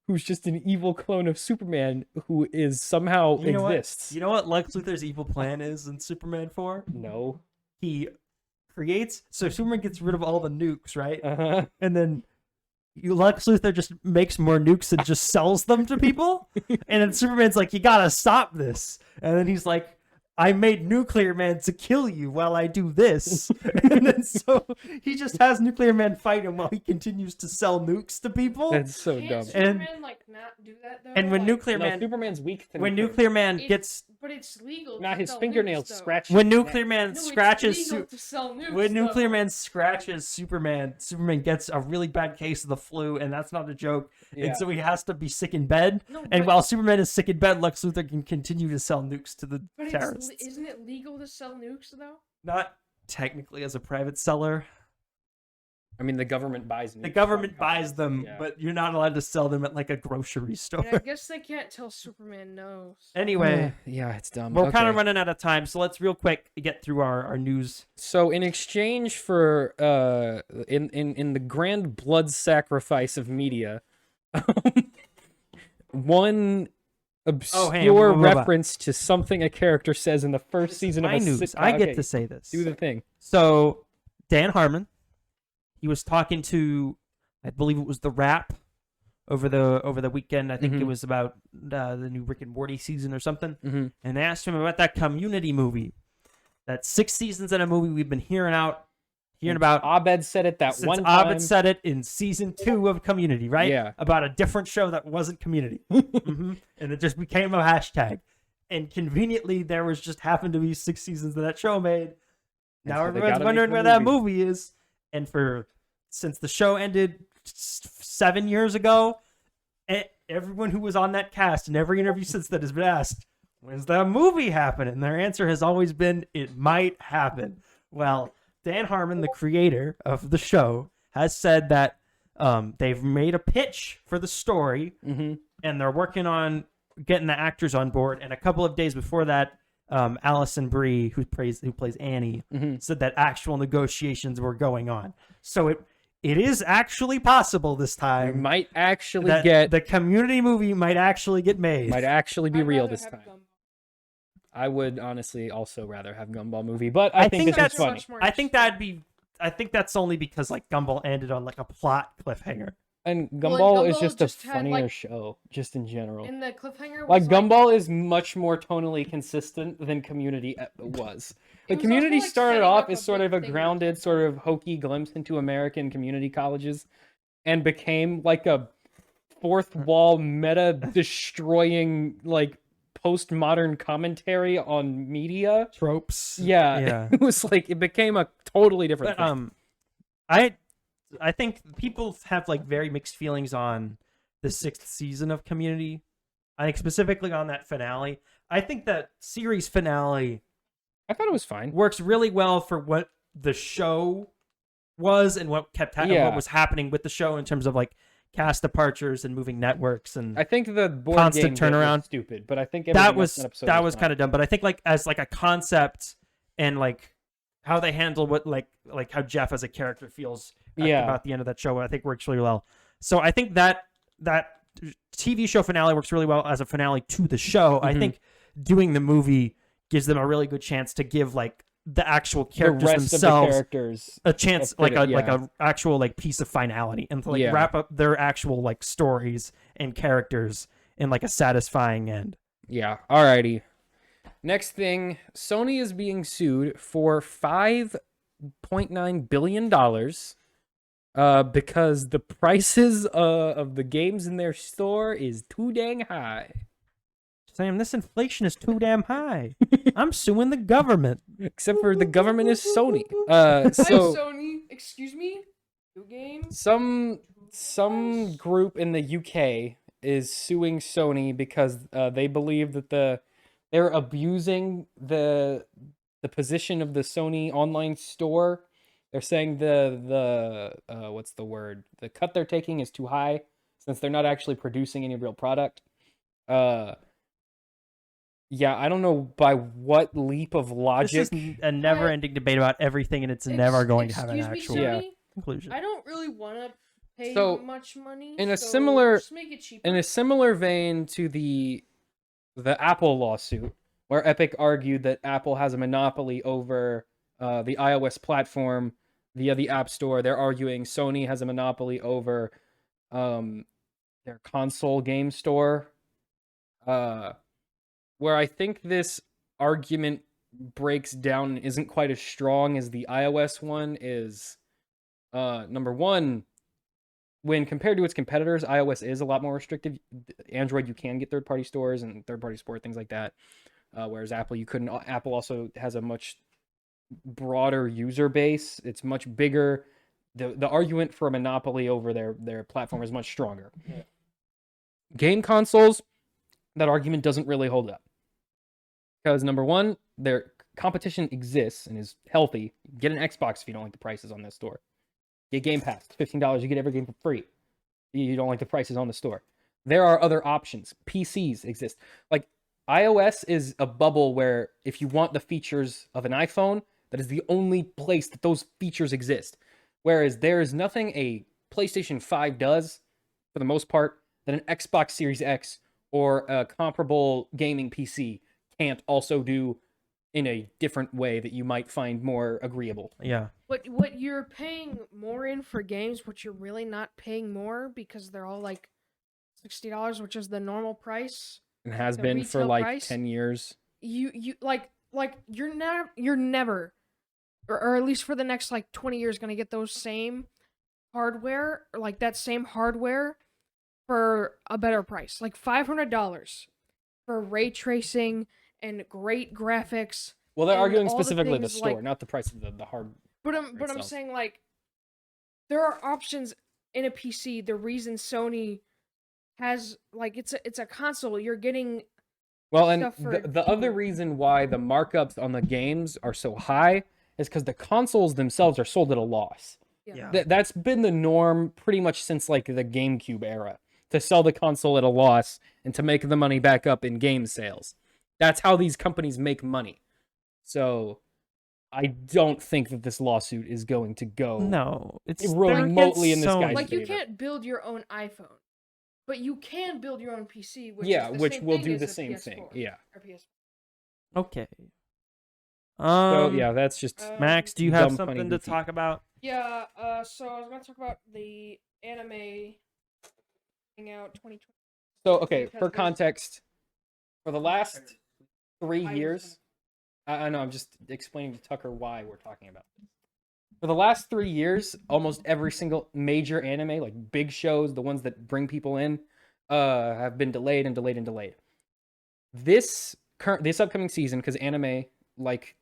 B: who's just an evil clone of Superman who is somehow
A: You know
B: exists.
A: What? You know what Lex Luthor's evil plan is in Superman 4?
B: No.
A: He creates. So Superman gets rid of all the nukes, right?
B: Uh-huh.
A: And then Lex Luthor just makes more nukes and just sells them to people. And then Superman's like, "You gotta stop this." And then he's like, "I made Nuclear Man to kill you while I do this." And then so he just has Nuclear Man fight him while he continues to sell nukes to people.
B: That's so
C: can't
B: dumb.
C: Superman like not do that though?
A: And when
C: Like,
A: Nuclear
B: No,
A: Man,
B: Superman's weak to
A: when
B: nuclear.
A: Nuclear Man
C: It-
A: gets,
C: but it's legal.
B: Not
C: to
B: his
C: sell
B: fingernails
C: nukes, though.
B: scratch.
A: when Nuclear Man
C: No,
A: scratches,
C: it's legal to sell nukes,
A: when
C: though.
A: Nuclear Man scratches Superman, Superman gets a really bad case of the flu, and that's not a joke.
B: Yeah.
A: And so he has to be sick in bed.
C: No,
A: And
C: but-
A: while Superman is sick in bed, Lex Luthor can continue to sell nukes to the
C: But
A: terrorists.
C: isn't it legal to sell nukes though?
A: Not technically as a private seller.
B: I mean, the government buys.
A: The government buys them,
B: Yeah.
A: but you're not allowed to sell them at like a grocery store.
C: And I guess they can't tell Superman no.
A: Anyway,
B: Yeah, it's dumb.
A: we're kind of
B: Okay.
A: running out of time, so let's real quick get through our news.
B: So in exchange for in the grand blood sacrifice of media, one obscure
A: blah, blah, blah.
B: reference to something a character says in the first season of
A: My
B: a
A: news.
B: sitcom.
A: I get
B: Okay,
A: to say this.
B: do the thing.
A: So, Dan Harmon, he was talking to, I believe it was The Wrap, over the weekend. I think it
B: Mhm.
A: was about the new Rick and Morty season or something.
B: Mm-hmm.
A: And they asked him about that Community movie. That 6 seasons in a movie we've been hearing about
B: Abed said it that
A: since
B: one time.
A: Abed said it in season 2 of Community, right?
B: Yeah.
A: About a different show that wasn't Community. Mhm. And it just became a hashtag. And conveniently, there was just happened to be 6 seasons of that show made. Now
B: so they
A: everyone's
B: gotta
A: wondering
B: make
A: where
B: the
A: that
B: movie.
A: movie is. And since the show ended 7 years ago, everyone who was on that cast in every interview since that has been asked, "When's that movie happen?" And their answer has always been, "It might happen." Well, Dan Harmon, the creator of the show, has said that they've made a pitch for the story,
B: Mm-hmm.
A: and they're working on getting the actors on board. And a couple of days before that, Allison Brie, who plays Annie,
B: Mhm.
A: said that actual negotiations were going on. So it is actually possible this
B: We
A: time
B: might actually
A: that
B: get.
A: the Community movie might actually get made.
B: Might actually be
C: I'd
B: real
C: rather
B: this
C: have
B: time.
C: Gumbo.
B: I would honestly also rather have Gumball movie, but I think this
A: that's
B: is funny.
C: much more
A: I think that'd be. I think that's only because like Gumball ended on like a plot cliffhanger.
B: And
C: Well,
B: Gumball is
C: Gumball
B: just a
C: just had,
B: funnier
C: like-
B: show, just in general.
C: And the cliffhanger
B: Like
C: was
B: Gumball is much more tonally consistent than Community was.
C: It
B: The
C: was
B: Community
C: also, like,
B: started
C: setting
B: off
C: up
B: as
C: a
B: sort
C: big
B: of a
C: thing with
B: grounded,
C: it.
B: sort of hokey glimpse into American community colleges, and became like a fourth wall meta destroying like postmodern commentary on media.
A: Tropes.
B: Yeah,
A: Yeah.
B: it was like it became a totally different
A: But
B: thing.
A: I think people have like very mixed feelings on the 6th season of Community. I think specifically on that finale. I think that series finale
B: I thought it was fine.
A: works really well for what the show was and what
B: Yeah.
A: what was happening with the show in terms of like cast departures and moving networks and
B: I think the board
A: Constant
B: game bit was
A: turnaround.
B: stupid, but I think
A: that
B: everything
A: was
B: else in that episode
A: that was
B: fine.
A: kind of dumb. But I think like as like a concept and like how they handle what like how Jeff as a character feels about the end of that show, I think works really well. So I think that TV show finale works really well as a finale to the show. I
B: Mhm.
A: think doing the movie gives them a really good chance to give like the actual
B: The
A: characters
B: rest of the
A: themselves
B: characters.
A: a chance,
B: a
A: like
B: bit
A: a
B: of-
A: actual like piece of finality, and to like
B: Yeah.
A: wrap up their actual like stories and characters in like a satisfying end.
B: Yeah. Alrighty. Next thing, Sony is being sued for $5.9 billion because the prices of the games in their store is too dang high.
A: Sam, this inflation is too damn high. I'm suing the government.
B: Except for the government is Sony.
C: Hi,
B: So
C: Sony. Excuse me. New games.
B: some group in the UK is suing Sony because they believe that they're abusing the position of the Sony online store. They're saying the what's the word? The cut they're taking is too high since they're not actually producing any real product. Yeah, I don't know by what leap of
A: This
B: logic.
A: is a never-ending debate about everything, and it's never going to have an
C: Excuse
A: actual
C: me,
B: Yeah.
C: Sony?
A: conclusion.
C: I don't really want to pay
B: So,
C: much money.
B: in a
C: so
B: similar-
C: just make it cheaper.
B: In a similar vein to the Apple lawsuit, where Epic argued that Apple has a monopoly over the iOS platform via the App Store, they're arguing Sony has a monopoly over their console game store. Where I think this argument breaks down and isn't quite as strong as the iOS one is, number one, when compared to its competitors, iOS is a lot more restrictive. Android, you can get third-party stores and third-party support, things like that. Whereas Apple, you couldn't. Apple also has a much broader user base. It's much bigger. The argument for a monopoly over their platform is much stronger.
A: Yeah.
B: Game consoles, that argument doesn't really hold up. Because number one, their competition exists and is healthy. Get an Xbox if you don't like the prices on this store. Get Game Pass. It's $15. You get every game for free. You don't like the prices on the store. There are other options. PCs exist. Like, iOS is a bubble where if you want the features of an iPhone, that is the only place that those features exist. Whereas there is nothing a PlayStation 5 does, for the most part, that an Xbox Series X or a comparable gaming PC can't also do in a different way that you might find more agreeable.
A: Yeah.
C: What you're paying more in for games, but you're really not paying more because they're all like $60, which is the normal price.
B: It has
C: The
B: been for
C: retail
B: like
C: price?
B: 10 years.
C: You like you're never or at least for the next like 20 years gonna get those same hardware or like that same hardware for a better price. Like $500 for ray tracing and great graphics.
B: Well, they're
C: And
B: arguing
C: all the
B: specifically the
C: things,
B: store,
C: like-
B: not the price of the hard.
C: But I'm
B: itself.
C: saying like there are options in a PC. The reason Sony has like it's a console. You're getting
B: Well, and
C: stuff for
B: the other
C: cheaper.
B: reason why the markups on the games are so high is because the consoles themselves are sold at a loss.
A: Yeah.
B: That's been the norm pretty much since like the GameCube era, to sell the console at a loss and to make the money back up in game sales. That's how these companies make money. So I don't think that this lawsuit is going to go
A: No, it's
B: remotely in this
A: so-
B: guy's
C: like you
B: favor.
C: can't build your own iPhone, but you can build your own PC. Which
B: Yeah,
C: is the
B: which
C: same
B: will
C: thing
B: do
C: as
B: the
C: a
B: same
C: PS4
B: thing. Yeah.
C: or PS.
A: Okay.
B: So yeah, that's just
A: Max, do you have
B: dumb, funny,
A: something to
B: goofy.
A: talk about?
C: Yeah, so I was gonna talk about the anime coming out 2020.
B: So okay,
C: Because
B: for
C: there's-
B: context, for the last 3
C: I was
B: years, I know I'm just explaining to Tucker why we're talking about this. For the last 3 years, almost every single major anime, like big shows, the ones that bring people in, have been delayed and delayed and delayed. This upcoming season, because anime, like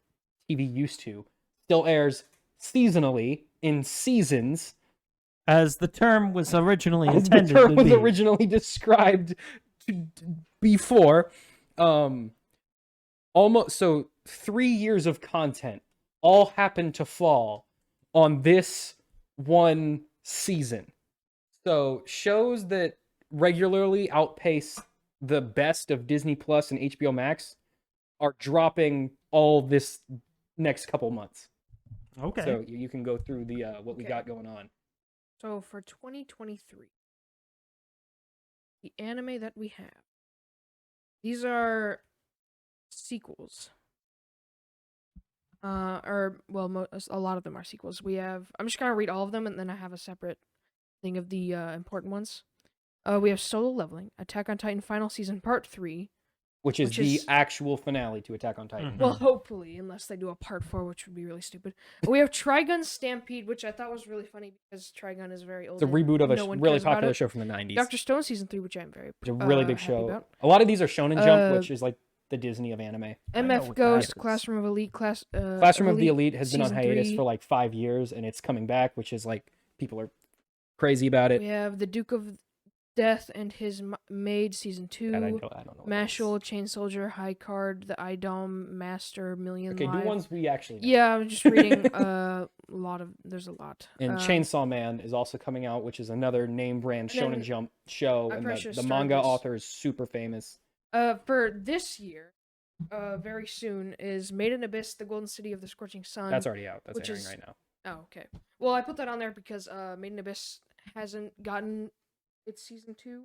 B: TV used to, still airs seasonally in seasons,
A: As the term was originally
B: as the
A: intended
B: term
A: to
B: was
A: be.
B: originally described before. Almost so 3 years of content all happened to fall on this one season. So shows that regularly outpace the best of Disney Plus and HBO Max are dropping all this next couple months.
A: Okay.
B: So you can go through the what we
C: Okay.
B: got going on.
C: So for 2023, the anime that we have, these are sequels. A lot of them are sequels. We have. I'm just gonna read all of them, and then I have a separate thing of the important ones. We have Solo Leveling, Attack on Titan Final Season Part 3.
B: Which is
C: Which
B: the
C: is-
B: actual finale to Attack on Titan.
A: Mhm.
C: Well, hopefully, unless they do a Part 4, which would be really stupid. We have Trigun Stampede, which I thought was really funny because Trigun is very old.
B: It's a reboot of a
C: no one
B: really
C: cares about
B: popular
C: it.
B: show from the 90s.
C: Doctor Stone Season 3, which I'm very
B: It's a really big
C: happy
B: show.
C: about.
B: A lot of these are Shonen Jump,
C: Uh,
B: which is like the Disney of anime.
A: know
C: MF
A: what
C: Ghost,
A: that is.
C: Classroom of Elite,
B: Classroom of the Elite has been on
C: Season
B: hiatus
C: 3.
B: for like 5 years, and it's coming back, which is like people are crazy about it.
C: We have The Duke of Death and His Maid Season 2.
B: And I don't know. What that
C: Mashal,
B: is.
C: Chain Soldier, High Card, The Idom, Master, Million
B: Okay,
C: Live.
B: do ones we actually know.
C: Yeah, I'm just reading there's a lot.
B: And Chainsaw Man is also coming out, which is another name brand
C: And then
B: Shonen Jump show,
C: I
B: and
C: probably should've
B: the
C: started
B: manga
C: this.
B: author is super famous.
C: For this year, very soon, is Made in Abyss, The Golden City of the Scorching Sun.
B: That's already out. That's
C: which
B: airing
C: is-
B: right now.
C: Oh, okay. Well, I put that on there because Made in Abyss hasn't gotten its season 2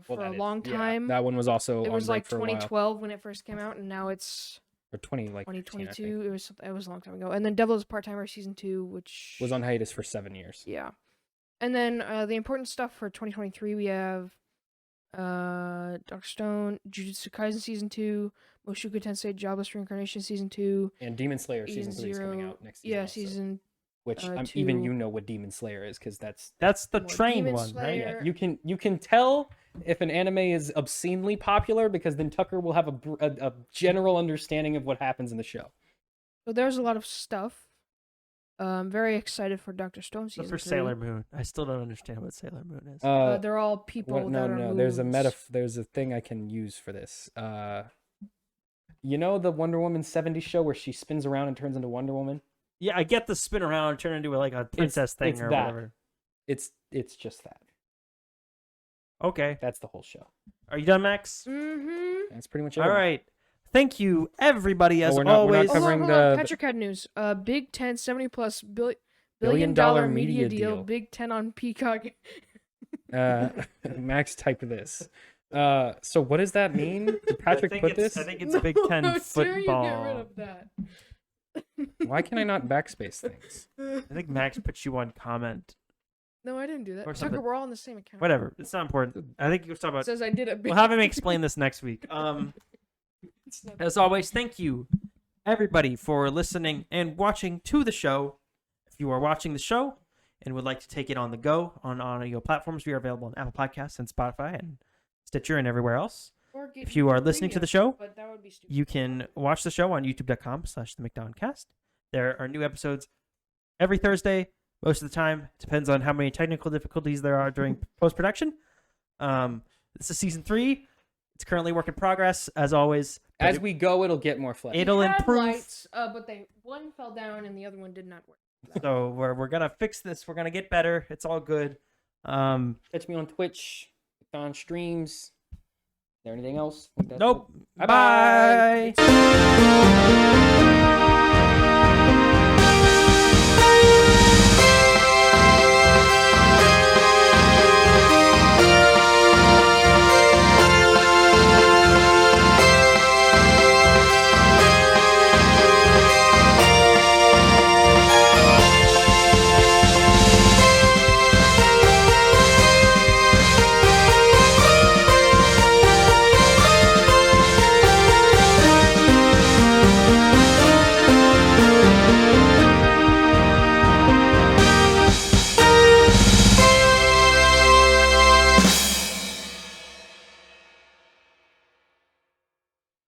C: for a long time.
B: That one was also
C: It was
B: on break
C: like
B: for a while.
C: 2012 when it first came out, and now it's
B: Or 2015, I
C: 2022.
B: think.
C: It was a long time ago. And then Devil's Part-Timer season 2, which
B: Was on hiatus for 7 years.
C: yeah. And then the important stuff for 2023, we have Dr. Stone, Jujutsu Kaisen season 2, Mushoku Tensei Jobless Reincarnation season 2,
B: And Demon Slayer
C: Season
B: season 3 is coming
C: 0.
B: out next season.
C: Yeah,
B: also,
C: season
B: which
C: 2.
B: even you know what Demon Slayer is, because that's
A: That's the
C: Well,
A: train
C: Demon
A: one,
C: Slayer-
A: right?
B: yeah. You can tell if an anime is obscenely popular because then Tucker will have a general understanding of what happens in the show.
C: So there's a lot of stuff. I'm very except for Dr. Stone
A: Except
C: season
A: for
C: 3.
A: Sailor Moon. I still don't understand what Sailor Moon is.
C: They're all people
B: What, no,
C: that are
B: no. There's
C: moons.
B: There's a thing I can use for this. You know the Wonder Woman 70s show where she spins around and turns into Wonder Woman?
A: Yeah, I get the spin around and turn into like a princess thing
B: it's
A: or
B: that.
A: whatever.
B: It's just that.
A: Okay.
B: That's the whole show.
A: Are you done, Max?
C: Mm-hmm.
B: That's pretty much it.
A: All right. Thank you, everybody, as
B: we're not
A: always.
B: covering
C: hold on.
B: the-
C: Patrick had news. Big 10 70 plus billion
B: $billion
C: dollar
B: media
C: media deal.
B: deal.
C: Big 10 on Peacock.
B: Max typed this. So what does that mean? Did Patrick put this?
A: I think it's Big
C: No,
A: Ten
C: how dare you get rid
A: football.
C: of that?
B: Why can I not backspace things?
A: I think Max put you on comment.
C: No, I didn't do that.
A: Or
C: Tucker,
A: something.
C: we're all on the same account.
A: Whatever. It's not important. I think you're talking
C: It
A: about.
C: says I did it.
A: We'll have him explain this next week.
C: It's not-
A: As always, thank you, everybody, for listening and watching to the show. If you are watching the show and would like to take it on the go on audio platforms, we are available on Apple Podcasts and Spotify and Stitcher and everywhere else.
C: Or get
A: If you are
C: YouTube
A: listening to the
C: Premium,
A: show,
C: but that would be stupid.
A: you can watch the show on youtube.com/the McDoncast. There are new episodes every Thursday. Most of the time, depends on how many technical difficulties there are during post-production. This is season 3. It's currently work in progress, as always. but
B: As we go, it'll get more flesh.
A: It'll
C: We had
A: improve.
C: lights, but one fell down and the other one did not work.
A: So we're gonna fix this. We're gonna get better. It's all good.
B: Catch me on Twitch, on streams. Is there anything else? I think that's
A: Nope.
B: it. Bye-bye.
A: Bye.